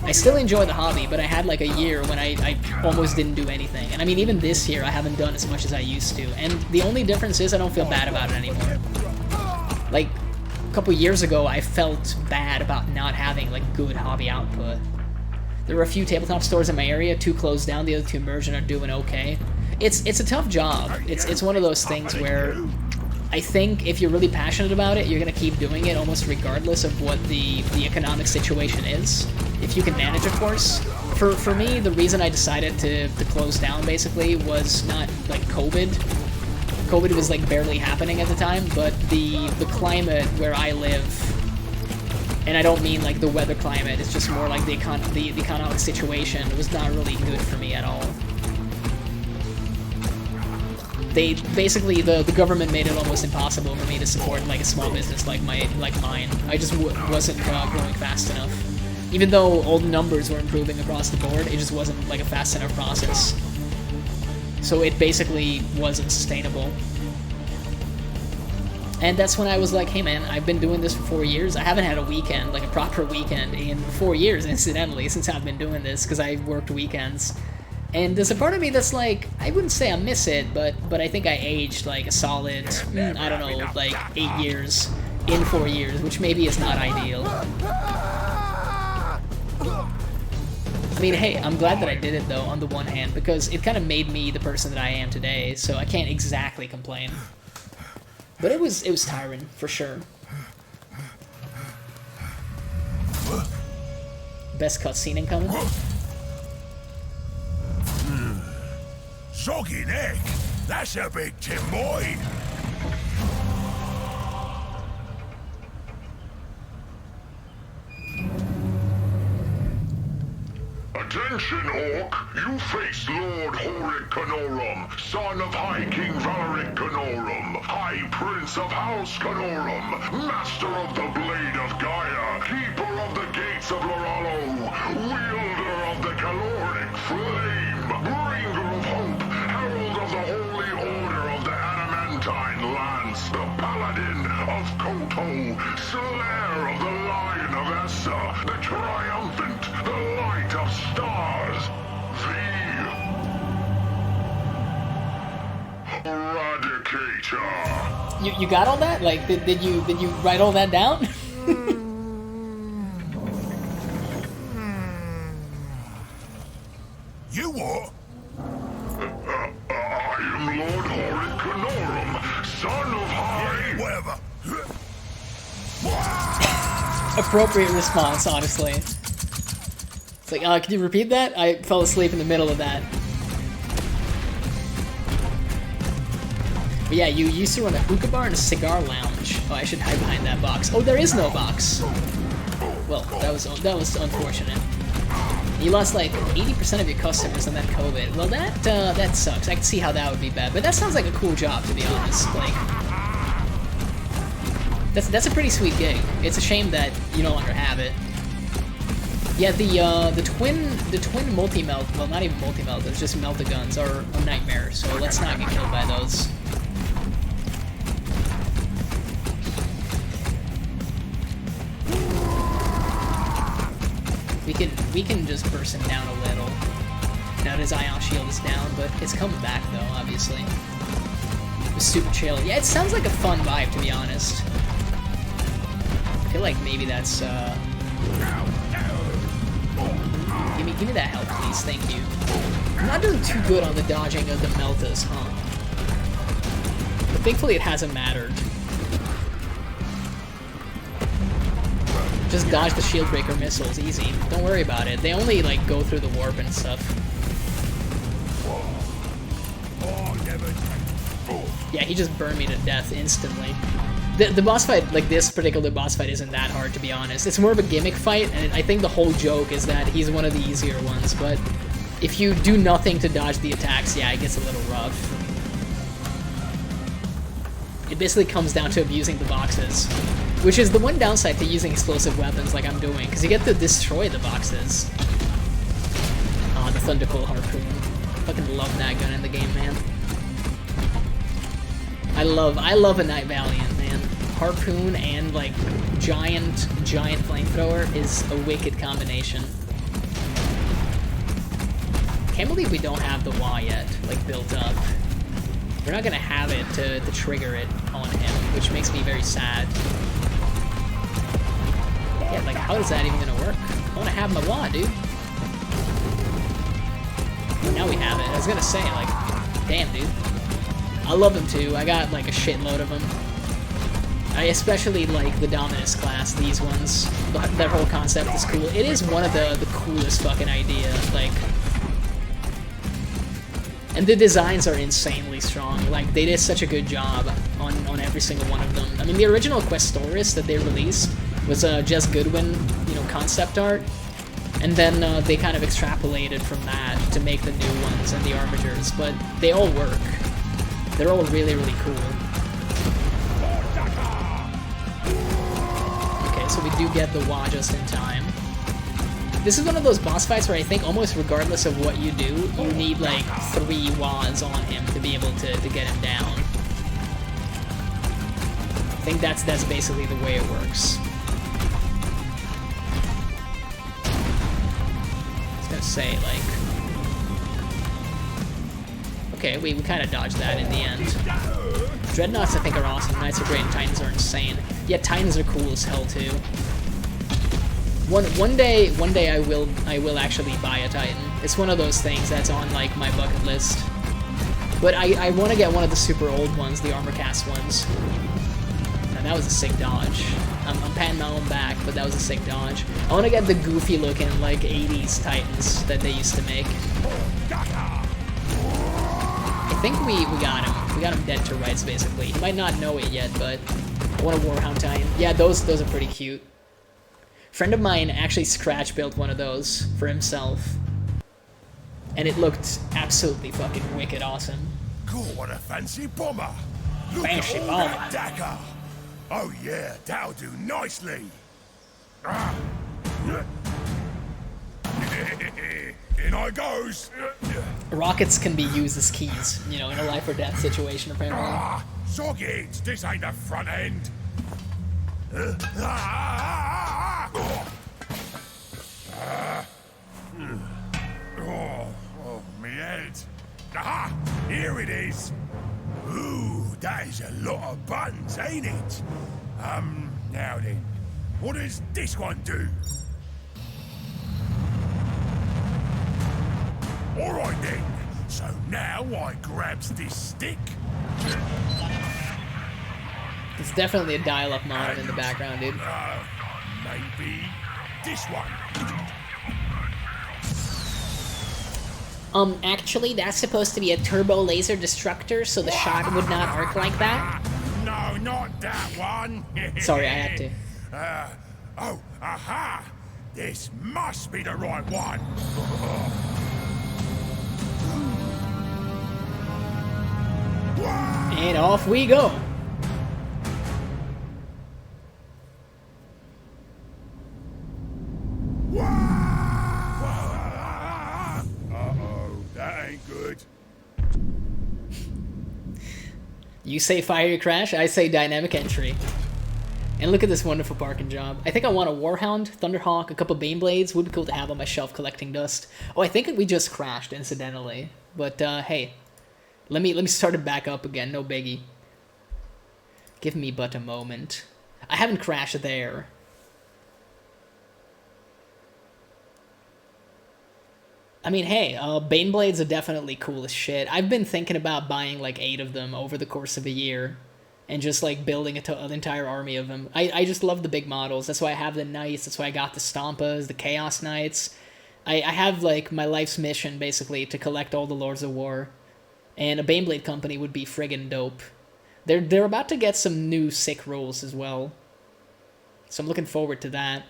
I still enjoy the hobby, but I had like a year when I almost didn't do anything. And I mean, even this year, I haven't done as much as I used to. And the only difference is I don't feel bad about it anymore. Like, a couple years ago, I felt bad about not having like good hobby output. There were a few tabletop stores in my area, 2 closed down, the other 2 merged and are doing okay. It's a tough job. It's one of those things where I think if you're really passionate about it, you're gonna keep doing it almost regardless of what the economic situation is. If you can manage, of course. For me, the reason I decided to close down basically was not like COVID. COVID was like barely happening at the time, but the climate where I live, and I don't mean like the weather climate, it's just more like the economic situation was not really good for me at all. They basically, the government made it almost impossible for me to support like a small business like mine. I just wasn't growing fast enough. Even though all the numbers were improving across the board, it just wasn't like a fast enough process. So it basically wasn't sustainable. And that's when I was like, hey man, I've been doing this for 4 years. I haven't had a weekend, like a proper weekend, in 4 years, incidentally, since I've been doing this, because I worked weekends. And there's a part of me that's like, I wouldn't say I miss it, but I think I aged like a solid, I don't know, like 8 years in 4 years, which maybe is not ideal. I mean, hey, I'm glad that I did it though, on the one hand, because it kind of made me the person that I am today, so I can't exactly complain. But it was tiring, for sure. Best cutscene incoming? Soggy neck? That's a big Tim boy. Attention, Orc! You face Lord Horik Canorum, son of High King Valeric Canorum, High Prince of House Canorum, Master of the Blade of Gaia, Keeper of the Gates of Loralo, Wielder of the Caloric Flame, Bringer of Hope, Herald of the Holy Order of the Adamantine Lance, the Paladin of Koto, Slayer of the Lion of Essa, the Triumphant, the Light of Stars, the Eradicator. You got all that? Like, did you write all that down? You what? I am Lord Horik Canorum, son of High... Whatever. Appropriate response, honestly. It's like, can you repeat that? I fell asleep in the middle of that. But yeah, you used to run a hookah bar and a cigar lounge. Oh, I should hide behind that box. Oh, there is no box. Well, that was unfortunate. You lost like 80% of your customers on that COVID. Well, that sucks. I can see how that would be bad. But that sounds like a cool job, to be honest. Like, that's a pretty sweet gig. It's a shame that you no longer have it. Yeah, the twin multi-melt, well, not even multi-melt, it's just melt-a-guns are a nightmare, so let's not get killed by those. We can just burst him down a little. Now his ion shield is down, but it's coming back though, obviously. was super chill. Yeah, it sounds like a fun vibe, to be honest. I feel like maybe that's, Give me that help, please. Thank you. I'm not doing too good on the dodging of the Meltas, huh? But thankfully it hasn't mattered. Just dodge the shield breaker missiles, easy. Don't worry about it. They only, like, go through the warp and stuff. Yeah, he just burned me to death instantly. The boss fight, like this particular boss fight, isn't that hard, to be honest. It's more of a gimmick fight, and I think the whole joke is that he's one of the easier ones, but if you do nothing to dodge the attacks, yeah, it gets a little rough. It basically comes down to abusing the boxes, which is the one downside to using explosive weapons like I'm doing, because you get to destroy the boxes. Ah, the Thundercoil Harpoon. Fucking love that gun in the game, man. I love a Night Valiant, man. Harpoon and, like, giant flamethrower is a wicked combination. Can't believe we don't have the wah yet, like, built up. We're not gonna have it to trigger it on him, which makes me very sad. Yeah, like, how is that even gonna work? I wanna have my wah, dude. Well, now we have it. I was gonna say, like, damn, dude. I love them too. I got like a shitload of them. I especially like the Dominus class, these ones. That whole concept is cool. It is one of the coolest fucking idea, like... And the designs are insanely strong. Like, they did such a good job on every single one of them. I mean, the original Questoris that they released was Jess Goodwin, you know, concept art. And then they kind of extrapolated from that to make the new ones and the armatures, but they all work. They're all really, really cool. Okay, so we do get the wah just in time. This is one of those boss fights where I think almost regardless of what you do, you need like 3 wahs on him to be able to get him down. I think that's basically the way it works. I was gonna say, like... Okay, we kind of dodged that in the end. Dreadnoughts, I think, are awesome. Knights are great, and Titans are insane. Yeah, Titans are cool as hell too. One day I will actually buy a Titan. It's one of those things that's on like my bucket list. But I want to get one of the super old ones, the armor cast ones. And that was a sick dodge. I'm patting my own back, but that was a sick dodge. I want to get the goofy looking like 80s Titans that they used to make. I think we got him. We got him dead to rights, basically. He might not know it yet, but I want a Warhound Titan. Yeah, those are pretty cute. Friend of mine actually scratch built one of those for himself. And it looked absolutely fucking wicked awesome. Cool, what a fancy bomber. Look Fancy at all bomber. that dagger. Oh yeah, that'll do nicely. Ah. In I goes. Rockets can be used as keys, you know, in a life or death situation, apparently. Ah, socket, this ain't the front end. Oh, me head. Aha, here it is. Ooh, that is a lot of buttons, ain't it? Now then, what does this one do? Alright then, so now I grabs this stick. It's definitely a dial-up modem in the background, dude. Maybe this one. Actually, that's supposed to be a turbo laser destructor, so the shot would not arc like that. No, not that one. Sorry, I had to. Oh, aha! This must be the right one. And off we go. Uh-oh, that ain't good. You say fiery crash, I say dynamic entry. And look at this wonderful parking job. I think I want a Warhound, Thunderhawk, a couple Baneblades. Would be cool to have on my shelf collecting dust. Oh, I think we just crashed, incidentally. But, hey. Let me start it back up again, no biggie. Give me but a moment. I haven't crashed there. I mean, hey, Baneblades are definitely cool as shit. I've been thinking about buying like 8 of them over the course of a year. And just like building an entire army of them. I just love the big models. That's why I have the Knights. That's why I got the Stompas, the Chaos Knights. I have like my life's mission basically to collect all the Lords of War. And a Baneblade company would be friggin' dope. They're about to get some new sick rolls as well. So I'm looking forward to that.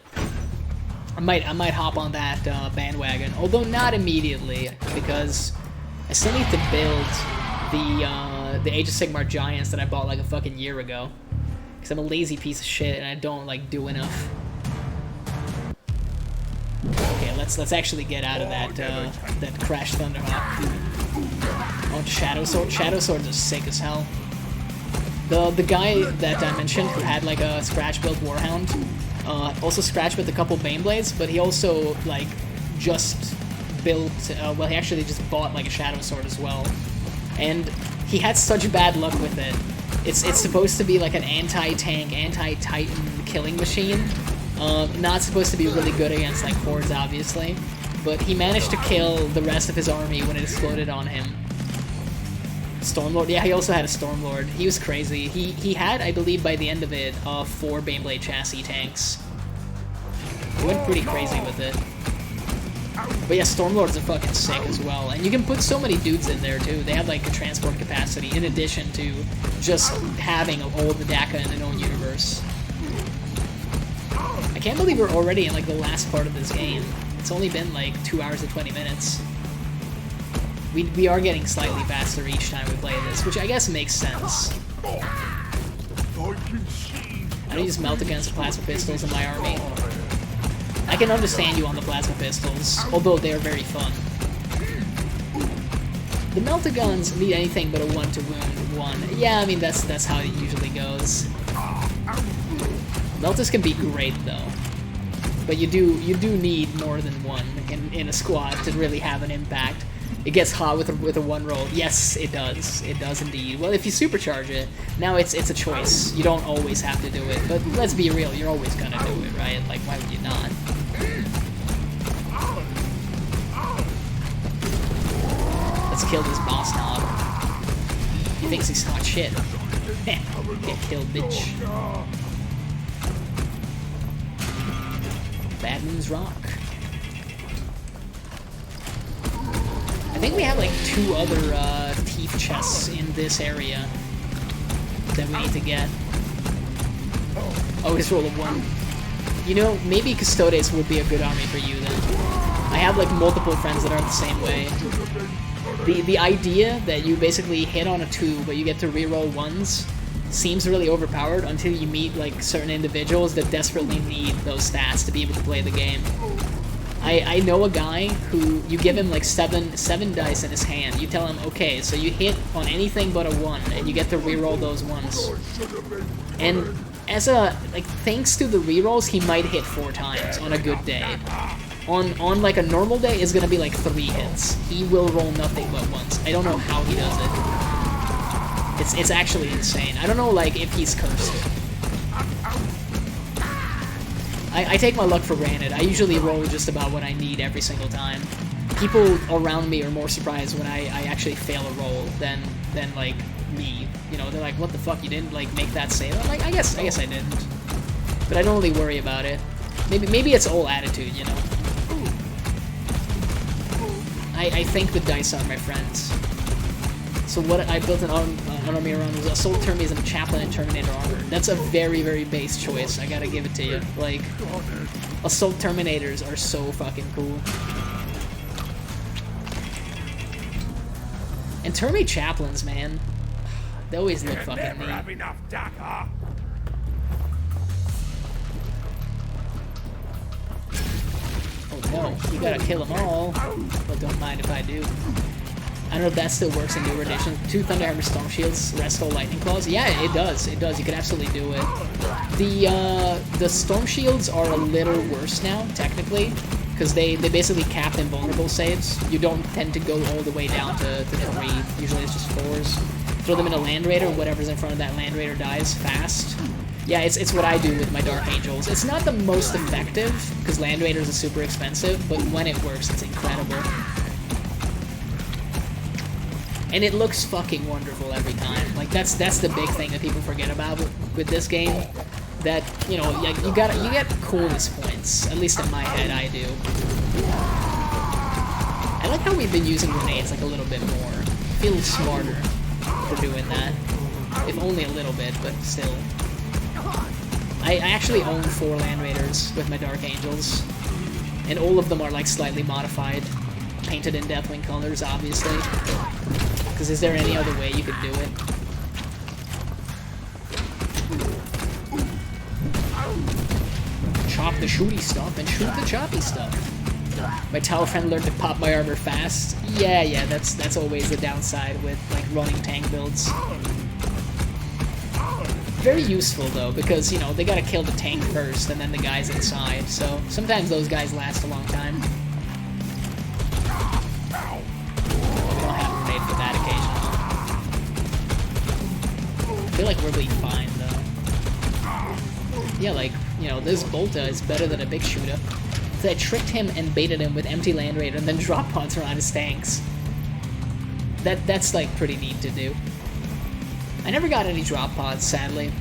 I might hop on that bandwagon, although not immediately, because I still need to build the Age of Sigmar Giants that I bought like a fucking year ago. Because I'm a lazy piece of shit and I don't like do enough. Okay, let's actually get out of that Crash Thunderhawk. Oh, Shadow Sword. Shadow Swords are sick as hell. The guy that I mentioned who had like a scratch built Warhound also scratch built a couple Baneblades, but he also like just built well, he actually just bought like a Shadow Sword as well. And he had such bad luck with it. It's supposed to be like an anti-tank, anti-titan killing machine. Not supposed to be really good against like hordes, obviously. But he managed to kill the rest of his army when it exploded on him. Stormlord, yeah, he also had a Stormlord. He was crazy. He had, I believe, by the end of it, 4 Baneblade chassis tanks. He went pretty crazy with it. But yeah, Stormlords are fucking sick as well. And you can put so many dudes in there, too. They have, like, a transport capacity, in addition to just having all of the DACA in their own universe. I can't believe we're already in, like, the last part of this game. It's only been, like, 2 hours and 20 minutes. We are getting slightly faster each time we play this, which I guess makes sense. I don't use melt against plasma pistols in my army. I can understand you on the plasma pistols, although they're very fun. The Meltagons need anything but a 1 to wound 1. Yeah, I mean that's how it usually goes. Meltas can be great though, but you do need more than 1 in a squad to really have an impact. It gets hot with a 1 roll. Yes, it does. It does indeed. Well, if you supercharge it, now it's a choice. You don't always have to do it, but let's be real, you're always gonna do it, right? Like, why would you not? Let's kill this boss knob. He thinks he's hot shit. Get killed, bitch. Bad Moons rock. I think we have like 2 other Teef chests in this area that we need to get. Oh, just roll a 1. You know, maybe Custodes would be a good army for you then. I have like multiple friends that are the same way. The idea that you basically hit on a 2 but you get to reroll 1s seems really overpowered until you meet like certain individuals that desperately need those stats to be able to play the game. I know a guy who, you give him like 7 dice in his hand, you tell him, okay, so you hit on anything but a 1, and you get to reroll those 1s. And as thanks to the rerolls, he might hit 4 times on a good day. On like a normal day, it's gonna be like 3 hits. He will roll nothing but 1s. I don't know how he does it. It's actually insane. I don't know like if he's cursed. I take my luck for granted. I usually roll just about what I need every single time. People around me are more surprised when I actually fail a roll than like me. You know, they're like, what the fuck, you didn't like make that save? I'm like, I guess I didn't. But I don't really worry about it. Maybe it's all attitude, you know. I think the dice are my friends. So what I built an army around was Assault Termies and Chaplain and Terminator armor. That's a very, very base choice. I gotta give it to you. Like, Assault Terminators are so fucking cool. And Termi Chaplains, man. They always look fucking neat. Oh no, you gotta kill them all. But don't mind if I do. I don't know if that still works in newer editions. 2 Thunderhammer Storm Shields, Restful Lightning Claws. Yeah, it does. It does. You can absolutely do it. The Storm Shields are a little worse now, technically, because they basically cap invulnerable saves. You don't tend to go all the way down to 3. Usually it's just 4s. Throw them in a Land Raider. Whatever's in front of that Land Raider dies fast. Yeah, it's what I do with my Dark Angels. It's not the most effective, because Land Raiders are super expensive, but when it works, it's incredible. And it looks fucking wonderful every time. Like, that's the big thing that people forget about with this game. That, you know, you get coolness points. At least in my head, I do. I like how we've been using grenades, like, a little bit more. Feel smarter for doing that. If only a little bit, but still. I actually own 4 Land Raiders with my Dark Angels. And all of them are, like, slightly modified. Painted in Deathwing colors, obviously. Because is there any other way you could do it? Chop the shooty stuff and shoot the choppy stuff. My tower friend learned to pop my armor fast. Yeah, that's always the downside with, like, running tank builds. Very useful, though, because, you know, they gotta kill the tank first and then the guys inside, so sometimes those guys last a long time. For that occasion. I feel like we're really fine, though. Yeah, like, you know, this Bolta is better than a big shooter. So I tricked him and baited him with empty Land Raider and then drop pods around his tanks. That's, like, pretty neat to do. I never got any drop pods, sadly.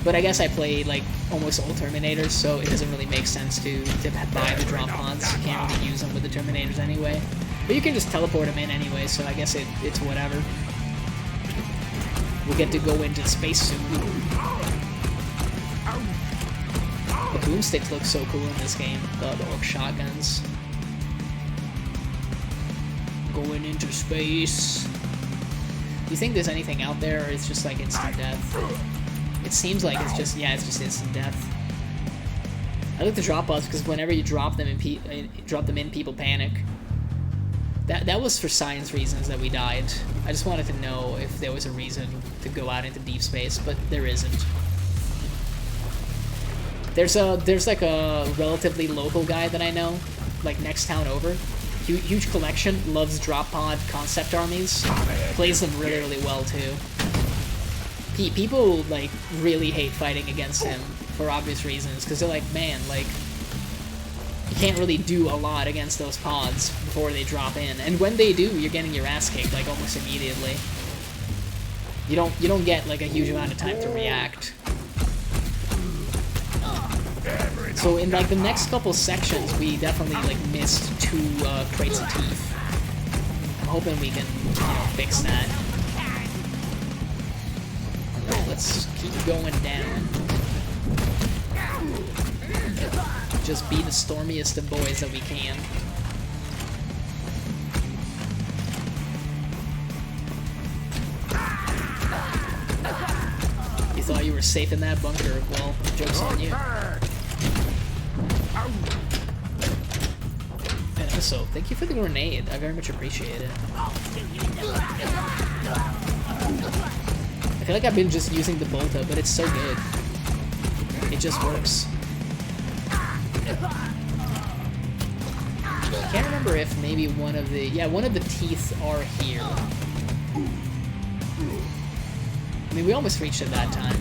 But I guess I play, like, almost all Terminators, so it doesn't really make sense to buy the drop pods. You can't really use them with the Terminators anyway. But you can just teleport them in anyway, so I guess it's whatever. We'll get to go into space soon. The boomsticks look so cool in this game. The orc shotguns. Going into space. Do you think there's anything out there, or it's just like instant death? It seems like it's just, yeah, it's just instant death. I like the drop pods because whenever you drop them in, people panic. That was for science reasons that we died. I just wanted to know if there was a reason to go out into deep space, but there isn't. There's like a relatively local guy that I know, like next town over. Huge collection, loves drop pod concept armies, plays them really, really well too. People like really hate fighting against him for obvious reasons, because they're like, man, like, you can't really do a lot against those pods before they drop in, and when they do, you're getting your ass kicked like almost immediately. You don't get like a huge amount of time to react. So in like the next couple sections, we definitely like missed 2 crates of Teef. I'm hoping we can, you know, fix that. Alright, let's keep going down. Just be the stormiest of boys that we can. You thought you were safe in that bunker? Well, joke's on you. And also, thank you for the grenade. I very much appreciate it. I feel like I've been just using the Bolta, but it's so good. It just works. I can't remember if maybe one of the teeth are here. I mean, we almost reached it that time.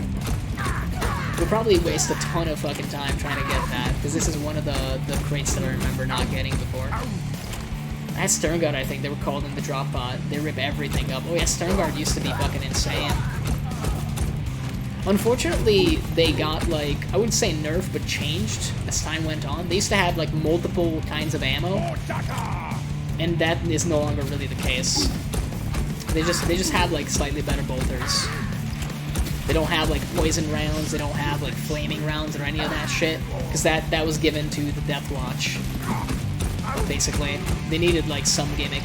We'll probably waste a ton of fucking time trying to get that, because this is one of the crates that I remember not getting before. I had Sternguard, I think they were called in the drop pod. They rip everything up. Oh yeah, Sternguard used to be fucking insane. Unfortunately, they got, like, I wouldn't say nerfed, but changed as time went on. They used to have, like, multiple kinds of ammo, and that is no longer really the case. They just have, like, slightly better bolters. They don't have, like, poison rounds, they don't have, like, flaming rounds or any of that shit, because that was given to the Death Watch, basically. They needed, like, some gimmick.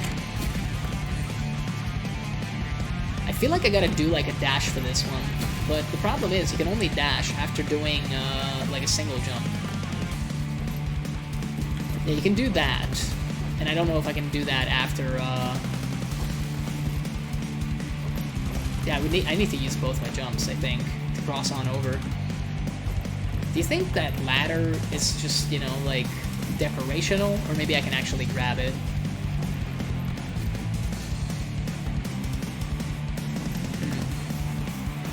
I feel like I gotta do, like, a dash for this one. But the problem is, you can only dash after doing, like, a single jump. Yeah, you can do that. And I don't know if I can do that after Yeah, I need to use both my jumps, I think, to cross on over. Do you think that ladder is just, you know, like, decorational? Or maybe I can actually grab it?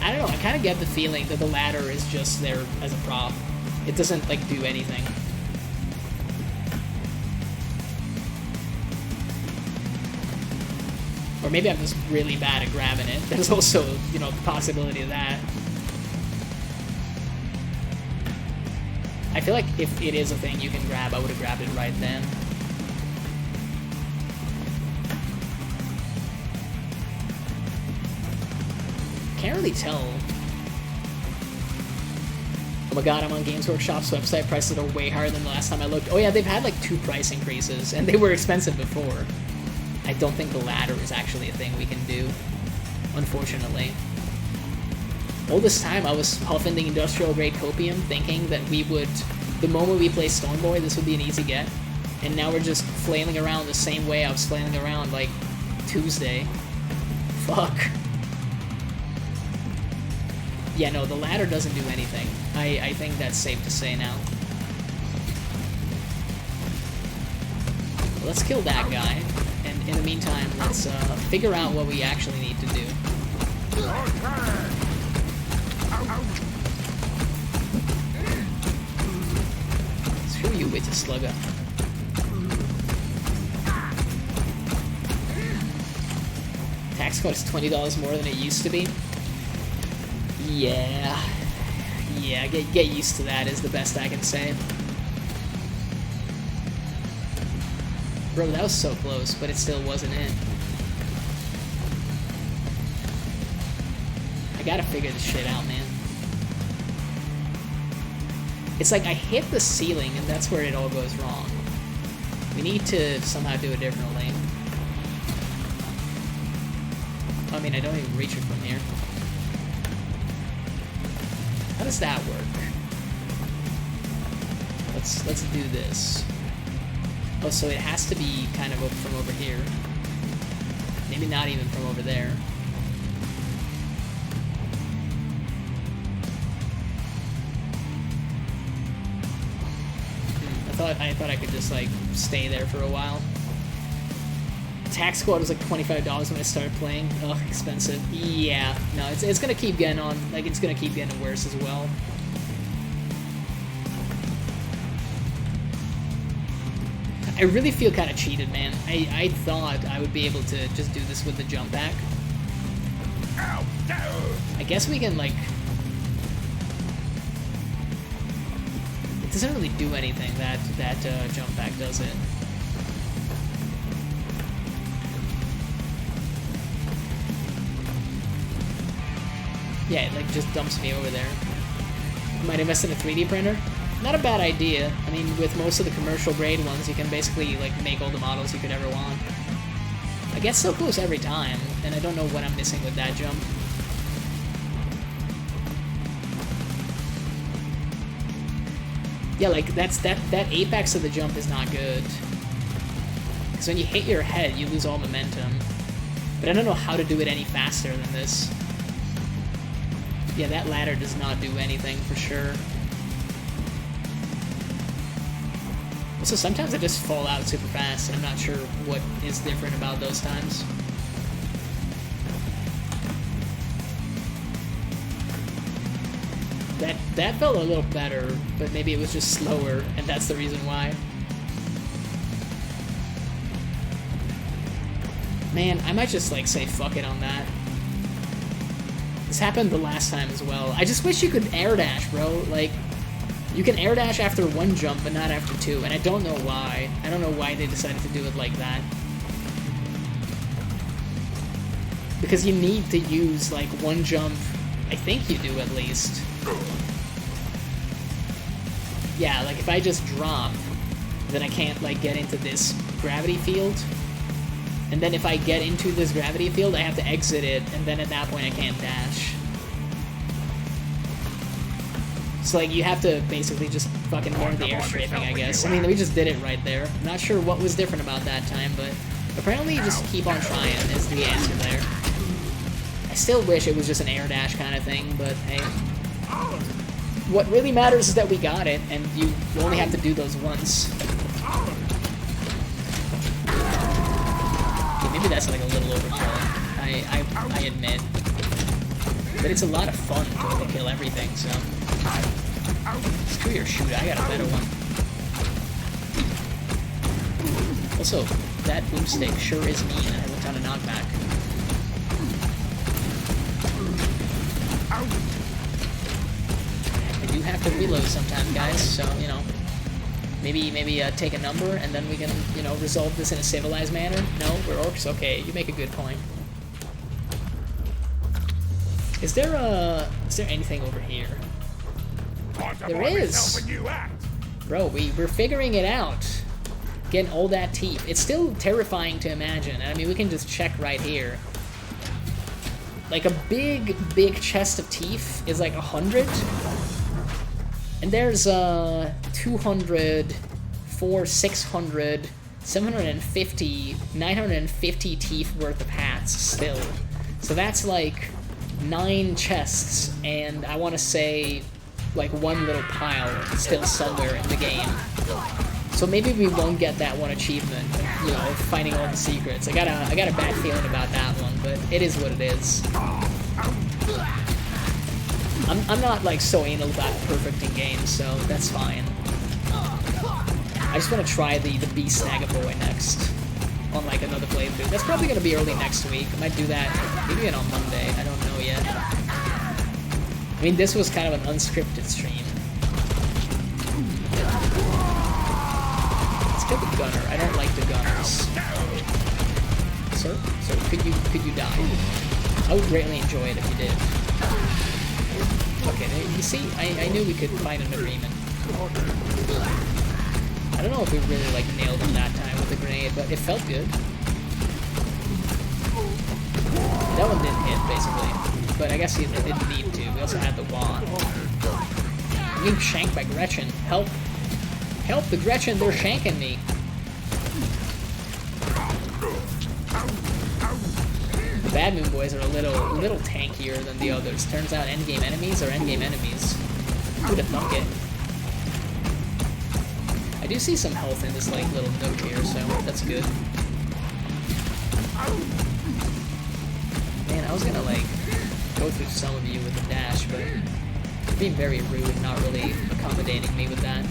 I don't know, I kind of get the feeling that the ladder is just there as a prop. It doesn't, like, do anything. Or maybe I'm just really bad at grabbing it. There's also, you know, the possibility of that. I feel like if it is a thing you can grab, I would have grabbed it right then. Can't really tell. Oh my god, I'm on Games Workshop's website. Prices are way higher than the last time I looked. Oh yeah, they've had like 2 price increases, and they were expensive before. I don't think the ladder is actually a thing we can do, unfortunately. All this time I was huffing the industrial grade copium, thinking that we would, the moment we play Stormboy, this would be an easy get. And now we're just flailing around the same way I was flailing around like Tuesday. Fuck. Yeah, no, the ladder doesn't do anything. I think that's safe to say now. Let's kill that guy. And in the meantime, let's figure out what we actually need to do. Screw you, with a slugger. Tax code is $20 more than it used to be. Yeah, get used to that is the best I can say. Bro, that was so close, but it still wasn't it. I gotta figure this shit out, man. It's like I hit the ceiling and that's where it all goes wrong. We need to somehow do it differently. I mean, I don't even reach it from here. How does that work? Let's do this. Oh, so it has to be kind of from over here. Maybe not even from over there. I thought I could just like stay there for a while. Tax squad was like $25 when I started playing. Ugh, expensive. Yeah, no, it's gonna keep getting on. Like it's gonna keep getting worse as well. I really feel kind of cheated, man. I thought I would be able to just do this with the jump back. I guess we can like. It doesn't really do anything. That jump back does it. Yeah, it like just dumps me over there. Might invest in a 3D printer. Not a bad idea. I mean, with most of the commercial grade ones, you can basically like make all the models you could ever want. I get so close every time, and I don't know what I'm missing with that jump. Yeah, like that apex of the jump is not good. Because when you hit your head, you lose all momentum. But I don't know how to do it any faster than this. Yeah, that ladder does not do anything for sure. So sometimes I just fall out super fast, and I'm not sure what is different about those times. That felt a little better, but maybe it was just slower, and that's the reason why. Man, I might just like say fuck it on that. This happened the last time as well. I just wish you could air dash, bro. Like, you can air dash after one jump, but not after two, and I don't know why. I don't know why they decided to do it like that. Because you need to use, like, one jump. I think you do, at least. Yeah, like, if I just drop, then I can't, like, get into this gravity field. And then if I get into this gravity field, I have to exit it, and then at that point I can't dash. So, like, you have to basically just fucking learn the air strafing, I guess. I mean, we just did it right there. I'm not sure what was different about that time, but apparently you just keep on trying is the answer there. I still wish it was just an air dash kind of thing, but hey. What really matters is that we got it, and you only have to do those once. Okay, maybe that's like a little overkill. I admit. But it's a lot of fun to overkill everything, so. Screw your shoot, I got a better one. Also, that boomstick sure is mean and has a ton of knockback. I do have to reload sometimes, guys, so, you know. Maybe take a number and then we can, you know, resolve this in a civilized manner. No, we're orcs? Okay, you make a good point. Is there anything over here? There is! Bro, we're figuring it out. Getting all that Teef. It's still terrifying to imagine. I mean, we can just check right here. Like, a big chest of Teef is like 100. And there's 200, 400, 600, 750, 950 Teef worth of hats still. So that's like 9 chests, and I want to say like one little pile still somewhere in the game. So maybe we won't get that one achievement, you know, finding all the secrets. I got a bad feeling about that one, but it is what it is. I'm not like so anal about perfecting games, so that's fine. I just want to try the Beast Snagaboy next on like another playthrough. That's probably gonna be early next week. I might do that maybe even on Monday. I don't know yet. I mean, this was kind of an unscripted stream. Let's get the gunner. I don't like the gunners. Sir, could you die? I would greatly enjoy it if you did. Okay, you see, I knew we could find an agreement. I don't know if we really like nailed him that time with the grenade, but it felt good. That one didn't hit, basically. But I guess it didn't need to. We also had the wand. I'm being shanked by Gretchen. Help! Help the Gretchen, they're shanking me! The Bad Moon Boys are a little tankier than the others. Turns out endgame enemies are endgame enemies. Who'd have thunk it? I do see some health in this like little note here, so that's good. Man, I was gonna like go through some of you with a dash, but you're being very rude and not really accommodating me with that.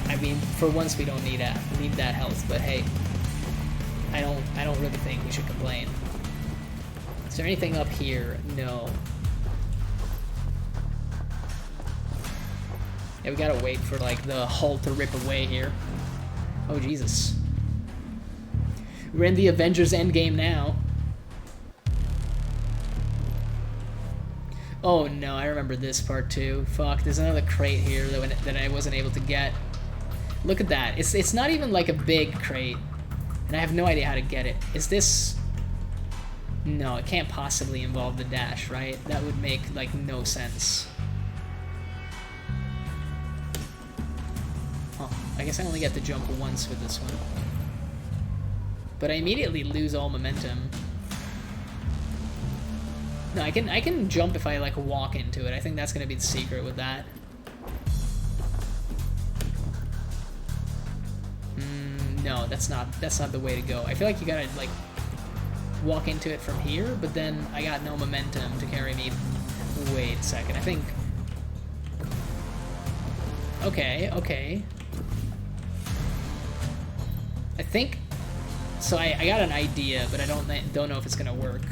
I mean, for once we don't need that health, but hey, I don't really think we should complain. Is there anything up here? No. Yeah, we gotta wait for like the hull to rip away here. Oh Jesus. We're in the Avengers Endgame now. Oh no, I remember this part too. Fuck, there's another crate here that I wasn't able to get. Look at that. It's not even like a big crate. And I have no idea how to get it. Is this... No, it can't possibly involve the dash, right? That would make like no sense. Huh. I guess I only get to jump once with this one. But I immediately lose all momentum. No, I can jump if I like walk into it. I think that's gonna be the secret with that. No, that's not the way to go. I feel like you gotta like walk into it from here, but then I got no momentum to carry me. Wait a second, I think. Okay. I think. So I got an idea, but I don't know if it's gonna work.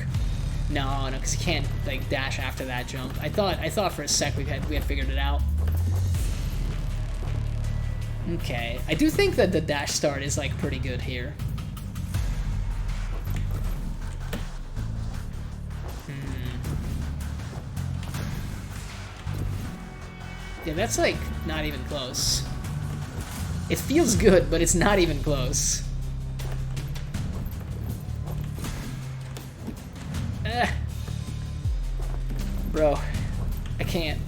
No, because you can't like dash after that jump. I thought for a sec we had figured it out. Okay, I do think that the dash start is like pretty good here. Yeah, that's like not even close. It feels good, but it's not even close. Bro, I can't.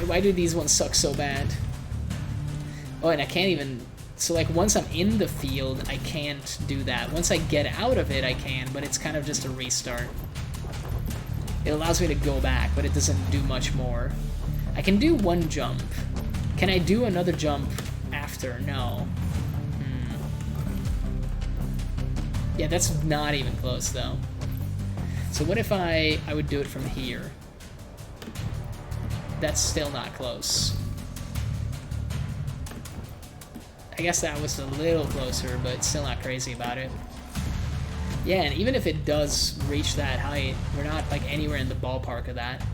Why do these ones suck so bad? Oh, and I can't even So like once I'm in the field, I can't do that. Once I get out of it, I can, but it's kind of just a restart. It allows me to go back, but it doesn't do much more. I can do one jump. Can I do another jump after? No. Yeah, that's not even close though. So what if I would do it from here? That's still not close. I guess that was a little closer, but still not crazy about it. Yeah, and even if it does reach that height, we're not like anywhere in the ballpark of that.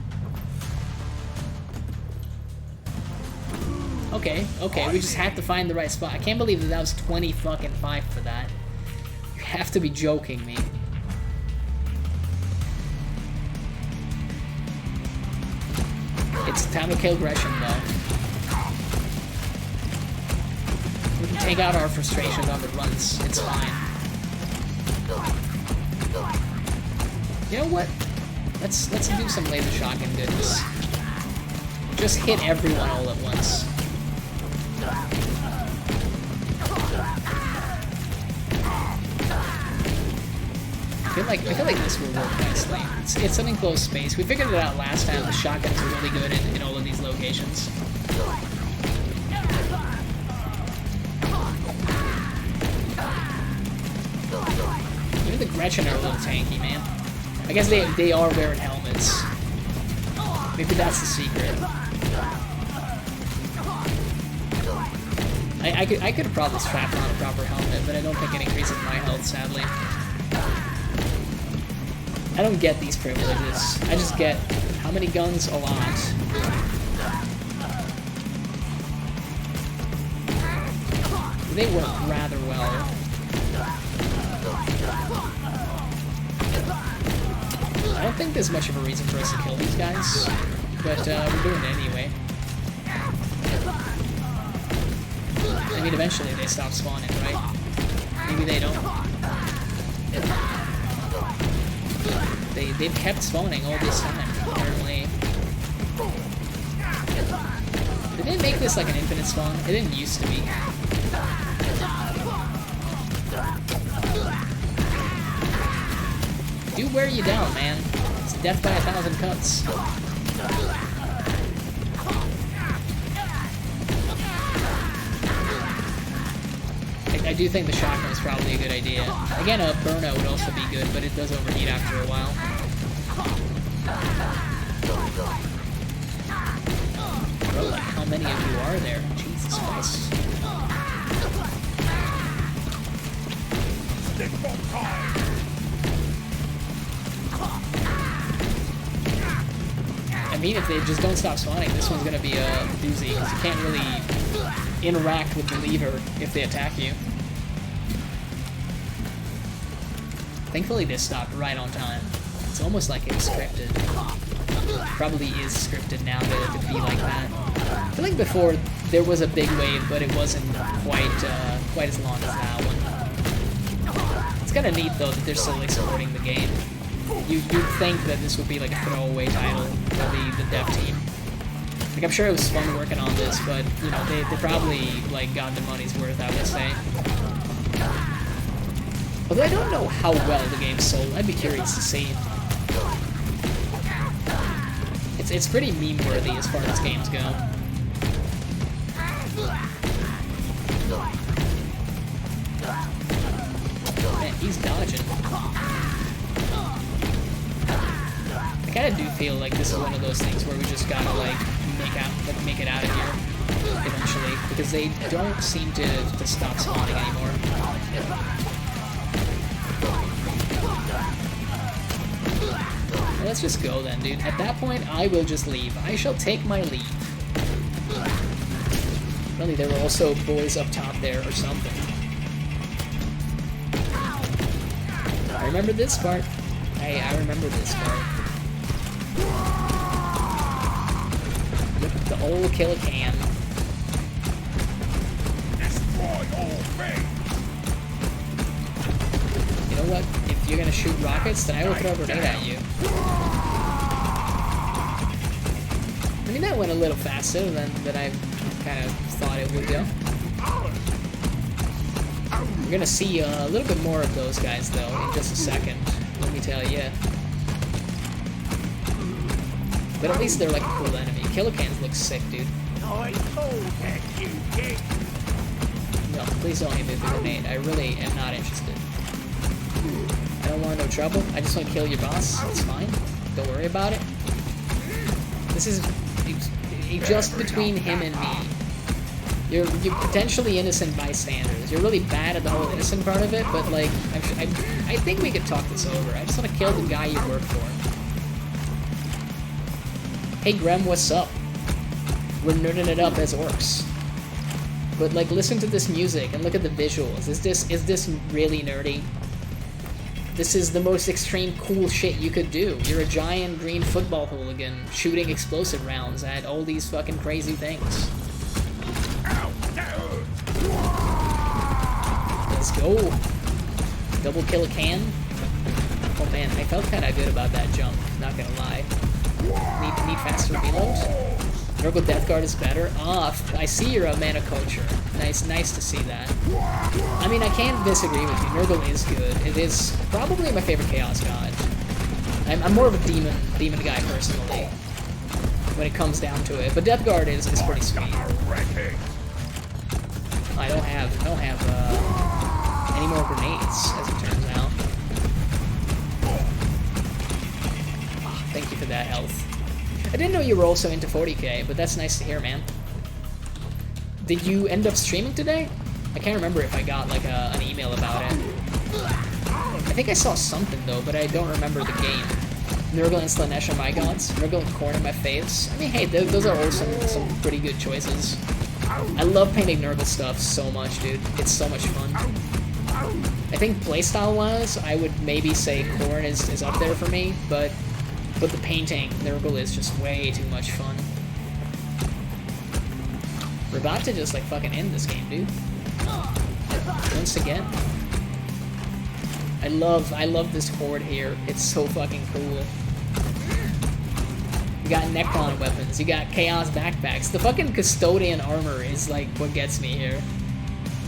Okay, we just have to find the right spot. I can't believe that was 20 fucking 5 for that. You have to be joking me. It's time to kill Gresham though. We can take out our frustrations on the runs. It's fine. You know what? Let's do some laser shotgun goodness. Just hit everyone all at once. I feel like this will work nicely. It's an enclosed space. We figured it out last time. The shotguns are really good in all of these locations. Even the Gretchen are a little tanky, man. I guess they are wearing helmets. Maybe that's the secret. I could have probably strapped on a proper helmet, but I don't think it increases my health, sadly. I don't get these privileges. I just get how many guns? A lot. They work rather well. I don't think there's much of a reason for us to kill these guys, but we're doing it anyway. I mean, eventually they stop spawning, right? Maybe they don't. They've kept spawning all this time, apparently. Did they make this like an infinite spawn? It didn't used to be. Do wear you down, man. It's death by 1,000 cuts. I do think the shotgun is probably a good idea. Again, a burnout would also be good, but it does overheat after a while. Bro, like, how many of you are there? Jesus Christ. I mean, if they just don't stop spawning, this one's gonna be a doozy, because you can't really interact with the lever if they attack you. Thankfully this stopped right on time. It's almost like it's scripted. Probably is scripted now to be like that. I feel like before there was a big wave, but it wasn't quite as long as that one. It's kind of neat though that they're still like supporting the game. You'd think that this would be like a throwaway title for the dev team. Like, I'm sure it was fun working on this, but you know they probably like got their money's worth, I would say. Although I don't know how well the game sold, I'd be curious to see. It's pretty meme-worthy as far as games go. Man, he's dodging. I kind of do feel like this is one of those things where we just gotta like make it out of here eventually, because they don't seem to stop spawning anymore. Let's just go then, dude. At that point, I will just leave. I shall take my leave. Really, there were also boys up top there or something. I remember this part. Hey, I remember this part. Look at the old kill can. Destroy all things. You know what? If you're gonna shoot rockets, then I will throw a grenade at you. I mean, that went a little faster than I kind of thought it would go. We're gonna see a little bit more of those guys though in just a second, let me tell you. But at least they're like a cool enemy. Killicans looks sick, dude. I told that you git. No, please don't hit me with a grenade. I really am not interested. I don't want no trouble. I just want to kill your boss. It's fine. Don't worry about it. This is just between him and me. You're potentially innocent bystanders. You're really bad at the whole innocent part of it, but like, I think we could talk this over. I just want to kill the guy you work for. Hey Grem, what's up? We're nerding it up as orcs. But like, listen to this music and look at the visuals. Is this really nerdy? This is the most extreme cool shit you could do. You're a giant green football hooligan shooting explosive rounds at all these fucking crazy things. Let's go. Double kill a can. Oh man, I felt kinda good about that jump, not gonna lie. Need faster reloads? Nurgle Death Guard is better? Ah, I see you're a mana culture. Nice to see that. I mean, I can't disagree with you. Nurgle is good. It is probably my favorite Chaos God. I'm more of a demon guy personally, when it comes down to it. But Death Guard is pretty sweet. I don't have any more grenades, as it turns out. Oh, thank you for that health. I didn't know you were also into 40k, but that's nice to hear, man. Did you end up streaming today? I can't remember if I got like an email about it. I think I saw something though, but I don't remember the game. Nurgle and Slanesh are my gods. Nurgle and Korn are my faves. I mean, hey, those are all some pretty good choices. I love painting Nurgle stuff so much, dude. It's so much fun. I think playstyle-wise, I would maybe say Korn is up there for me, but the painting, Nurgle is just way too much fun. We're about to just like fucking end this game, dude. Once again. I love this horde here. It's so fucking cool. You got Necron weapons, you got Chaos backpacks. The fucking Custodian armor is like what gets me here.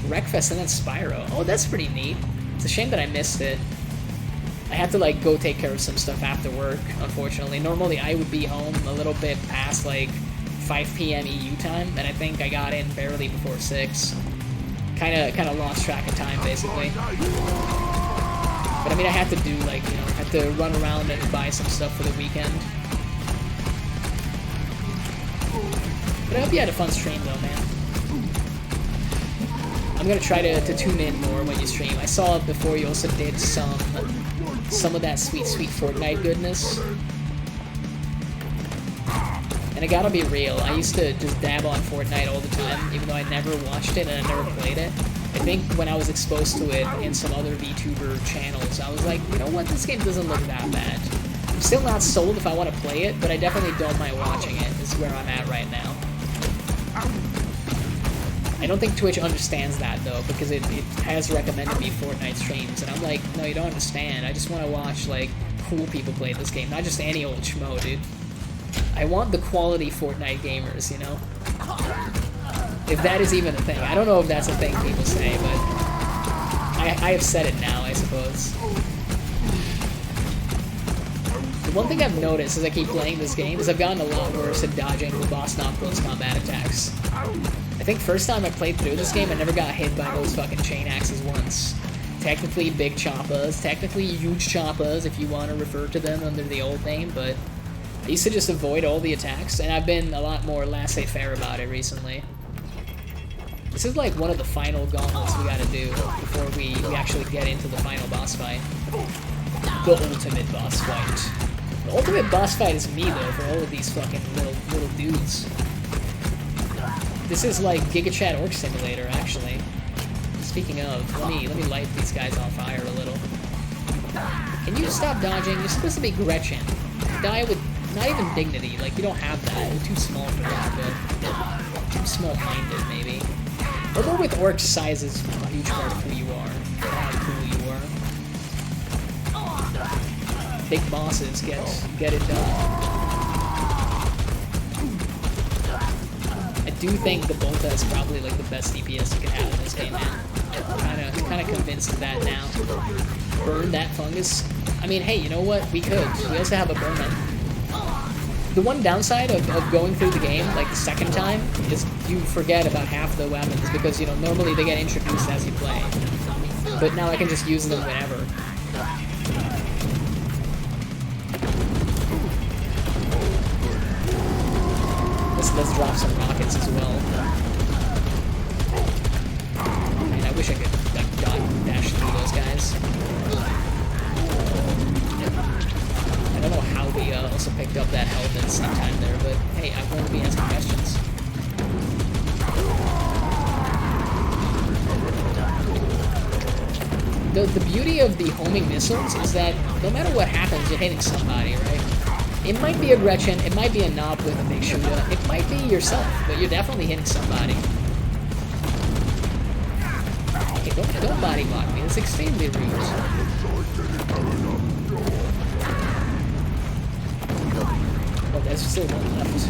Wreckfest and then Spyro. Oh, that's pretty neat. It's a shame that I missed it. I had to like go take care of some stuff after work, unfortunately. Normally I would be home a little bit past like 5 p.m. EU time, and I think I got in barely before 6. Kinda lost track of time, basically. But I mean, I had to do like, you know, I had to run around and buy some stuff for the weekend. But I hope you had a fun stream though, man. I'm gonna try to tune in more when you stream. I saw before you also did some of that sweet Fortnite goodness. And I gotta be real, I used to just dab on Fortnite all the time, even though I never watched it and I never played it. I think when I was exposed to it in some other VTuber channels, I was like, you know what, this game doesn't look that bad. I'm still not sold if I want to play it, but I definitely don't mind watching it, is where I'm at right now. I don't think Twitch understands that though, because it has recommended me Fortnite streams, and I'm like, no, you don't understand. I just want to watch like cool people play this game, not just any old schmo, dude. I want the quality Fortnite gamers, you know? If that is even a thing. I don't know if that's a thing people say, but I have said it now, I suppose. The one thing I've noticed as I keep playing this game is I've gotten a lot worse at dodging the boss not close combat attacks. I think first time I played through this game, I never got hit by those fucking chain axes once. Technically big choppas, technically huge choppas if you want to refer to them under the old name, but I used to just avoid all the attacks, and I've been a lot more laissez-faire about it recently. This is like one of the final gauntlets we gotta do before we actually get into the final boss fight. The ultimate boss fight. The ultimate boss fight is me though, for all of these fucking little dudes. This is like GigaChat Orc Simulator, actually. Speaking of, let me light these guys on fire a little. Can you stop dodging? You're supposed to be Gretchen. Die with not even dignity, like you don't have that. You're too small for that, but too small-minded maybe. Although with orcs, size is a huge part of who you are, how cool you are. Big bosses get it done. I do think the Bolta is probably like the best DPS you can have in this game, man. Kinda convinced of that now. Burn that fungus. I mean, hey, you know what? We could. We also have a burn. The one downside of going through the game, like the second time, is you forget about half the weapons because, you know, normally they get introduced as you play. But now I can just use them whenever. Let's drop some rockets as well. Man, I wish I could like dash through those guys. I don't know how we also picked up that health at the same time there, but hey, I won't be asking questions. The beauty of the homing missiles is that no matter what happens, you're hitting somebody, right? It might be a Gretchen, it might be a knob with a big shooter, it might be yourself, but you're definitely hitting somebody. Okay, don't body block me, it's extremely rude. Oh, there's still one left.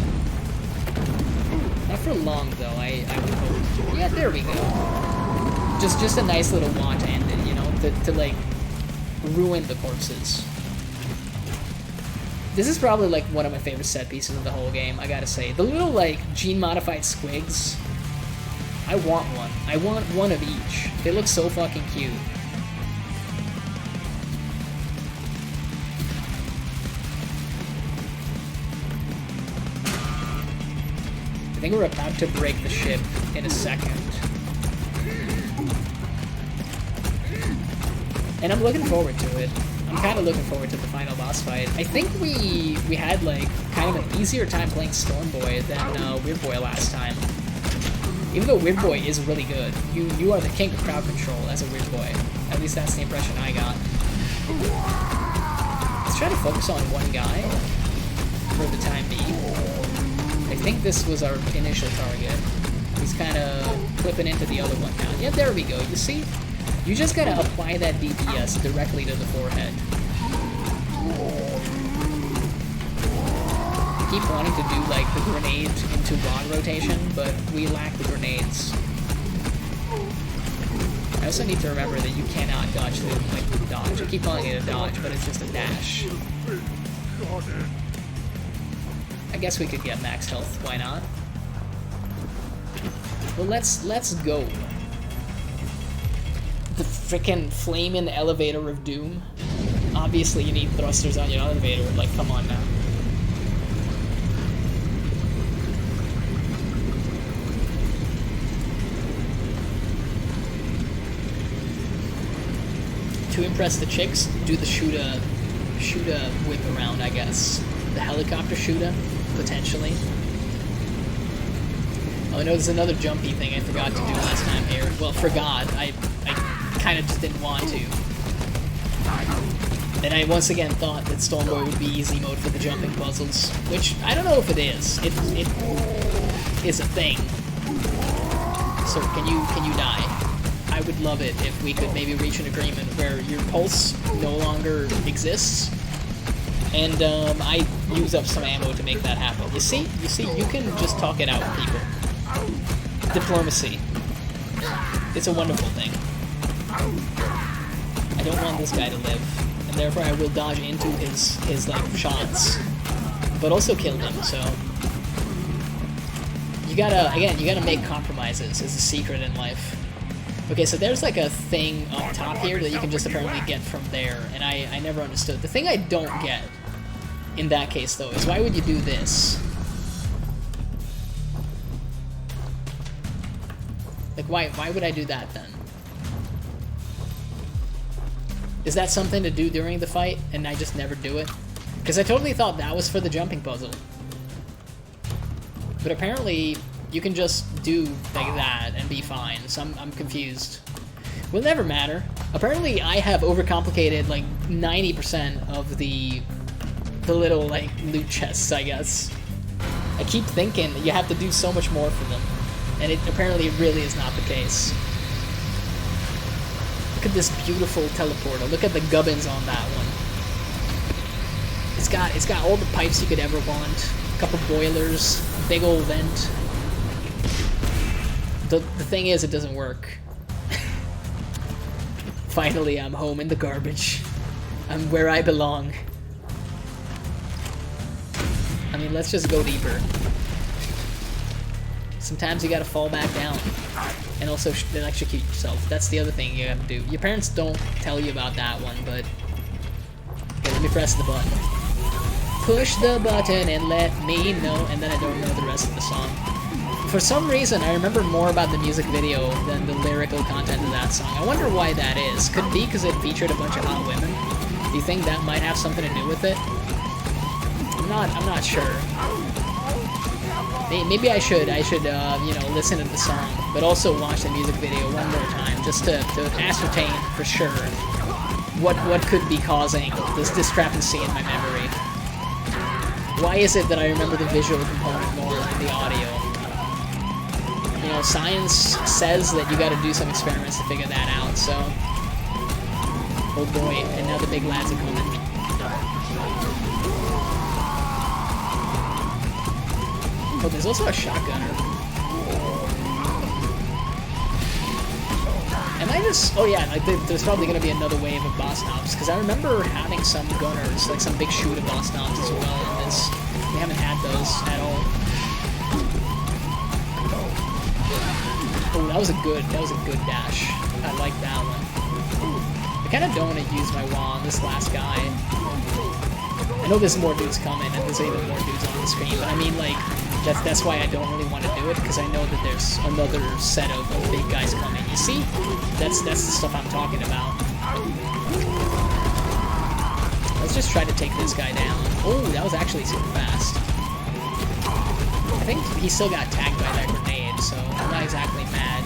Not for long though, I would hope. Yeah, there we go. Just a nice little wand to end it, you know, to like ruin the corpses. This is probably like one of my favorite set pieces of the whole game, I gotta say. The little like gene modified squigs, I want one. I want one of each. They look so fucking cute. I think we're about to break the ship in a second. And I'm looking forward to it. I'm kind of looking forward to the final boss fight. I think we had like kind of an easier time playing Stormboy than Weird Boy last time. Even though Weird Boy is really good, you are the king of crowd control as a Weird Boy. At least that's the impression I got. Let's try to focus on one guy for the time being. I think this was our initial target. He's kind of flipping into the other one now. Yeah, there we go. You see? You just gotta apply that DPS directly to the forehead. I keep wanting to do like the grenade into wand rotation, but we lack the grenades. I also need to remember that you cannot dodge through like dodge. I keep calling it a dodge, but it's just a dash. I guess we could get max health, why not? Well, let's go. The frickin' flame in the elevator of doom. Obviously you need thrusters on your elevator, like come on now. To impress the chicks, do the Shoota whip around, I guess. The helicopter Shoota, potentially. Oh, I know there's another jumpy thing I forgot to do last time here. Well, forgot. I kind of just didn't want to. And I once again thought that Stormboy would be easy mode for the jumping puzzles, which I don't know if it is. It is a thing. So can you die? I would love it if we could maybe reach an agreement where your pulse no longer exists, and I use up some ammo to make that happen. You see, you can just talk it out with people. Diplomacy. It's a wonderful thing. I don't want this guy to live, and therefore I will dodge into his like shots, but also kill him. So you gotta make compromises. Is the secret in life. Okay, so there's like a thing up top here that you can just apparently get from there, and I never understood. The thing I don't get in that case though is why would you do this? Like why would I do that then? Is that something to do during the fight and I just never do it? Because I totally thought that was for the jumping puzzle. But apparently you can just do like that and be fine, so I'm confused. Will never matter. Apparently I have overcomplicated like 90% of the little like loot chests, I guess. I keep thinking that you have to do so much more for them, and it apparently really is not the case. Look at this beautiful teleporter. Look at the gubbins on that one. It's got all the pipes you could ever want. A couple boilers, big old vent. The thing is, it doesn't work. Finally, I'm home in the garbage. I'm where I belong. I mean, let's just go deeper. Sometimes you gotta fall back down. And also electrocute yourself. That's the other thing you have to do. Your parents don't tell you about that one, but... Okay, let me press the button. Push the button and let me know, and then I don't know the rest of the song. For some reason, I remember more about the music video than the lyrical content of that song. I wonder why that is. Could it be because it featured a bunch of hot women? Do you think that might have something to do with it? I'm not sure. Maybe I should, you know, listen to the song, but also watch the music video one more time, just to ascertain for sure what could be causing this discrepancy in my memory. Why is it that I remember the visual component more than the audio? You know, science says that you gotta do some experiments to figure that out, so... Oh boy, and now the big lads are coming. Oh, there's also a shotgunner. Am I just... Oh yeah, like there's probably gonna be another wave of boss knobs, because I remember having some gunners, like some big shooter boss knobs as well in this. We haven't had those at all. Oh, that was a good dash. I like that one. I kind of don't want to use my wall on this last guy. I know there's more dudes coming, and there's even more dudes on the screen, but I mean, like, that's why I don't really want to do it, because I know that there's another set of big guys coming. You see? That's the stuff I'm talking about. Let's just try to take this guy down. Oh, that was actually super fast. I think he still got tagged by that grenade, so I'm not exactly mad.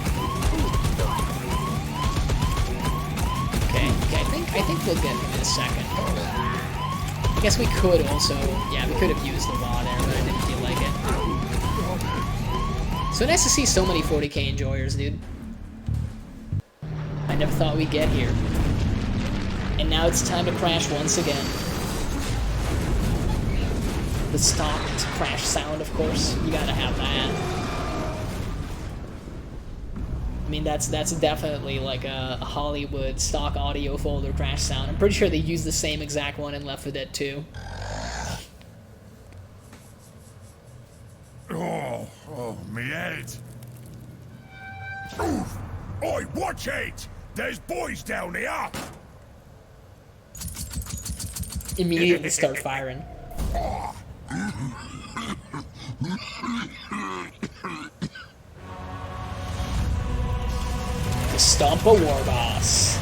Okay, I think we'll get him in a second. I guess we could also, yeah, we could have used the wall there, but I didn't feel like it. So nice to see so many 40k enjoyers, dude. I never thought we'd get here. And now it's time to crash once again. The stocked crash sound, of course. You gotta have that. I mean, that's definitely like a Hollywood stock audio folder crash sound. I'm pretty sure they use the same exact one in Left 4 Dead 2. Oh, me head. Oof! Oi, watch it! There's boys down here! Immediately start firing. To stomp a war boss.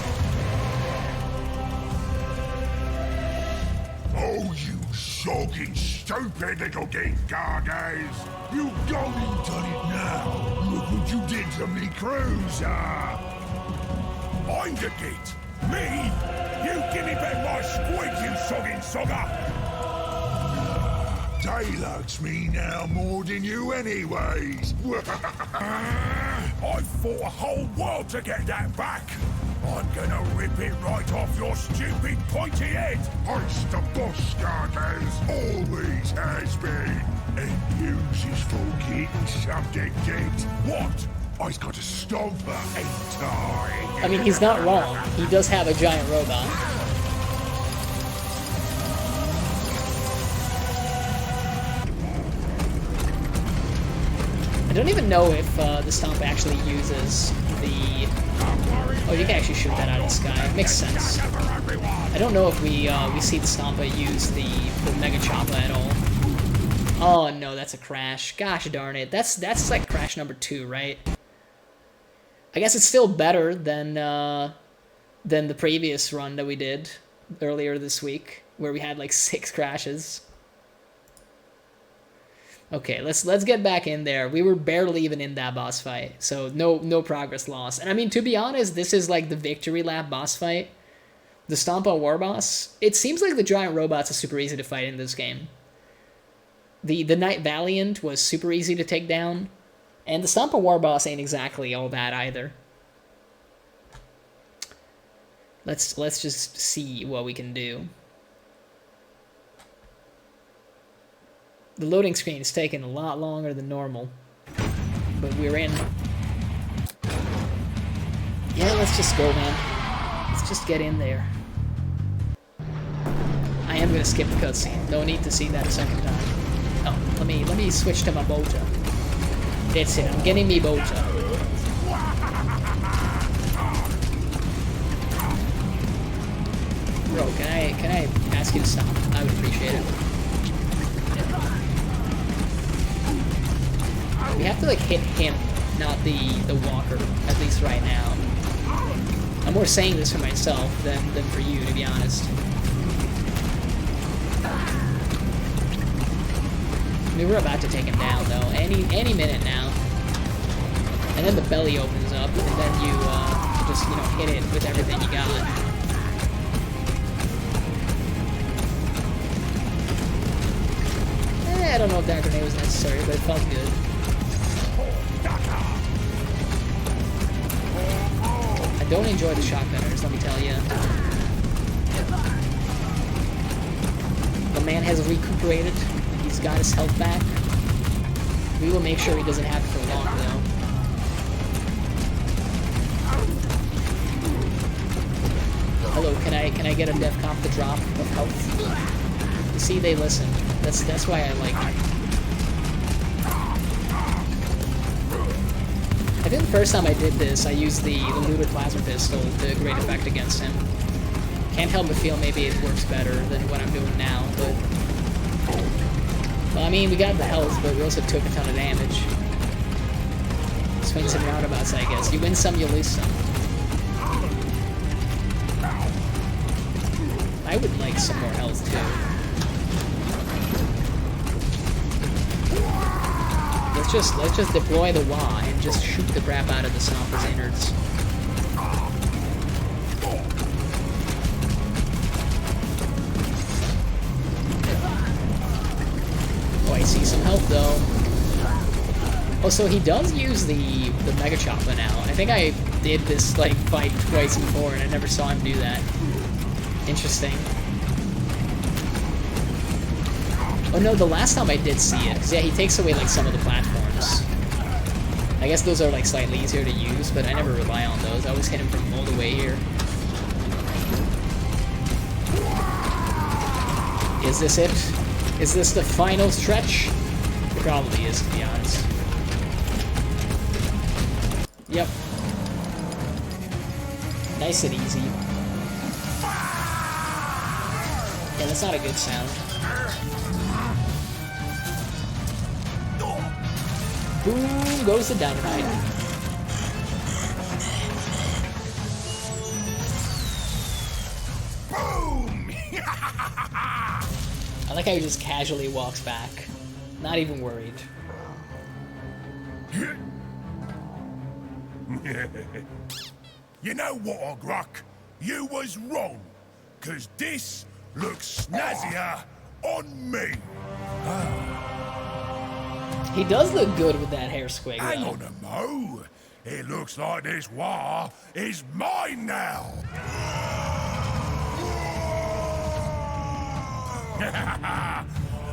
Oh, you sogging stupid little geek gargers! You going done it now! Look what you did to me cruiser! I'm the git! Me? You give me back my squid, you sogging sogger! They likes me now more than you anyways! I fought a whole world to get that back! I'm gonna rip it right off your stupid pointy head! It's the boss, Gargers! Always has been! And uses for getting subject gate. What? I's got a stomper, ain't I? I mean, he's not wrong. He does have a giant robot. I don't even know if the Stomp actually uses the... Oh, you can actually shoot that out of the sky. It makes sense. I don't know if we see the Stompa use the Mega Choppa at all. Oh no, that's a crash. Gosh darn it. That's like crash number 2, right? I guess it's still better than the previous run that we did earlier this week, where we had like 6 crashes. Okay, let's get back in there. We were barely even in that boss fight, so no progress lost. And I mean, to be honest, this is like the victory lap boss fight. The Stompa War Boss. It seems like the giant robots are super easy to fight in this game. The Knight Valiant was super easy to take down, and the Stompa War Boss ain't exactly all that either. Let's just see what we can do. The loading screen is taking a lot longer than normal, but we're in. Yeah, let's just go, man. Let's Let's just get in there. I am gonna skip the cutscene. No need to see that a second time. Oh, let me switch to my bolter. That's it. I'm getting me bolter. Bro, can I ask you to stop? I would appreciate it. We have to like hit him, not the walker, at least right now. I'm more saying this for myself than for you, to be honest. I mean, we're about to take him down though, any minute now. And then the belly opens up, and then you just, you know, hit it with everything you got. I don't know if that grenade was necessary, but it felt good. I don't enjoy the shotgunners, let me tell you. The man has recuperated. He's got his health back. We will make sure he doesn't have it for long, though. Hello, can I get a death comp to drop of health? You see, they listen. That's why I like it. I think the first time I did this, I used the looter plasma pistol to great effect against him. Can't help but feel maybe it works better than what I'm doing now, but... Well, I mean, we got the health, but we also took a ton of damage. Swings and roundabouts, I guess. You win some, you lose some. I would like some more health, too. Let's just deploy the wah and just shoot the crap out of the Stomper's innards. Oh, I see some health though. Oh, so he does use the Mega Chopper now. I think I did this like fight twice before and I never saw him do that. Interesting. Oh no, the last time I did see it, because yeah, he takes away like some of the platforms. I guess those are like slightly easier to use, but I never rely on those. I always hit him from all the way here. Is this it? Is this the final stretch? It probably is, to be honest. Yep. Nice and easy. Yeah, that's not a good sound. Boom goes the dynamite. Boom! I like how he just casually walks back. Not even worried. You know what, ORKS? You was wrong. 'Cause this looks snazzier on me. He does look good with that hair squig, though. Hang on a mo. It looks like this war is mine now.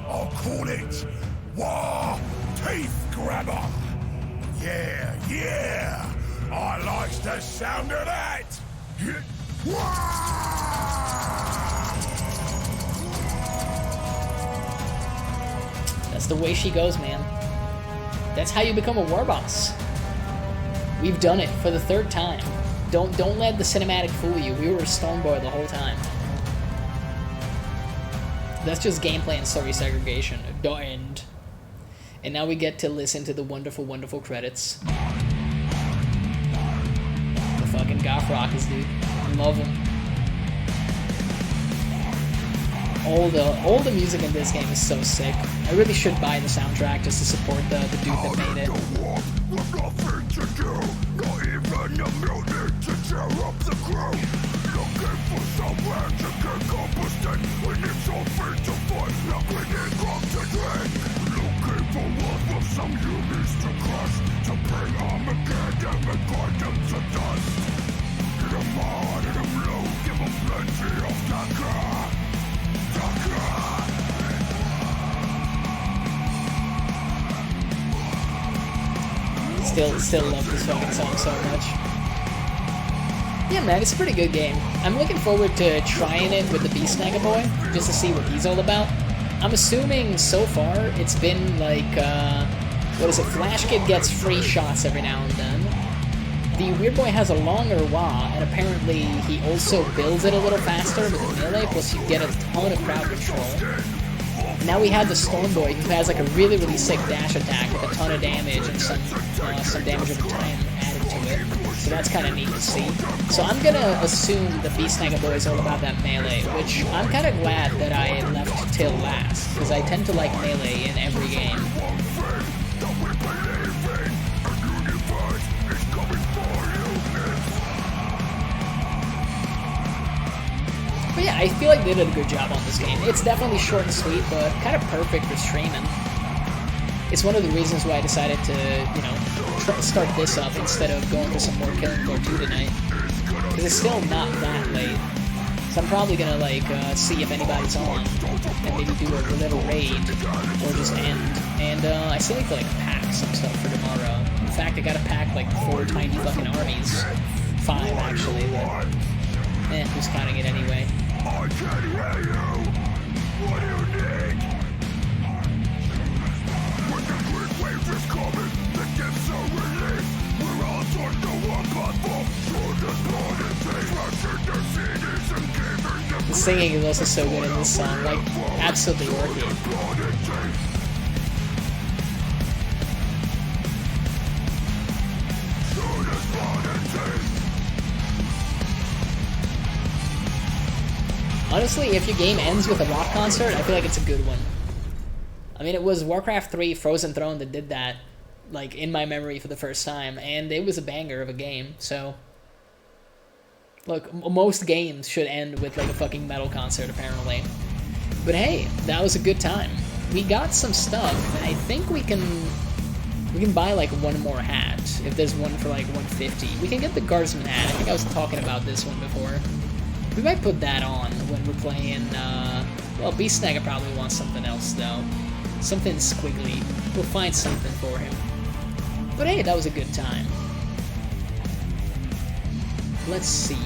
I'll call it War Teef Grabber. Yeah, yeah. I likes the sound of that. That's the way she goes, man. That's how you become a war boss. We've done it for the third time. Don't let the cinematic fool you. We were Stormboy the whole time. That's just gameplay and story segregation. The end. And now we get to listen to the wonderful, wonderful credits. The fucking Goff Rockers, dude. Love them. All the music in this game is so sick. I really should buy the soundtrack just to support the dude that made it. With nothing to do, not even a minute to tear up the crew. Looking for somewhere to get composted. We need something to fight like we need rock to drink. Looking for one with some humans to crush. To bring Armageddon and grind them to dust. Hit 'em hard, hit 'em low, give 'em plenty of Tucker. Still love this fucking song so much. Yeah, man, it's a pretty good game. I'm looking forward to trying it with the Beast Snagger Boy, just to see what he's all about. I'm assuming so far it's been like, what is it, Flash Kid gets free shots every now and then. The Weird Boy has a longer wah, and apparently he also builds it a little faster with the melee, plus you get a ton of crowd control. Now we have the Stormboy, who has like a really, really sick dash attack with a ton of damage and some damage over time added to it. So that's kind of neat to see. So I'm gonna assume the Beast Snagger Boy is all about that melee, which I'm kind of glad that I left till last, because I tend to like melee in every game. But yeah, I feel like they did a good job on this game. It's definitely short and sweet, but kind of perfect for streaming. It's one of the reasons why I decided to, you know, start this up instead of going for some more Killing Floor 2 tonight. Because it's still not that late. So I'm probably gonna, like, see if anybody's on, and maybe do a little raid, or just end. And, I still need to, like, pack some stuff for tomorrow. In fact, I gotta pack, like, 4 tiny fucking armies. 5, actually, but... who's counting it anyway? I can't hear you. What do you need? When the great wave is coming, the gifts are released. We're all on the one platform. Through the blood and pain, rushing their CDs and giving them. The singing is also so good in this song, like absolutely working. Honestly, if your game ends with a rock concert, I feel like it's a good one. I mean, it was Warcraft 3 Frozen Throne that did that, like, in my memory for the first time, and it was a banger of a game, so... Look, most games should end with, like, a fucking metal concert, apparently. But hey, that was a good time. We got some stuff, and I think we can buy, like, one more hat, if there's one for, like, 150. We can get the Guardsman hat. I think I was talking about this one before. We might put that on when we're playing, well, Beast Snagger probably wants something else, though. Something squiggly. We'll find something for him. But hey, that was a good time. Let's see.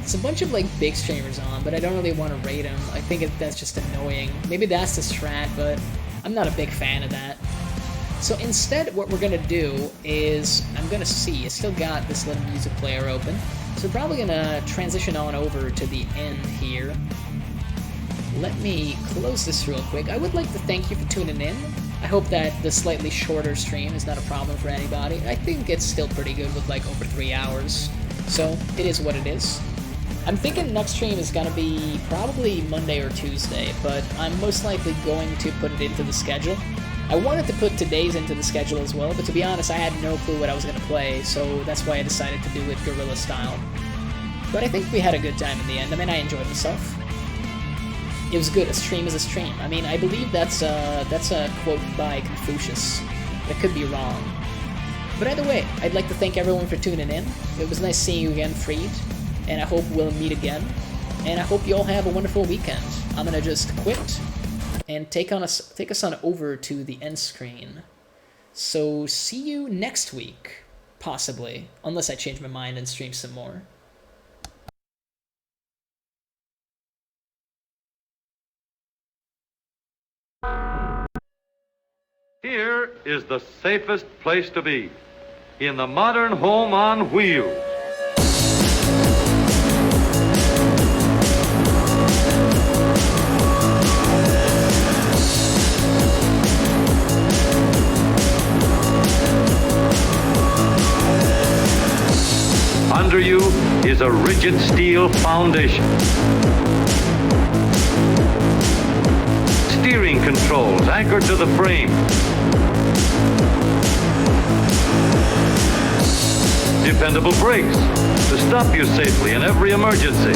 It's a bunch of, like, big streamers on, but I don't really want to rate them. I think that's just annoying. Maybe that's the strat, but I'm not a big fan of that. So instead, what we're gonna do is, I'm gonna see, I still got this little music player open, so we're probably gonna transition on over to the end here. Let me close this real quick. I would like to thank you for tuning in. I hope that the slightly shorter stream is not a problem for anybody. I think it's still pretty good with like over 3 hours, so it is what it is. I'm thinking next stream is gonna be probably Monday or Tuesday, but I'm most likely going to put it into the schedule. I wanted to put today's into the schedule as well, but to be honest, I had no clue what I was going to play, so that's why I decided to do it guerrilla style. But I think we had a good time in the end. I mean, I enjoyed myself. It was good. A stream is a stream. I mean, I believe that's a quote by Confucius. I could be wrong. But either way, I'd like to thank everyone for tuning in. It was nice seeing you again, Freed, and I hope we'll meet again. And I hope you all have a wonderful weekend. I'm going to just quit and take us on over to the end screen. So see you next week, possibly, unless I change my mind and stream some more. Here is the safest place to be, in the modern home on wheels. Under you is a rigid steel foundation. Steering controls anchored to the frame. Dependable brakes to stop you safely in every emergency.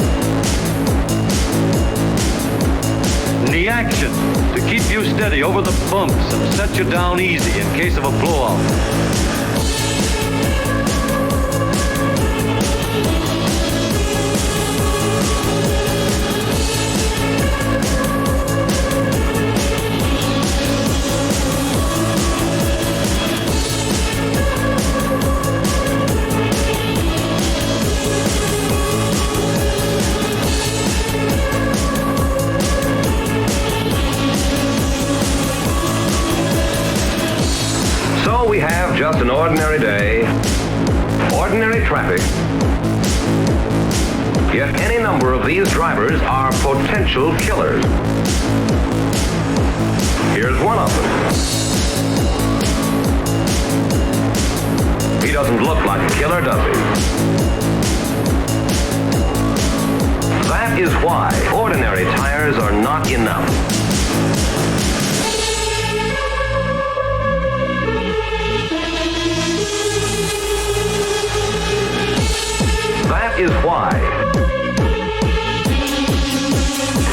Knee action to keep you steady over the bumps and set you down easy in case of a blowout. ordinary day, ordinary traffic. Yet any number of these drivers are potential killers. Here's one of them. He doesn't look like a killer, does he? That is why ordinary tires are not enough. That is why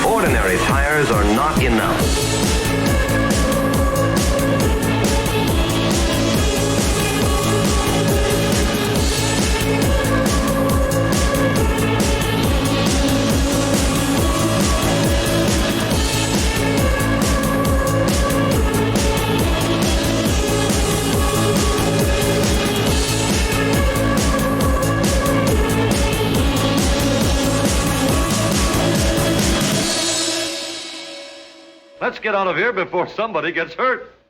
ordinary tires are not enough. Let's get out of here before somebody gets hurt.